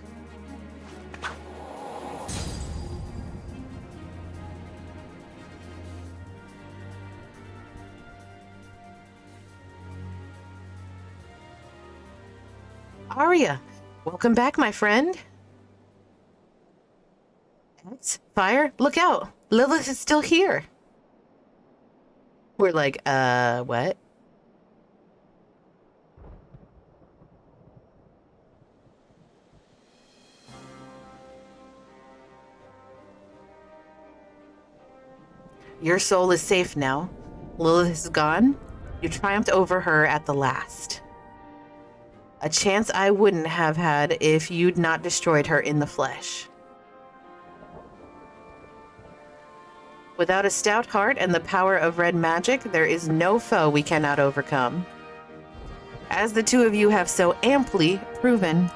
Arya, welcome back, my friend. Fire, look out. Lilith is still here. We're like, what? Your soul is safe now. Lilith is gone. You triumphed over her at the last. A chance I wouldn't have had if you'd not destroyed her in the flesh. Without a stout heart and the power of red magic, there is no foe we cannot overcome. As the two of you have so amply proven.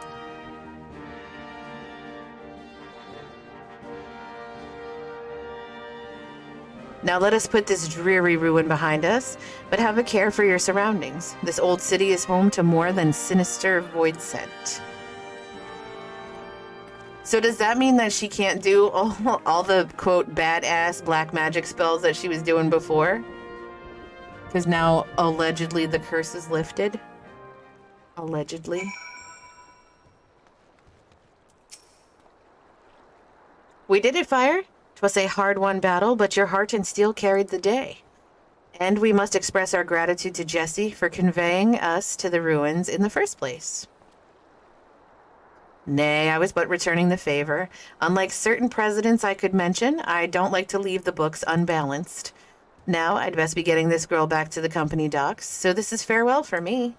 Now let us put this dreary ruin behind us, but have a care for your surroundings. This old city is home to more than sinister void scent. So does that mean that she can't do all the, quote, badass black magic spells that she was doing before? Because now, allegedly, the curse is lifted? Allegedly. We did it, Fire. 'Twas a hard-won battle, but your heart and steel carried the day. And we must express our gratitude to Jesse for conveying us to the ruins in the first place. Nay, I was but returning the favor. Unlike certain presidents I could mention, I don't like to leave the books unbalanced. Now, I'd best be getting this girl back to the company docks, so this is farewell for me.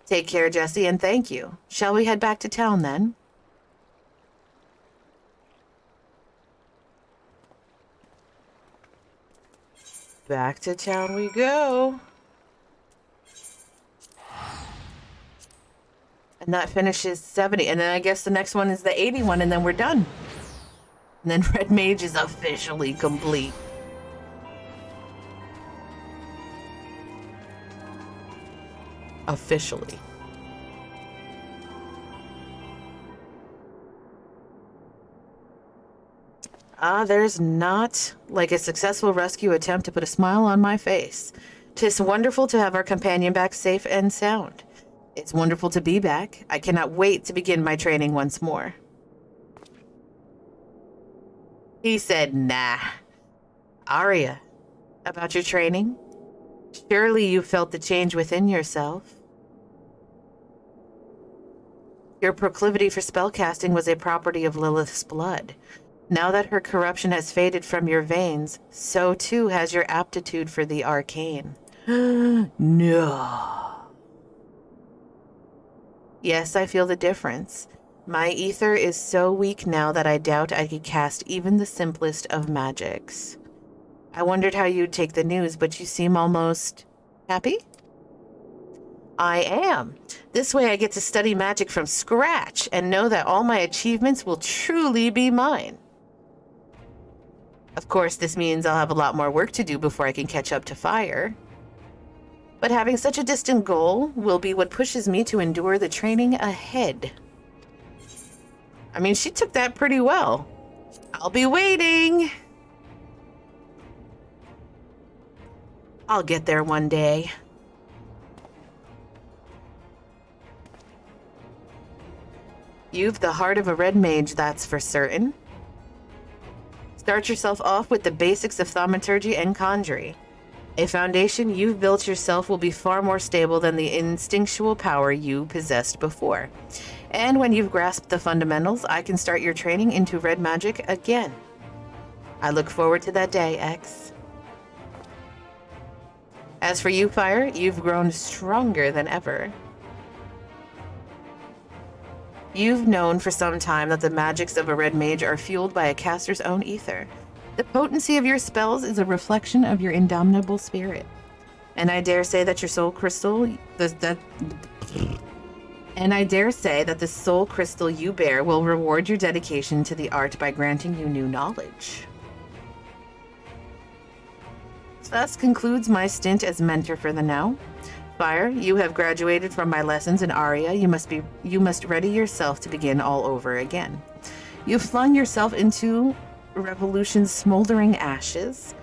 Take care, Jesse, and thank you. Shall we head back to town, then? Back to town we go. And that finishes 70. And then I guess the next one is the 81, and then we're done. And then Red Mage is officially complete. Officially. There's not like a successful rescue attempt to put a smile on my face. 'Tis wonderful to have our companion back safe and sound. It's wonderful to be back. I cannot wait to begin my training once more. He said, nah. Arya, about your training? Surely you felt the change within yourself. Your proclivity for spellcasting was a property of Lilith's blood. Now that her corruption has faded from your veins, so too has your aptitude for the arcane. No. Yes, I feel the difference. My ether is so weak now that I doubt I could cast even the simplest of magics. I wondered how you'd take the news, but you seem almost happy? I am. This way I get to study magic from scratch and know that all my achievements will truly be mine. Of course, this means I'll have a lot more work to do before I can catch up to Fire. But having such a distant goal will be what pushes me to endure the training ahead. I mean, she took that pretty well. I'll be waiting. I'll get there one day. You've the heart of a red mage, that's for certain. Start yourself off with the basics of thaumaturgy and conjury. A foundation you've built yourself will be far more stable than the instinctual power you possessed before. And when you've grasped the fundamentals, I can start your training into red magic again. I look forward to that day, X. As for you, Fire, you've grown stronger than ever. You've known for some time that the magics of a red mage are fueled by a caster's own ether. The potency of your spells is a reflection of your indomitable spirit. And I dare say that your soul crystal... And I dare say that the soul crystal you bear will reward your dedication to the art by granting you new knowledge. Thus concludes my stint as mentor for the now. Fire, you have graduated from my lessons in Aria. You must ready yourself to begin all over again. You've flung yourself into revolution's smoldering ashes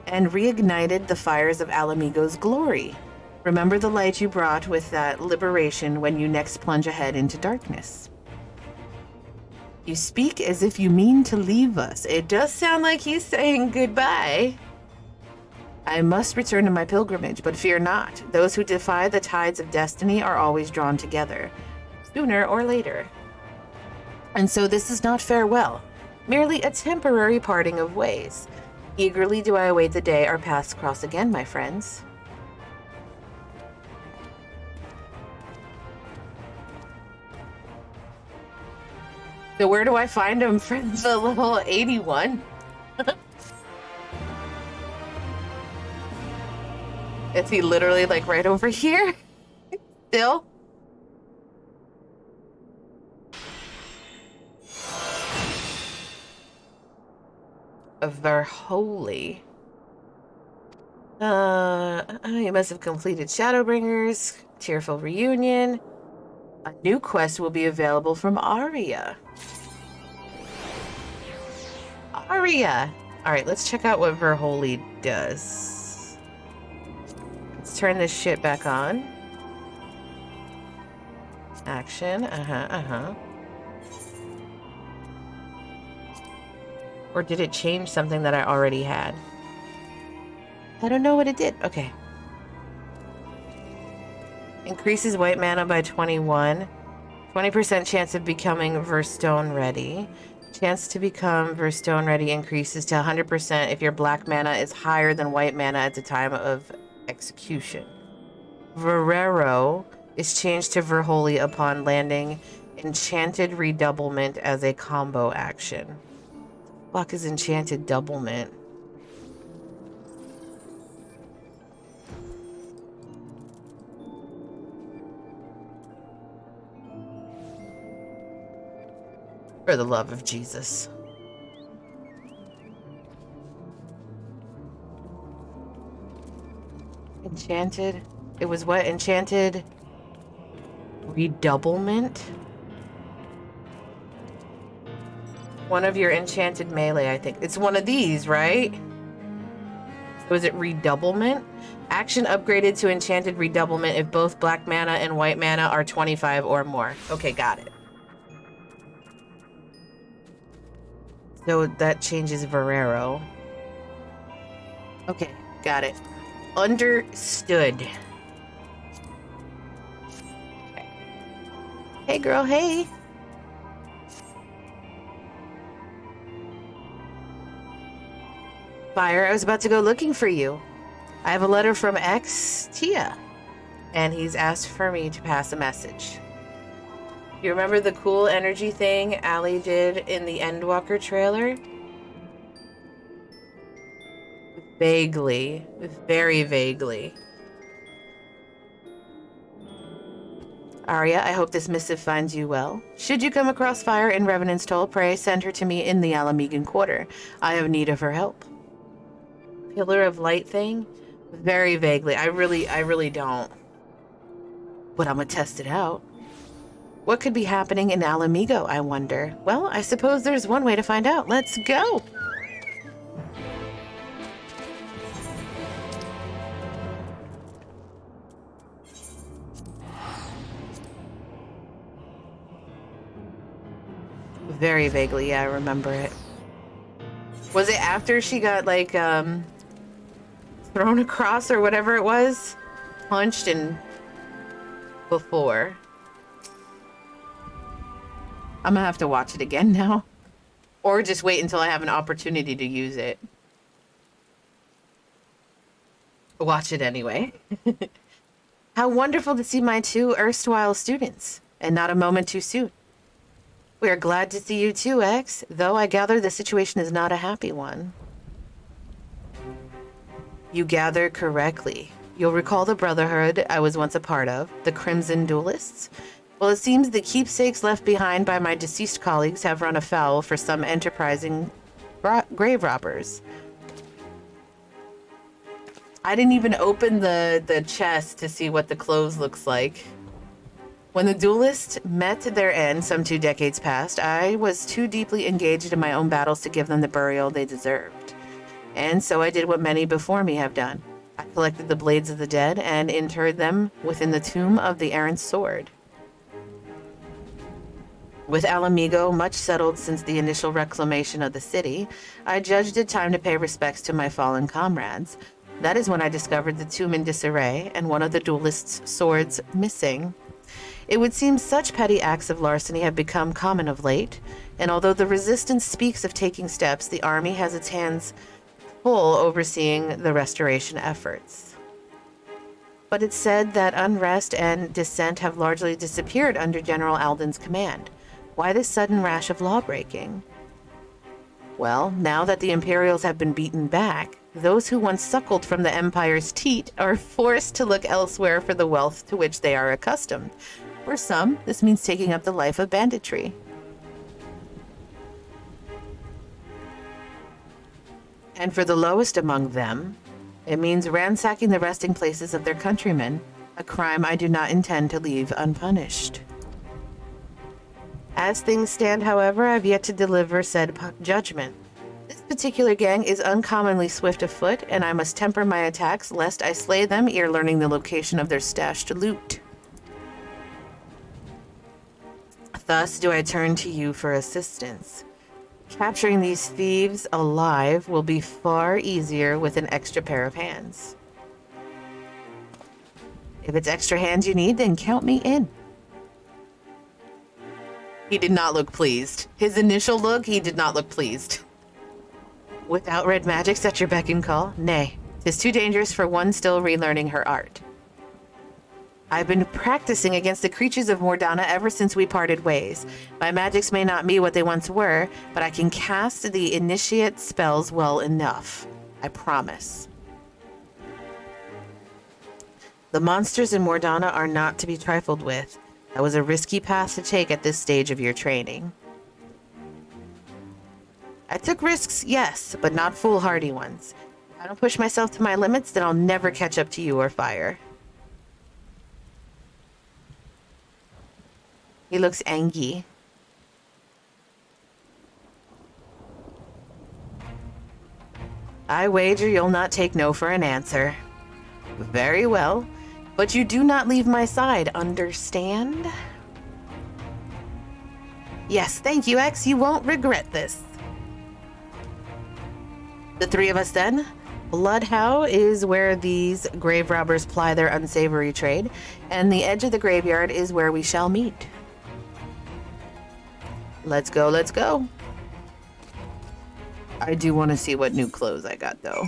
and reignited the fires of Alamigo's glory. Remember the light you brought with that liberation when you next plunge ahead into darkness. You speak as if you mean to leave us. It does sound like he's saying goodbye. I must return to my pilgrimage, but fear not. Those who defy the tides of destiny are always drawn together, sooner or later. And so this is not farewell, merely a temporary parting of ways. Eagerly do I await the day our paths cross again, my friends. So where do I find him for the level 81? Is he literally like right over here? Still? Verholy. You must have completed Shadowbringers, Tearful Reunion. A new quest will be available from Aria. Aria! Alright, let's check out what Verholy does. Let's turn this shit back on. Action, Or did it change something that I already had? I don't know what it did. Okay. Increases white mana by 21. 20% chance of becoming Verstone ready. Chance to become Verstone ready increases to 100% if your black mana is higher than white mana at the time of execution. Verero is changed to Verholy upon landing Enchanted Redoublement as a combo action. Fuck is Enchanted Doublement? For the love of Jesus. Enchanted? It was what? Enchanted Redoublement? One of your enchanted melee, I think. It's one of these, right? Was it Redoublement? Action upgraded to Enchanted Redoublement if both black mana and white mana are 25 or more. Okay, got it. So that changes Verero. Okay, got it. Understood. Okay. Hey girl, hey. Fire, I was about to go looking for you. I have a letter from Tia, and he's asked for me to pass a message. You remember the cool energy thing Allie did in the Endwalker trailer? Vaguely. Very vaguely. Arya, I hope this missive finds you well. Should you come across Fire in Revenant's Toll, pray send her to me in the Alamegan Quarter. I have need of her help. Pillar of Light thing? Very vaguely. I really don't. But I'm gonna test it out. What could be happening in Alamigo, I wonder? Well, I suppose there's one way to find out. Let's go! Very vaguely, yeah, I remember it. Was it after she got, like, thrown across or whatever it was? Punched and... before. I'm gonna have to watch it again now. Or just wait until I have an opportunity to use it. Watch it anyway. How wonderful to see my two erstwhile students, and not a moment too soon. We are glad to see you too, X, though I gather the situation is not a happy one. You gather correctly. You'll recall the brotherhood I was once a part of, the Crimson Duelists. Well, it seems the keepsakes left behind by my deceased colleagues have run afoul for some enterprising grave robbers. I didn't even open the chest to see what the clothes looks like. When the duelists met their end some 2 decades past, I was too deeply engaged in my own battles to give them the burial they deserved. And so I did what many before me have done. I collected the blades of the dead and interred them within the tomb of the errant sword. With Alamigo much settled since the initial reclamation of the city, I judged it time to pay respects to my fallen comrades. That is when I discovered the tomb in disarray and one of the duelists' swords missing. It would seem such petty acts of larceny have become common of late, and although the resistance speaks of taking steps, the army has its hands full overseeing the restoration efforts. But it's said that unrest and dissent have largely disappeared under General Alden's command. Why this sudden rash of lawbreaking? Well, now that the Imperials have been beaten back, those who once suckled from the Empire's teat are forced to look elsewhere for the wealth to which they are accustomed. For some, this means taking up the life of banditry. And for the lowest among them, it means ransacking the resting places of their countrymen, a crime I do not intend to leave unpunished. As things stand, however, I've yet to deliver said judgment. This particular gang is uncommonly swift of foot, and I must temper my attacks lest I slay them ere learning the location of their stashed loot. Thus do I turn to you for assistance. Capturing these thieves alive will be far easier with an extra pair of hands. If it's extra hands you need, then count me in. He did not look pleased. His initial look, he did not look pleased. Without red magics at your beck and call? Nay, 'tis too dangerous for one still relearning her art. I've been practicing against the creatures of Mordana ever since we parted ways. My magics may not be what they once were, but I can cast the initiate spells well enough. I promise. The monsters in Mordana are not to be trifled with. That was a risky path to take at this stage of your training. I took risks, yes, but not foolhardy ones. If I don't push myself to my limits, then I'll never catch up to you or Fire. He looks angry. I wager you'll not take no for an answer. Very well. But you do not leave my side, understand? Yes, thank you, X. You won't regret this. The 3 of us then. Bloodhow is where these grave robbers ply their unsavory trade, and the edge of the graveyard is where we shall meet. Let's go, let's go. I do want to see what new clothes I got, though.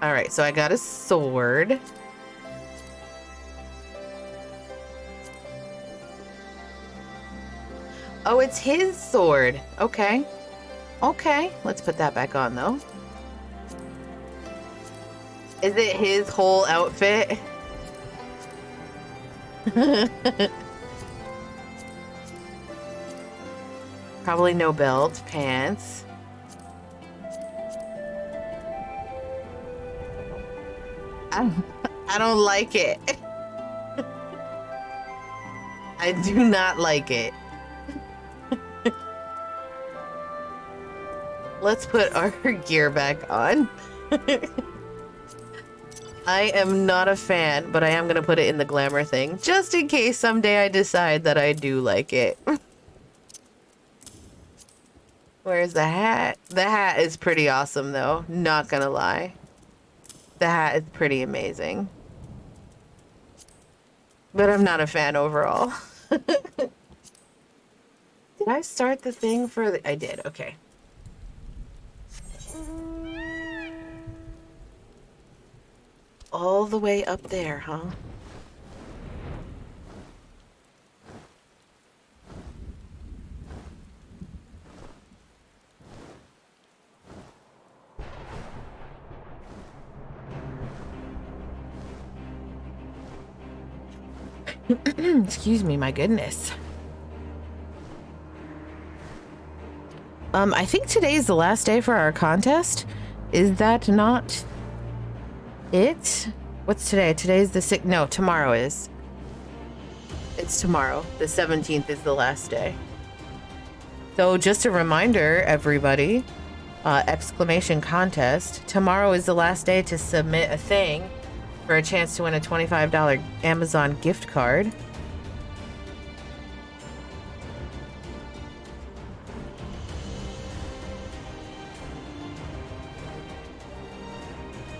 Alright, so I got a sword. Oh, it's his sword. Okay. Okay, let's put that back on, though. Is it his whole outfit? Probably no belt, pants. I don't like it. I do not like it. Let's put our gear back on. I am not a fan, but I am going to put it in the glamour thing, just in case someday I decide that I do like it. Where's the hat? The hat is pretty awesome, though. Not gonna lie. The hat is pretty amazing. But I'm not a fan overall. Did I start the thing for the... I did, okay. All the way up there, huh? Excuse me, my goodness. I think today is the last day for our contest. Is that not it? What's today? Today's the 6th. No, tomorrow is. It's tomorrow. The 17th is the last day. So just a reminder, everybody, exclamation contest. Tomorrow is the last day to submit a thing for a chance to win a $25 Amazon gift card.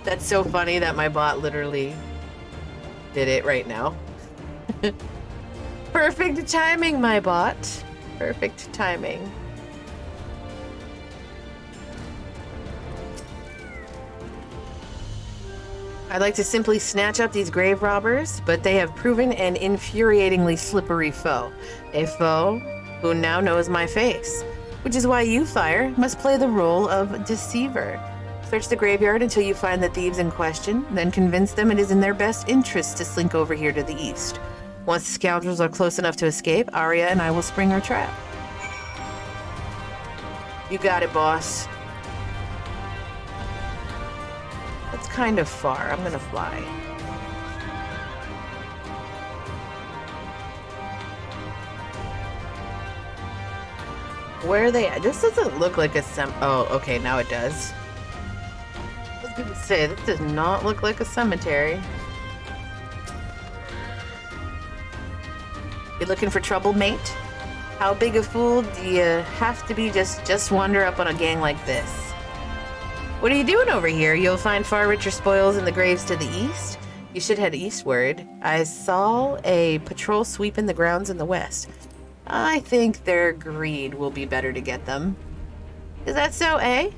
That's so funny that my bot literally did it right now. Perfect timing, my bot. Perfect timing. I'd like to simply snatch up these grave robbers, but they have proven an infuriatingly slippery foe. A foe who now knows my face, which is why you, Fire, must play the role of deceiver. Search the graveyard until you find the thieves in question, then convince them it is in their best interest to slink over here to the east. Once the scoundrels are close enough to escape, Arya and I will spring our trap. You got it, boss. That's kind of far. I'm gonna fly. Where are they at? This doesn't look like a oh, okay, now it does. I was gonna say, this does not look like a cemetery. You looking for trouble, mate? How big a fool do you have to be just wander up on a gang like this? What are you doing over here? You'll find far richer spoils in the graves to the east. You should head eastward. I saw a patrol sweeping the grounds in the west. I think their greed will be better to get them. Is that so, eh?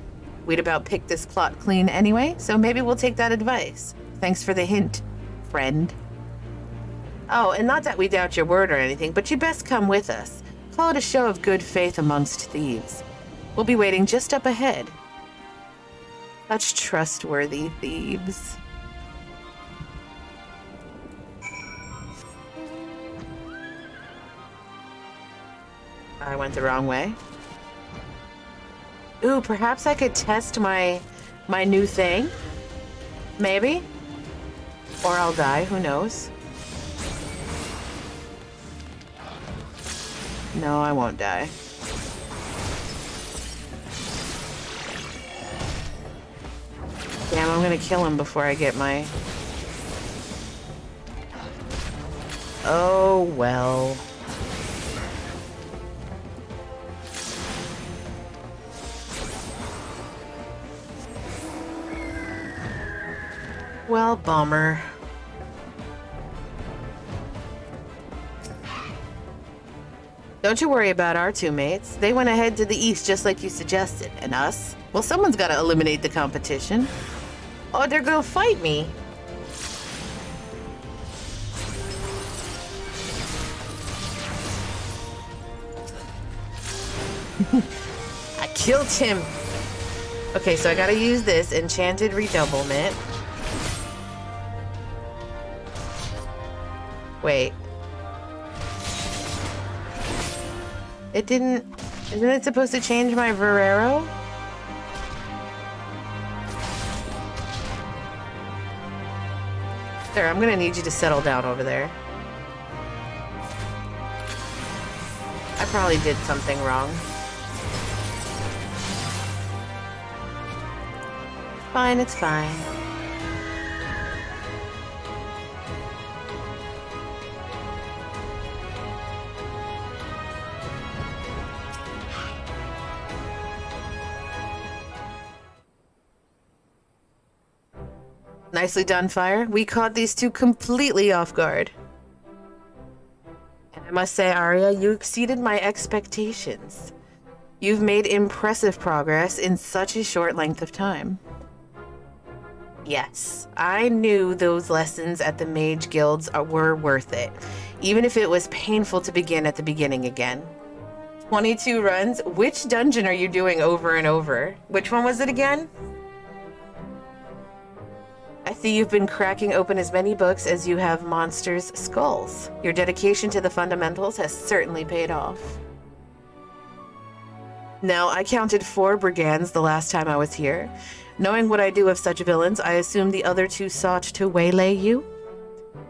We'd about picked this plot clean anyway, so maybe we'll take that advice. Thanks for the hint, friend. Oh, and not that we doubt your word or anything, but you'd best come with us. Call it a show of good faith amongst thieves. We'll be waiting just up ahead. Such trustworthy thieves. I went the wrong way. Ooh, perhaps I could test my new thing? Maybe? Or I'll die, who knows? No, I won't die. Damn, I'm gonna kill him before I get my... Oh, well. Well, bummer. Don't you worry about our two mates. They went ahead to the east just like you suggested. And us? Well, someone's got to eliminate the competition. Oh, they're gonna fight me. I killed him. Okay, so I gotta use this enchanted redoublement. Wait. It didn't... Isn't it supposed to change my Verero? Sir, I'm gonna need you to settle down over there. I probably did something wrong. Fine, it's fine. Nicely done, Fire. We caught these two completely off guard. And I must say, Arya, you exceeded my expectations. You've made impressive progress in such a short length of time. Yes, I knew those lessons at the Mage Guilds were worth it, even if it was painful to begin at the beginning again. 22 runs? Which dungeon are you doing over and over? Which one was it again? I see you've been cracking open as many books as you have monsters' skulls. Your dedication to the fundamentals has certainly paid off. Now, I counted 4 brigands the last time I was here. Knowing what I do of such villains, I assume the other 2 sought to waylay you?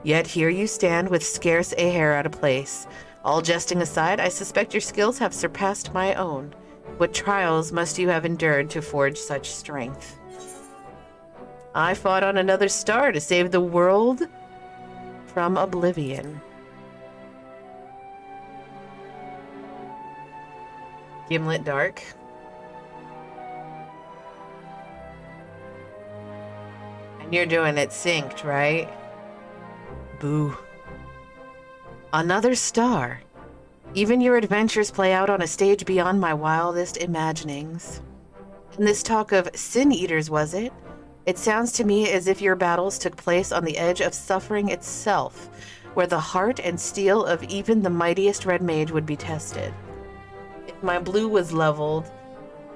Yet here you stand with scarce a hair out of place. All jesting aside, I suspect your skills have surpassed my own. What trials must you have endured to forge such strength? I fought on another star to save the world from oblivion. Gimlet Dark. And you're doing it synced, right? Boo. Another star. Even your adventures play out on a stage beyond my wildest imaginings. And this talk of sin eaters, was it? It sounds to me as if your battles took place on the edge of suffering itself, where the heart and steel of even the mightiest red mage would be tested. If my blue was leveled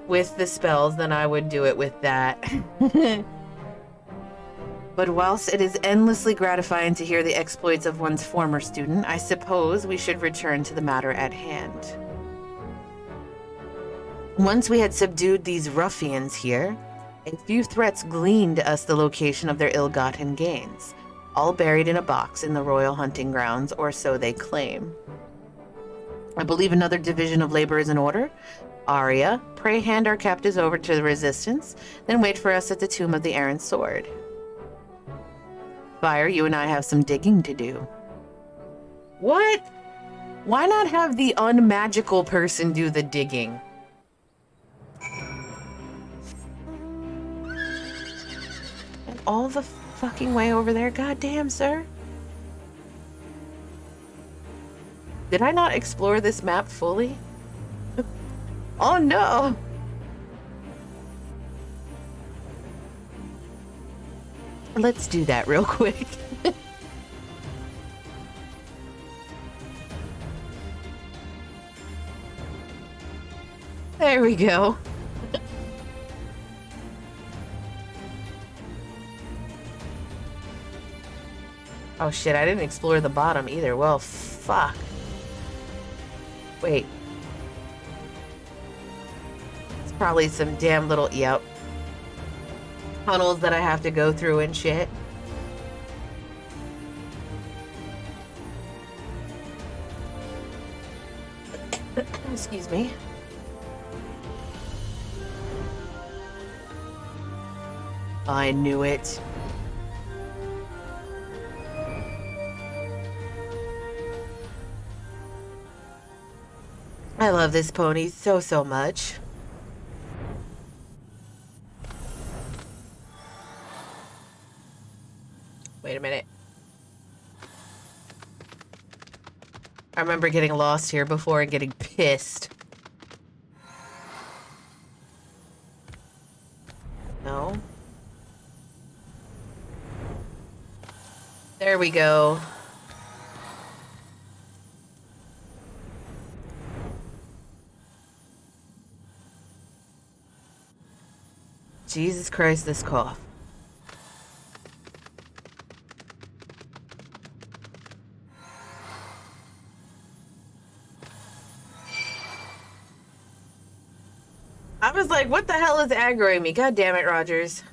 with the spells, then I would do it with that. But whilst it is endlessly gratifying to hear the exploits of one's former student, I suppose we should return to the matter at hand. Once we had subdued these ruffians here, a few threats gleaned us the location of their ill-gotten gains, all buried in a box in the royal hunting grounds, or so they claim. I believe another division of labor is in order. Arya, pray hand our captives over to the resistance, then wait for us at the Tomb of the Errant Sword. Fire, you and I have some digging to do. What? Why not have the unmagical person do the digging? And all the fucking way over there? Goddamn, sir. Did I not explore this map fully? Oh no! Let's do that real quick. There we go. Oh shit, I didn't explore the bottom either. Well, fuck. Wait. It's probably some damn little, yep, tunnels that I have to go through and shit. Excuse me. I knew it. I love this pony so, so much. Wait a minute. I remember getting lost here before and getting pissed. No. There we go. Jesus Christ, this cough. I was like, what the hell is aggroing me? God damn it, Rogers.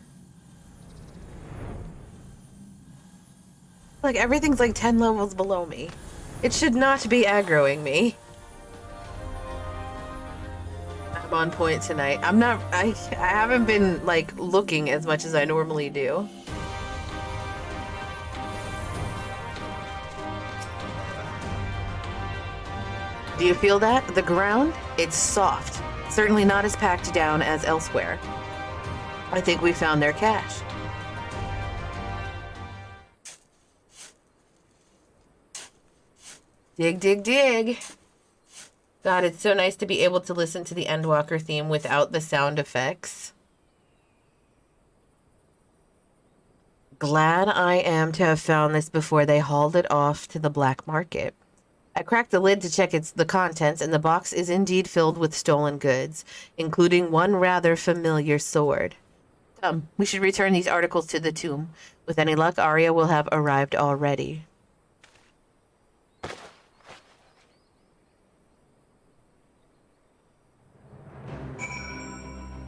Like, everything's like 10 levels below me. It should not be aggroing me. I'm on point tonight. I haven't been, like, looking as much as I normally do. Do you feel that? The ground? It's soft. Certainly not as packed down as elsewhere. I think we found their cache. Dig, dig, dig. God, it's so nice to be able to listen to the Endwalker theme without the sound effects. Glad I am to have found this before they hauled it off to the black market. I cracked the lid to check the contents, and the box is indeed filled with stolen goods, including one rather familiar sword. Come, we should return these articles to the tomb. With any luck, Arya will have arrived already.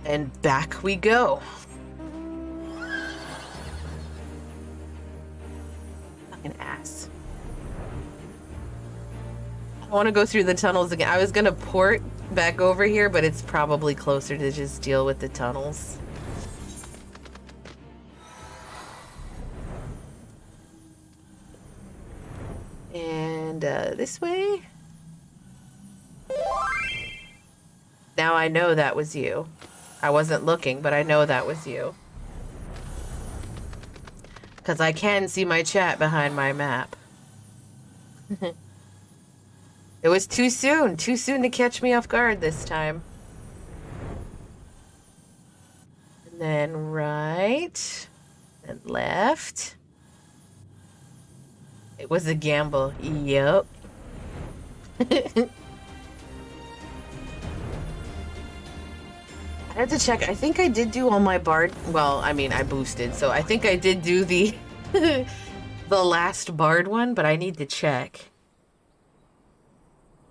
And back we go. Fucking ass. I want to go through the tunnels again. I was going to port back over here, but it's probably closer to just deal with the tunnels. And this way. Now I know that was you. I wasn't looking, but I know that was you. Because I can see my chat behind my map. It was too soon to catch me off guard this time. And then right, and left. It was a gamble, yep. I had to check, I think I did do all my bard, well, I mean, I boosted, so I think I did do the, the last bard one, but I need to check.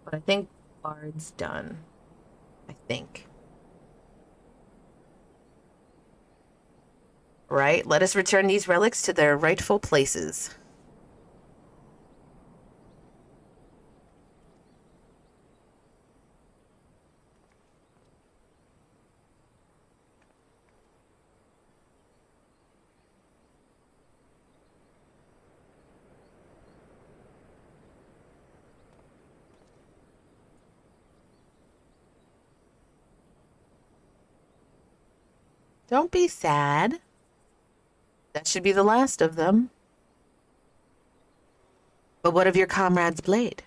But I think bard's done. I think. Right, let us return these relics to their rightful places. Don't be sad. That should be the last of them. But what of your comrade's blade?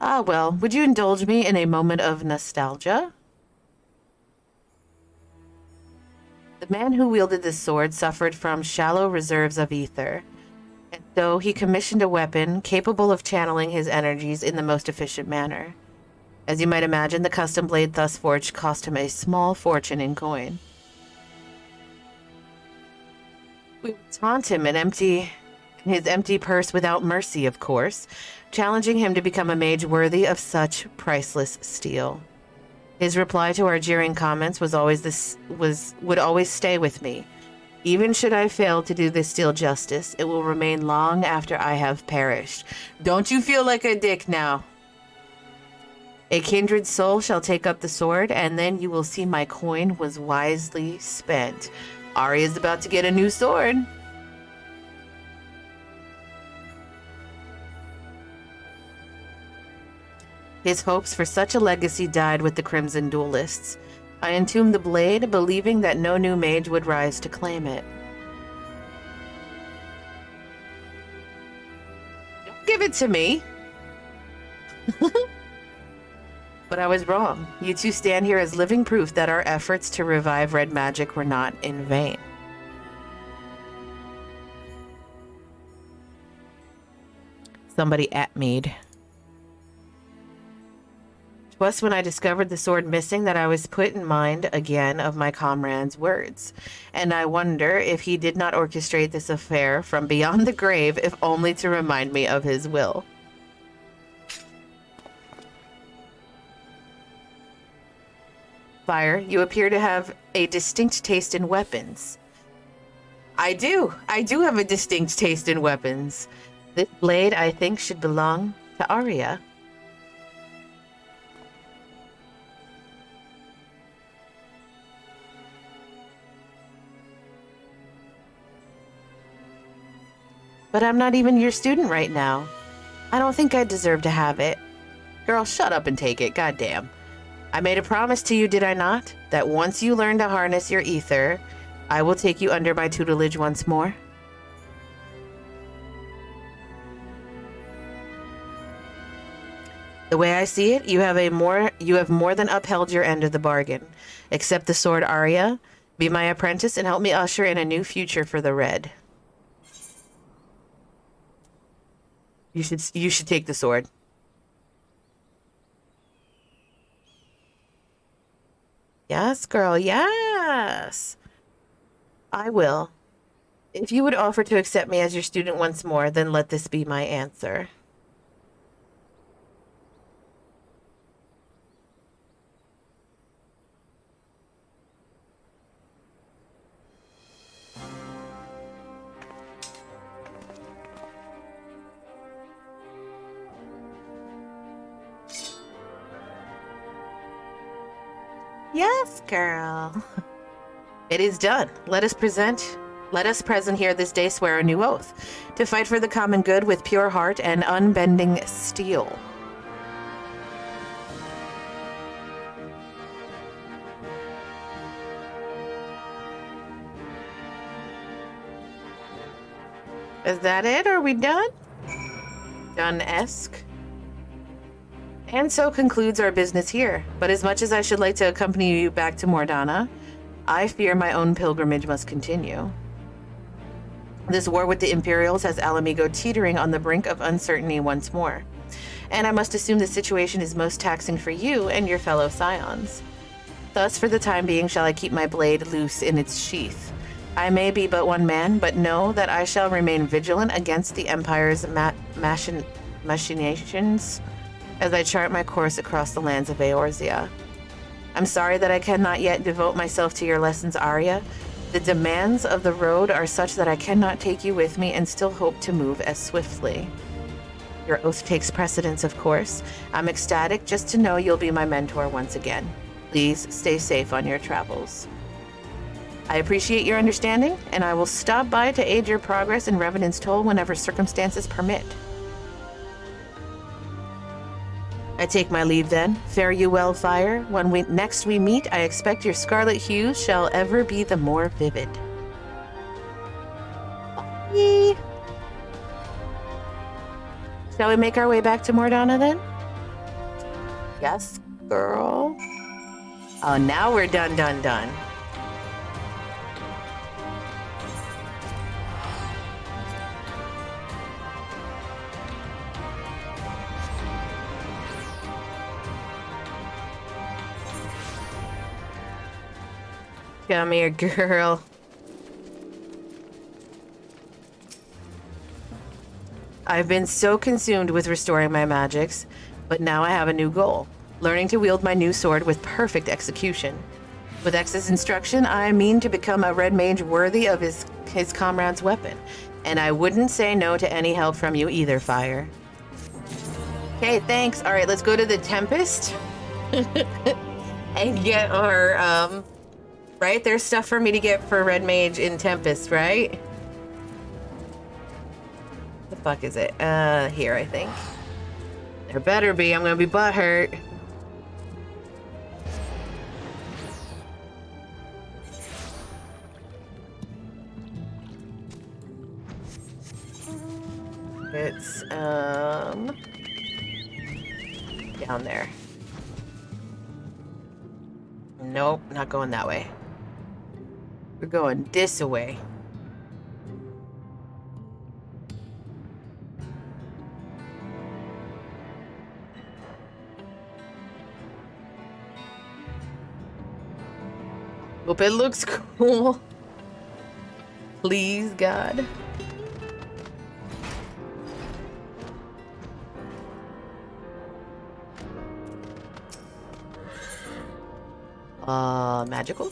Ah, well, would you indulge me in a moment of nostalgia? The man who wielded this sword suffered from shallow reserves of ether, and so he commissioned a weapon capable of channeling his energies in the most efficient manner. As you might imagine, the custom blade thus forged cost him a small fortune in coin. We would taunt him and his empty purse without mercy, of course, challenging him to become a mage worthy of such priceless steel. His reply to our jeering comments would always stay with me. Even should I fail to do this steel justice, it will remain long after I have perished. Don't you feel like a dick now? A kindred soul shall take up the sword, and then you will see my coin was wisely spent. Arya's about to get a new sword. His hopes for such a legacy died with the Crimson Duelists. I entombed the blade, believing that no new mage would rise to claim it. Don't give it to me. But I was wrong. You two stand here as living proof that our efforts to revive red magic were not in vain. Somebody at Mead. Twas when I discovered the sword missing that I was put in mind again of my comrade's words, and I wonder if he did not orchestrate this affair from beyond the grave, if only to remind me of his will. Fire, you appear to have a distinct taste in weapons. I do. I do have a distinct taste in weapons. This blade, I think, should belong to Arya. But I'm not even your student right now. I don't think I deserve to have it. Girl, shut up and take it, goddamn. I made a promise to you, did I not? That once you learn to harness your ether, I will take you under my tutelage once more. The way I see it, you have more than upheld your end of the bargain. Accept the sword, Arya. Be my apprentice and help me usher in a new future for the Red. You should take the sword. Yes, girl, yes. I will. If you would offer to accept me as your student once more, then let this be my answer. Yes, girl. It is done. Let us present here this day swear a new oath, to fight for the common good with pure heart and unbending steel. Is that it? Are we done? Done-esque. And so concludes our business here. But as much as I should like to accompany you back to Mordana, I fear my own pilgrimage must continue. This war with the Imperials has Alamigo teetering on the brink of uncertainty once more. And I must assume the situation is most taxing for you and your fellow scions. Thus, for the time being, shall I keep my blade loose in its sheath. I may be but one man, but know that I shall remain vigilant against the Empire's machinations as I chart my course across the lands of Eorzea. I'm sorry that I cannot yet devote myself to your lessons, Arya. The demands of the road are such that I cannot take you with me and still hope to move as swiftly. Your oath takes precedence, of course. I'm ecstatic just to know you'll be my mentor once again. Please stay safe on your travels. I appreciate your understanding, and I will stop by to aid your progress in Revenant's Toll whenever circumstances permit. I take my leave then. Fare you well, Fire. When next we meet, I expect your scarlet hues shall ever be the more vivid. Bye. Shall we make our way back to Mordana then? Yes, girl. Oh, now we're done. Come here, girl. I've been so consumed with restoring my magics, but now I have a new goal. Learning to wield my new sword with perfect execution. With X's instruction, I mean to become a red mage worthy of his comrade's weapon. And I wouldn't say no to any help from you either, Fire. Okay, thanks. All right, let's go to the Tempest. And get our, right? There's stuff for me to get for red mage in Tempest, right? The fuck is it? Here, I think. There better be. I'm gonna be butthurt. It's, down there. Nope, not going that way. We're going this way. Hope it looks cool. Please, God. Magical.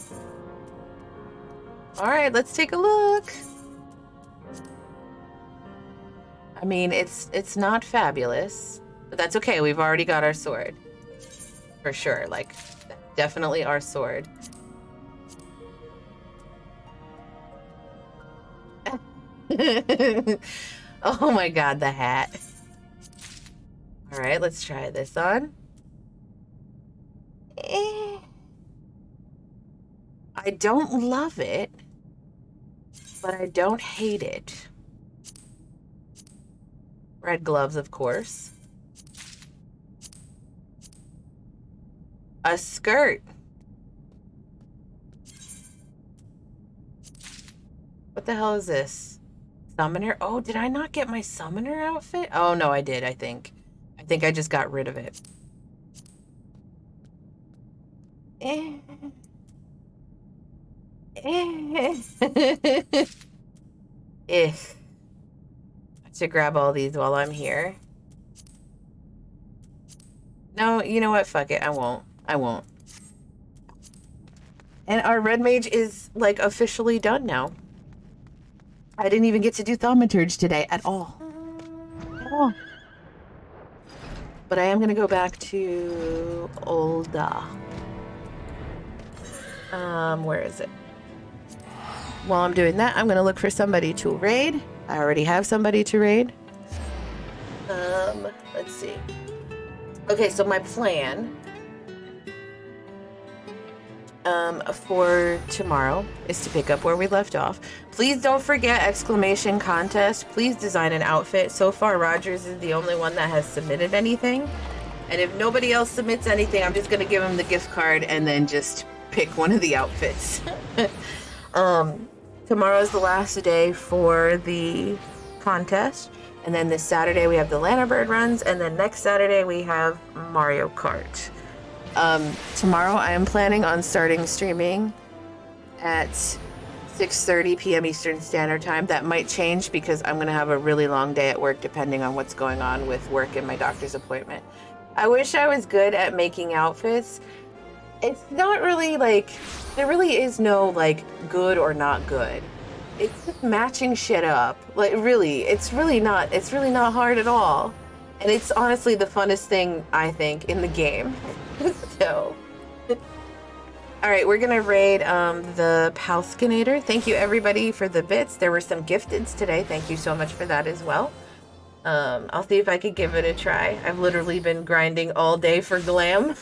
All right, let's take a look. I mean, it's not fabulous, but that's okay. We've already got our sword. For sure, like, definitely our sword. Oh my god, the hat. All right, let's try this on. I don't love it, but I don't hate it. Red gloves, of course. A skirt. What the hell is this? Summoner? Oh, did I not get my summoner outfit? Oh, no, I did, I think. I think I just got rid of it. To grab all these while I'm here. No, you know what? Fuck it. I won't. I won't. And our red mage is, like, officially done now. I didn't even get to do thaumaturge today at all. At all. But I am going to go back to Olda. Where is it? While I'm doing that, I'm going to look for somebody to raid. I already have somebody to raid. Let's see. Okay, so my plan for tomorrow is to pick up where we left off. Please don't forget exclamation contest. Please design an outfit. So far, Rogers is the only one that has submitted anything. And if nobody else submits anything, I'm just going to give him the gift card and then just pick one of the outfits. Tomorrow is the last day for the contest. And then this Saturday we have the Lanternbird runs. And then next Saturday we have Mario Kart. Tomorrow I am planning on starting streaming at 6:30 p.m. Eastern Standard Time. That might change because I'm going to have a really long day at work depending on what's going on with work and my doctor's appointment. I wish I was good at making outfits. It's not really like, there really is no like good or not good. It's just matching shit up. Like really, it's really not hard at all. And it's honestly the funnest thing, I think, in the game. So, all right, we're gonna raid the Palskinator. Thank you everybody for the bits. There were some gifteds today. Thank you so much for that as well. I'll see if I could give it a try. I've literally been grinding all day for glam.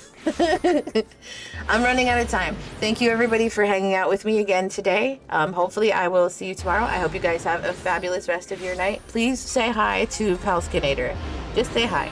I'm running out of time. Thank you everybody for hanging out with me again today. Hopefully I will see you tomorrow. I hope you guys have a fabulous rest of your night. Please say hi to Palskinator. Just say hi.